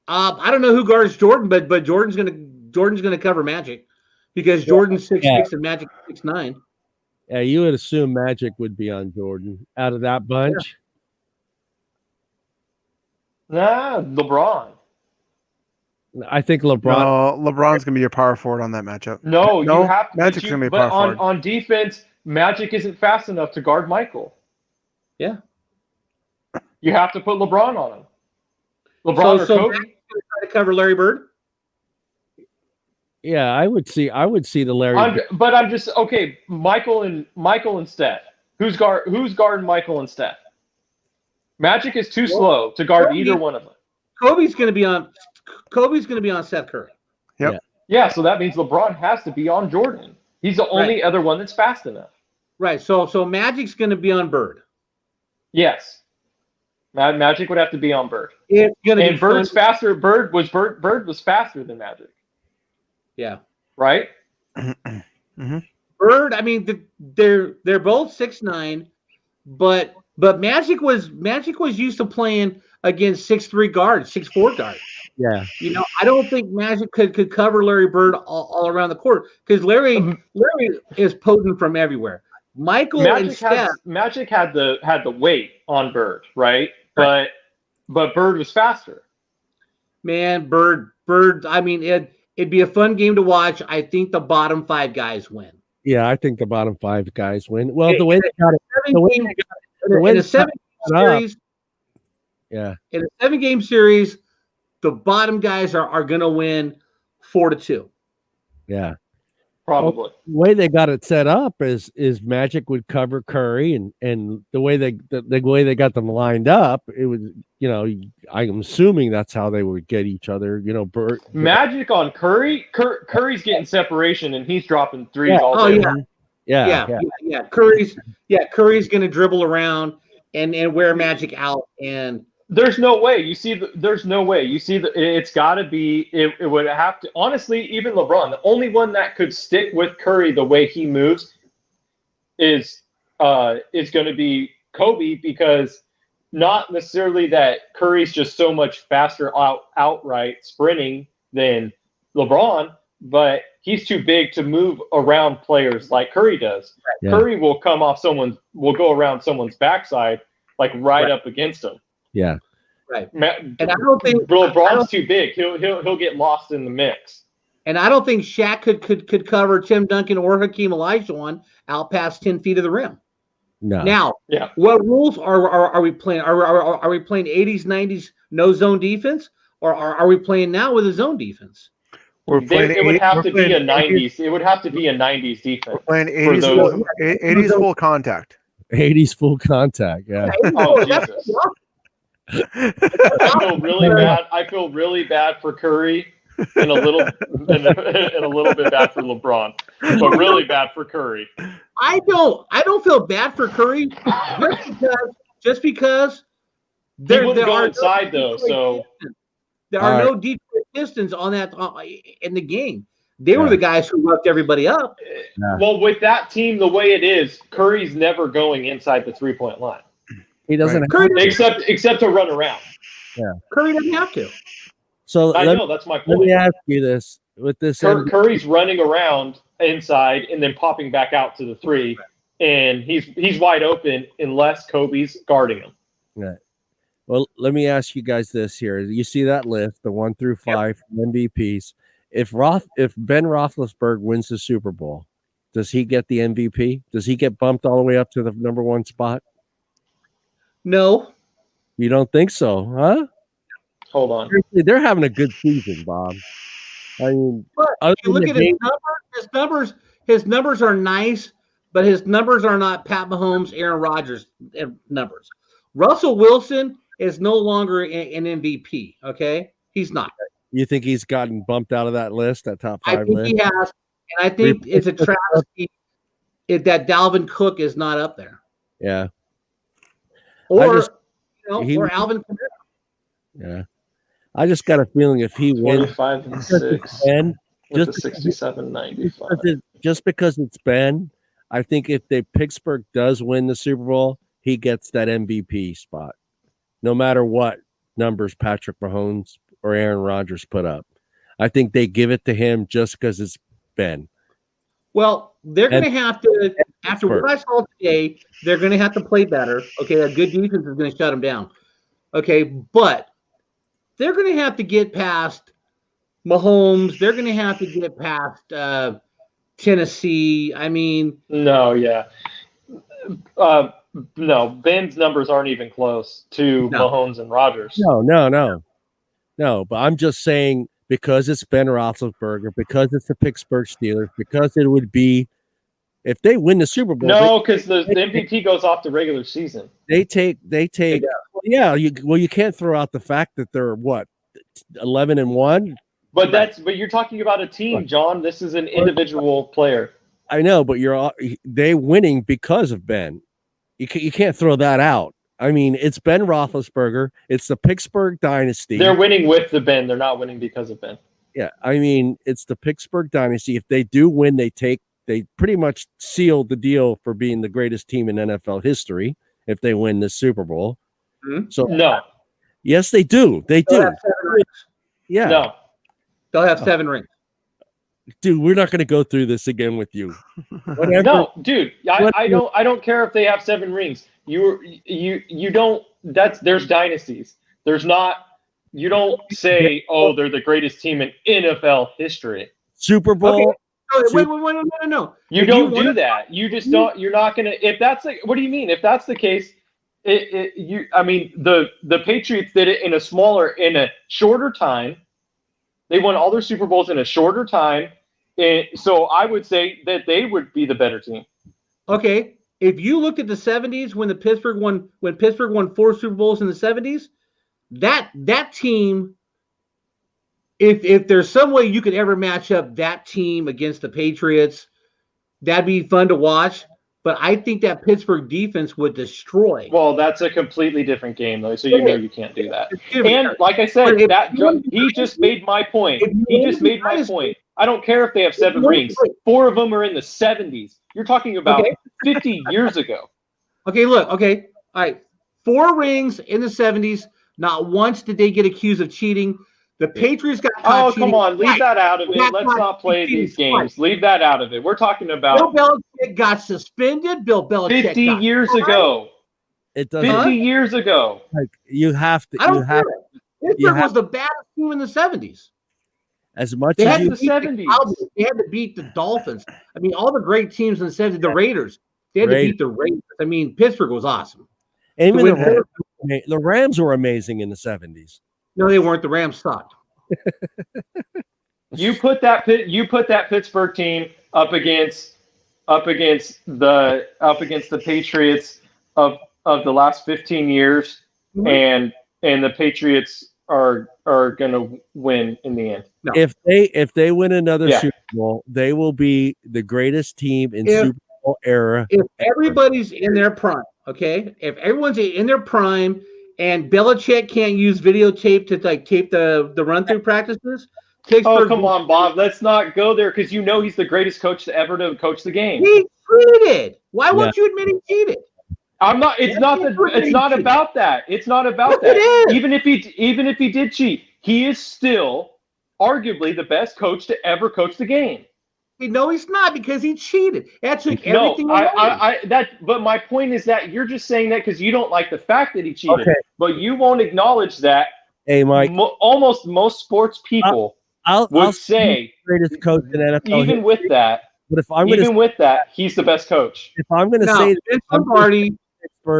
I don't know who guards Jordan, but Jordan's gonna cover Magic because Jordan's 6'6" and Magic 6'9". Yeah, you would assume Magic would be on Jordan out of that bunch. Nah, LeBron. I think LeBron. No, LeBron's gonna be your power forward on that matchup. No, you have to. Magic's gonna be a power forward. On defense, Magic isn't fast enough to guard Michael. Yeah. You have to put LeBron on him. LeBron or Kobe. Magic's gonna try to cover Larry Bird. Yeah, I would see the Larry. But I'm just okay. Michael and Steph. Who's guarding Michael and Steph? Magic is too slow to guard either one of them. Kobe's going to be on Steph Curry. Yep. Yeah, so that means LeBron has to be on Jordan. He's the only other one that's fast enough. Right. So Magic's going to be on Bird. Yes. Magic would have to be on Bird. It's going to be Bird's faster. Bird was faster than Magic. Yeah. Right? Mm-hmm. Bird, I mean, they're both 6'9", but But Magic was used to playing against 6'3" guards, 6'4" guards. Yeah. I don't think Magic could cover Larry Bird all around the court because Larry is potent from everywhere. Michael and Steph. Magic had the weight on Bird, right? But Bird was faster. Man, Bird. I mean, it'd be a fun game to watch. I think the bottom 5 guys win. Yeah, I think the bottom 5 guys win. Well, the way they got it, in a 7-game series. Yeah. In a 7-game series, the bottom guys are going to win 4-2. Yeah. Probably. Well, the way they got it set up is Magic would cover Curry, and the way they got them lined up, it was, I'm assuming that's how they would get each other. Magic on Curry. Curry's getting separation and he's dropping threes all day. Yeah. Curry's going to dribble around and wear Magic out, and there's no way. There's no way. It's got to be. It would have to. Honestly, even LeBron, the only one that could stick with Curry the way he moves is going to be Kobe, because not necessarily that Curry's just so much faster outright sprinting than LeBron, but he's too big to move around players like Curry does. Yeah. Curry will go around someone's backside, like up against him. Yeah. Right. And I don't think LeBron's too big. He'll get lost in the mix. And I don't think Shaq could cover Tim Duncan or Hakeem Olajuwon out past 10 feet of the rim. No. Now, what rules are we playing? Are we playing 80s, 90s no zone defense, or are we playing now with a zone defense? It would have to be a 90s. It would have to be a 90s defense. We're playing 80s full contact. 80s full contact. Yeah. Oh, Jesus. I feel really bad. I feel really bad for Curry, and a little bit bad for LeBron, but really bad for Curry. I don't feel bad for Curry just because there are inside though. So there are no Detroit Pistons on that in the game. They were the guys who roughed everybody up. Yeah. Well, with that team the way it is, Curry's never going inside the 3-point line. He doesn't except to run around. Yeah, Curry doesn't have to. So I know that's my point. Let me ask you this: with this, Curry's running around inside and then popping back out to the 3, and he's wide open unless Kobe's guarding him. Right. Well, let me ask you guys this here: you see that list, the 1 through 5 MVPs. If Ben Roethlisberger wins the Super Bowl, does he get the MVP? Does he get bumped all the way up to the number 1 spot? No. You don't think so, huh? Hold on. They're having a good season, Bob. I mean, if you look at his numbers are nice, but his numbers are not Pat Mahomes, Aaron Rodgers numbers. Russell Wilson is no longer an MVP, okay? He's not. You think he's gotten bumped out of that list, that top 5 list? I think he has, and I think it's a travesty that Dalvin Cook is not up there. Yeah. Or Alvin Kamara. Yeah. I just got a feeling if he wins 25 and 6 Ben, with the 67-95. Just because it's Ben, I think if Pittsburgh does win the Super Bowl, he gets that MVP spot. No matter what numbers Patrick Mahomes or Aaron Rodgers put up. I think they give it to him just because it's Ben. Well, they're going to have to, after what I saw today, they're going to have to play better. Okay, a good defense is going to shut them down. Okay, but they're going to have to get past Mahomes. They're going to have to get past Tennessee. I mean, no, Ben's numbers aren't even close to Mahomes and Rodgers. No, but I'm just saying, because it's Ben Roethlisberger, because it's the Pittsburgh Steelers, because it would be, if they win the Super Bowl. No, because the MVP goes off the regular season. They take. You can't throw out the fact that they're 11-1. But you're talking about a team, John. This is an individual player. I know, but they winning because of Ben. You can't throw that out. I mean, it's Ben Roethlisberger. It's the Pittsburgh dynasty. They're winning with the Ben. They're not winning because of Ben. Yeah, I mean, it's the Pittsburgh dynasty. If they do win, they pretty much sealed the deal for being the greatest team in NFL history. if they win the Super Bowl. Mm-hmm. So no. Yes, they do. They They'll do. have 7 rings. Yeah. No. They'll have 7 rings. Dude, we're not going to go through this again with you. Whatever. No, dude, I don't care if they have 7 rings. You don't. There's dynasties. There's not. You don't say, oh, they're the greatest team in NFL history. Super Bowl. Okay. No. You don't do that. You just don't. You're not gonna. If that's like, what do you mean? If that's the case, the Patriots did it in a shorter time. They won all their Super Bowls in a shorter time. So I would say that they would be the better team. Okay. If you looked at the 70s when Pittsburgh won 4 Super Bowls in the 70s, that team, if there's some way you could ever match up that team against the Patriots, that'd be fun to watch. But I think that Pittsburgh defense would destroy. Well, that's a completely different game, though, so you can't do that. And like I said, he just made my point. He just made my point. I don't care if they have 7 rings. 4 of them are in the 70s. You're talking about 50 years ago. Okay, look. Okay, all right. 4 rings in the 70s. Not once did they get accused of cheating. The Patriots got caught cheating. Come on. Leave that out of it. Let's not play these games. Leave that out of it. We're talking about... Bill Belichick got suspended. Bill Belichick 50 years ago. It doesn't... 50 years ago. Like, you have to... I don't care. Pittsburgh was the baddest team in the 70s. As much they as had you... the 70s. They had to beat the Dolphins. I mean, all the great teams in the 70s, the Raiders, they had to beat the Raiders. I mean, Pittsburgh was awesome. Even the Rams were amazing in the 70s. No, they weren't. The Rams sucked. You put that Pittsburgh team up against the Patriots of the last 15 years, and the Patriots are going to win in the end. No. If they win another Super Bowl, they will be the greatest team in Super Bowl era. If everybody's in their prime, okay? If everyone's in their prime and Belichick can't use videotape to tape the run-through practices, Pittsburgh, come on, Bob. Let's not go there because he's the greatest coach to ever to coach the game. He cheated. Why won't you admit he cheated? I'm not. It's not about that. It's not about that. Even if he did cheat, he is still arguably the best coach to ever coach the game. No, he's not because he cheated. That took everything away. But my point is that you're just saying that because you don't like the fact that he cheated. Okay. But you won't acknowledge that. Hey, Mike. Almost most sports people would say greatest coach in NFL. Even with that, but if I'm with that, he's the best coach. If I'm going to say Vince Lombardi,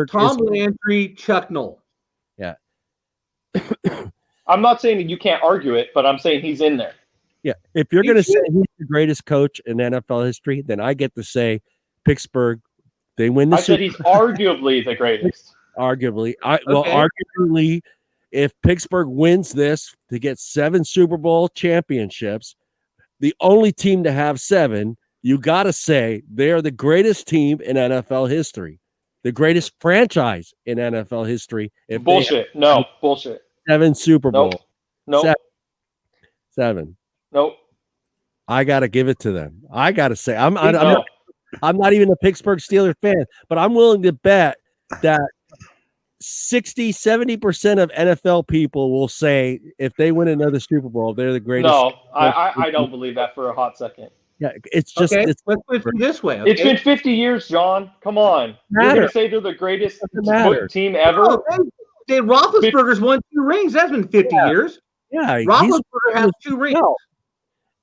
Tom Landry, Chuck Noll. Yeah. I'm not saying that you can't argue it, but I'm saying he's in there. Yeah, if you're going to say he's the greatest coach in NFL history, then I get to say Pittsburgh. They win the Super Bowl. I said he's arguably the greatest. Arguably, arguably, if Pittsburgh wins this to get 7 Super Bowl championships, the only team to have 7, you got to say they are the greatest team in NFL history, the greatest franchise in NFL history. If bullshit, bullshit. 7 Super Bowl, nope. 7. Nope. I got to give it to them. I got to say, I'm not even a Pittsburgh Steelers fan, but I'm willing to bet that 60-70% of NFL people will say if they win another Super Bowl, they're the greatest. No, I don't believe that for a hot second. Yeah, it's just let's put it this way. Okay? It's been 50 years, John. Come on. You're going to say they're the greatest team ever? No, Roethlisberger's won 2 rings. That's been 50 years. Yeah, Roethlisberger has 2 rings. No.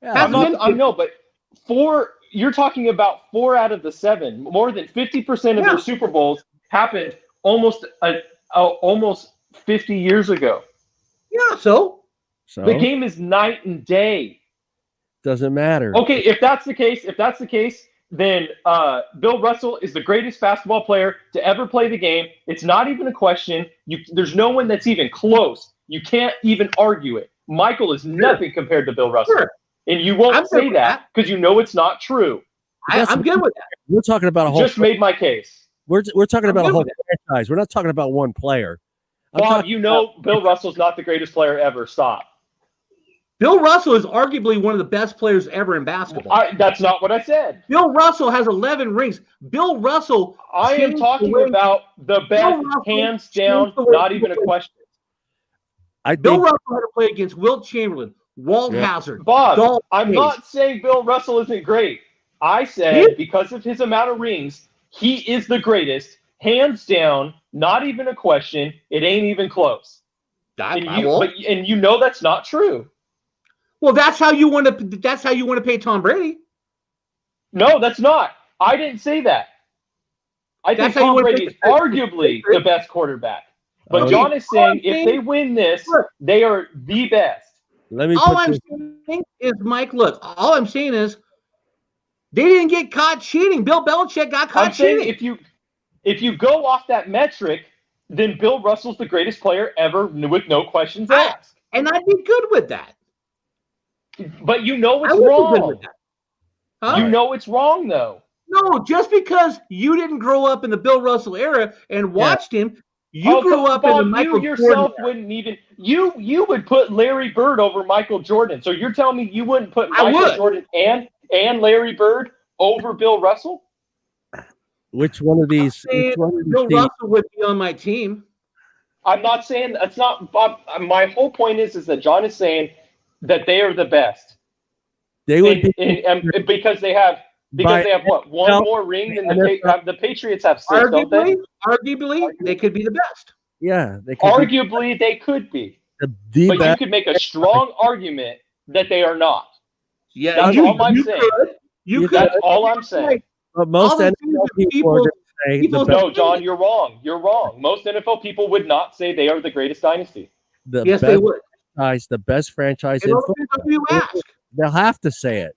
Yeah, I know, but 4. You're talking about 4 out of the 7. More than 50% of their Super Bowls happened almost 50 years ago. Yeah, so the game is night and day. Doesn't matter. Okay, if that's the case, then Bill Russell is the greatest basketball player to ever play the game. It's not even a question. There's no one that's even close. You can't even argue it. Michael is nothing compared to Bill Russell. Sure. And you won't say that because you know it's not true. I'm good with that. We're talking about a whole. Just made my case. We're talking about a whole franchise. We're not talking about one player. Bob, Bill Russell's not the greatest player ever. Stop. Bill Russell is arguably one of the best players ever in basketball. That's not what I said. Bill Russell has 11 rings. Bill Russell. I am talking about the best, hands down, not even a question. Bill Russell had to play against Wilt Chamberlain, Walt Hazard. Bob, I'm not saying Bill Russell isn't great. I said because of his amount of rings, he is the greatest, hands down, not even a question. It ain't even close. And you know that's not true. Well, that's how you want to pay Tom Brady. No, that's not. I didn't say that. I think Tom Brady is arguably the best quarterback. But John is saying if they win this, they are the best. All I'm saying is, Mike, look, all I'm saying is they didn't get caught cheating. Bill Belichick got caught cheating. Saying if you go off that metric, then Bill Russell's the greatest player ever with no questions asked. And I'd be good with that. But you know it's wrong. Huh? You know it's wrong, though. No, just because you didn't grow up in the Bill Russell era and watched him, you grew up in the Michael yourself Jordan wouldn't even you would put Larry Bird over Michael Jordan. So you're telling me you wouldn't put Michael Jordan and Larry Bird over Bill Russell? Which one of these? Bill Russell would be on my team. I'm not saying that's not. Bob, my whole point is that John is saying that they are the best. They would because they have what, one more ring than the Patriots have 6, don't they? Arguably, they could be the best. Yeah, they could they could be. But you could make a strong argument that they are not. Yeah, that's all I'm saying. That's all I'm saying. But most NFL people are going to say no, John, you're wrong. You're wrong. Most NFL people would not say they are the greatest dynasty. Yes, they would. The best franchise in football. They'll have to say it.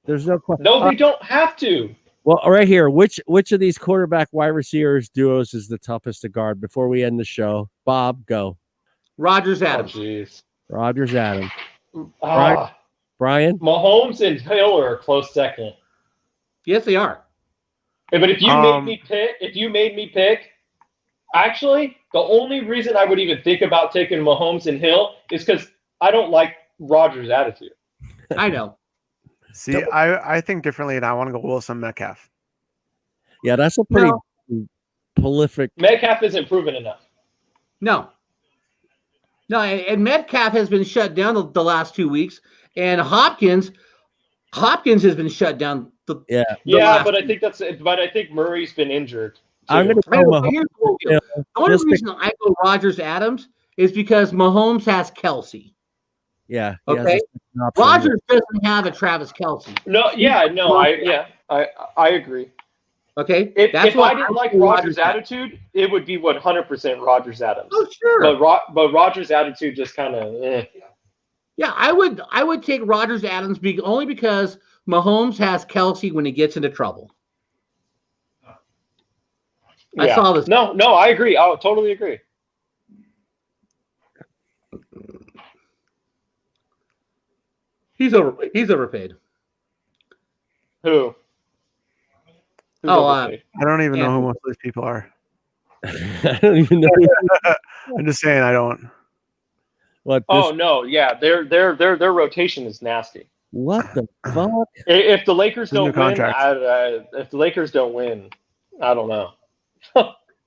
There's no question. No, they don't have to. Well, right here, which of these quarterback wide receivers duos is the toughest to guard? Before we end the show, Bob, go. Rodgers Adams. Rodgers Adams. Brian. Mahomes and Hill are a close second. Yes, they are. But if you made me pick, actually, the only reason I would even think about taking Mahomes and Hill is because I don't like Rodgers' attitude. I know. See, I think differently, and I want to go Wilson Metcalf. Yeah, that's a pretty prolific. Metcalf isn't proven enough. No, and Metcalf has been shut down the last 2 weeks, and Hopkins has been shut down. But I think Murray's been injured. I'm going to the only reason I go Rodgers Adams is because Mahomes has Kelsey. Yeah. Okay. Rodgers doesn't have a Travis Kelsey. I agree. Okay. If I didn't like Rodgers' attitude, it would be 100% Rodgers Adams. Oh, sure. But Rodgers' attitude just kind of. Yeah, I would take Rodgers Adams only because Mahomes has Kelsey when he gets into trouble. Yeah. I saw this. No, I agree. I totally agree. He's overpaid. Who? I don't even know who most of these people are. I don't even know. I'm just saying I don't. What? No, yeah, their rotation is nasty. What the fuck? If the Lakers don't win, I don't know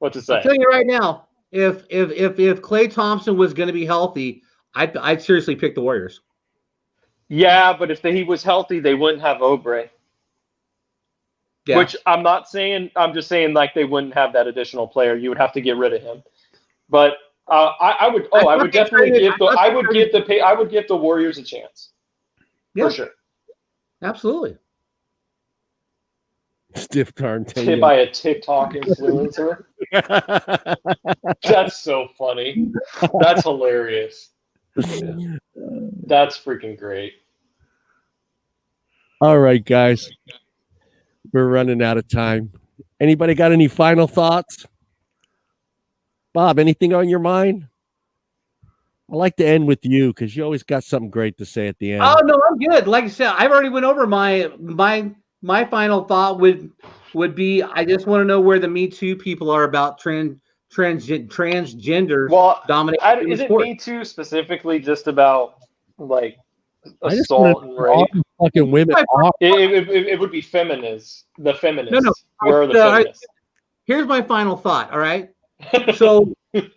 what to say. I'm telling you right now, if Klay Thompson was going to be healthy, I'd seriously pick the Warriors. Yeah, but if he was healthy, they wouldn't have Oubre. Yeah. Which I'm not saying. I'm just saying like they wouldn't have that additional player. You would have to get rid of him. But I would definitely give the Warriors a chance. Yeah. For sure. Absolutely. Stiff arm. Hit by a TikTok influencer. That's so funny. That's hilarious. Yeah. That's freaking great. All right, guys. We're running out of time. Anybody got any final thoughts? Bob, anything on your mind? I like to end with you because you always got something great to say at the end. Oh no, I'm good. Like I said, I've already went over my final thought would be I just want to know where the Me Too people are about transgender domination. Isn't Me Too specifically just about like assault and rape. Fucking women. It would be feminists. The feminists. No. Where are the feminists? Here's my final thought. All right. So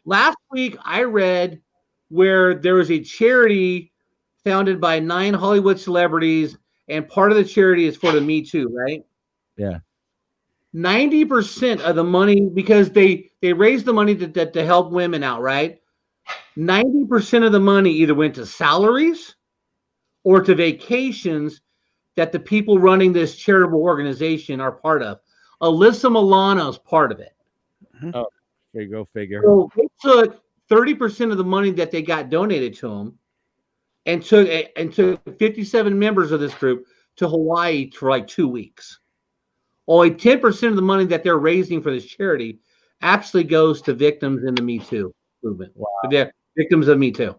last week I read where there was a charity founded by 9 Hollywood celebrities, and part of the charity is for the Me Too, right? Yeah. 90% of the money, because they raised the money to help women out, right? 90% of the money either went to salaries or to vacations that the people running this charitable organization are part of. Alyssa Milano's part of it. Oh, there you go, figure. So they took 30% of the money that they got donated to them and took 57 members of this group to Hawaii for like 2 weeks. Only 10% of the money that they're raising for this charity actually goes to victims in the Me Too movement. Wow. They're victims of Me Too.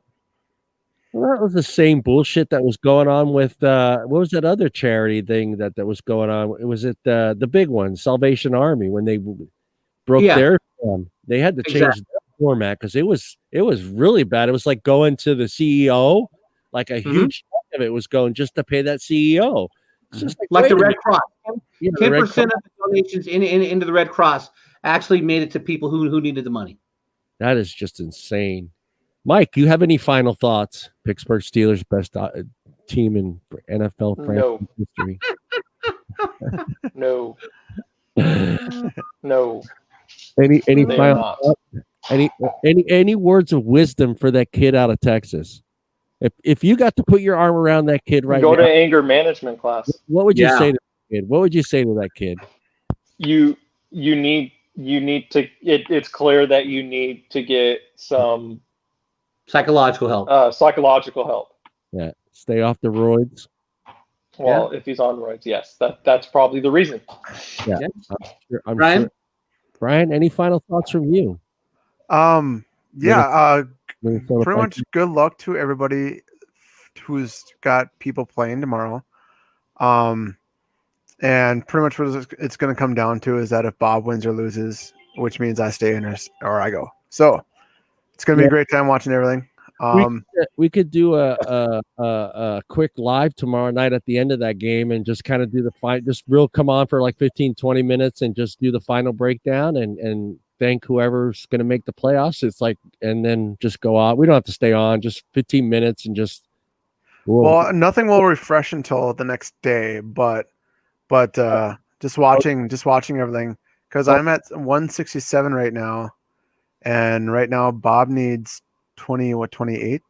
Well, that was the same bullshit that was going on with what was that other charity thing that was going on? It was the big one, Salvation Army, when they broke their they had to change the format because it was really bad. It was like going to the CEO, like a huge chunk of it was going just to pay that CEO. It's just like the Red Cross. 10% of the donations into the Red Cross actually made it to people who needed the money. That is just insane. Mike, you have any final thoughts? Pittsburgh Steelers best team in NFL franchise history. No. No. Any final thoughts? Any words of wisdom for that kid out of Texas? If you got to put your arm around that kid right now, go to anger management class. What would you say to that kid? What would you say to that kid? You need to. It's clear that you need to get some psychological help. Yeah, stay off the roids. Well, if he's on roids, yes, that's probably the reason. Yeah, I'm Brian. Sure. Brian, any final thoughts from you? Pretty much good luck to everybody who's got people playing tomorrow. And pretty much what it's going to come down to is that if Bob wins or loses, which means I stay in or I go. So it's going to be a great time watching everything. We could do a quick live tomorrow night at the end of that game and just kind of do the fight. Just come on for like 15-20 minutes and just do the final breakdown and thank whoever's going to make the playoffs. It's like, and then just go out. We don't have to stay on, just 15 minutes and just. Well, nothing will refresh until the next day, but just watching everything because I'm at 167 right now, and right now Bob needs 28,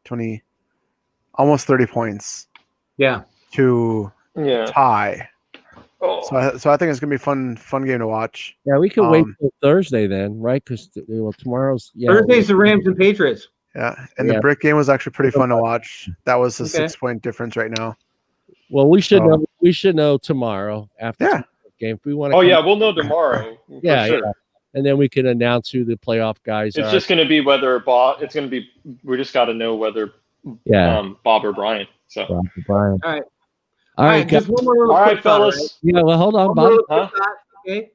almost 30 points. Yeah. To tie. Oh. So I think it's gonna be a fun game to watch. Yeah, we can wait till Thursday then, right? Because tomorrow's Thursday's the Rams and Patriots. Yeah, and the brick game was actually pretty fun to watch. That was a 6-point difference right now. Well, we should know. We should know tomorrow after the game if we want to. Oh yeah, we'll know tomorrow. Yeah, and then we can announce who the playoff guys are. It's just going to be whether Bob. It's going to be. We just got to know whether. Bob or Brian. So. Bob or Brian. All right. Just one more. All right, fellas. Right? Yeah. Well, hold on, Bob. Okay.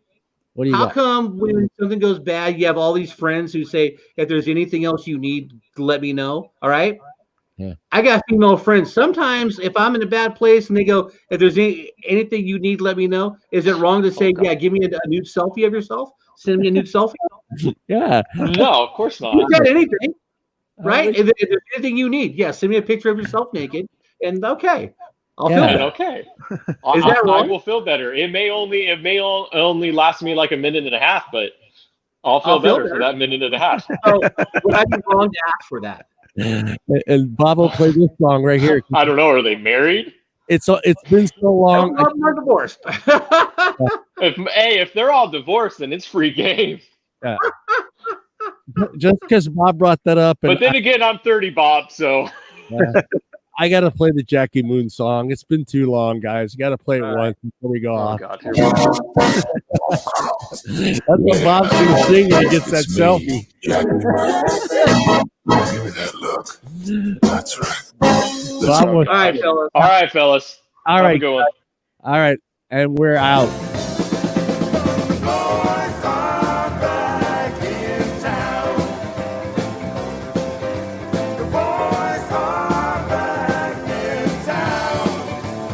What do you How got? come when something goes bad, you have all these friends who say, if there's anything else you need, let me know. All right. Yeah. I got female friends. Sometimes if I'm in a bad place and they go, if there's anything you need, let me know. Is it wrong to say, give me a nude selfie of yourself? Send me a nude selfie? Yeah. No, of course not. You got anything, right? If there's anything you need, send me a picture of yourself naked. And okay. I'll feel better. Okay. Is that wrong? I will feel better. It may only last me like a minute and a half, but I'll feel better for that minute and a half. So would I be wrong to ask for that? And Bob will play this song right here. I don't know. Are they married? It's been so long. I'm divorced. If they're all divorced, then it's free game. Yeah. Just because Bob brought that up. But then again, I'm 30, Bob. So I got to play the Jackie Moon song. It's been too long, guys. You got to play it once before we go off. God, That's what Bob's going to sing when he gets that selfie. Give me that look. That's right. All right, fellas. All right, fellas. All right. Have a good one. All right. And we're out.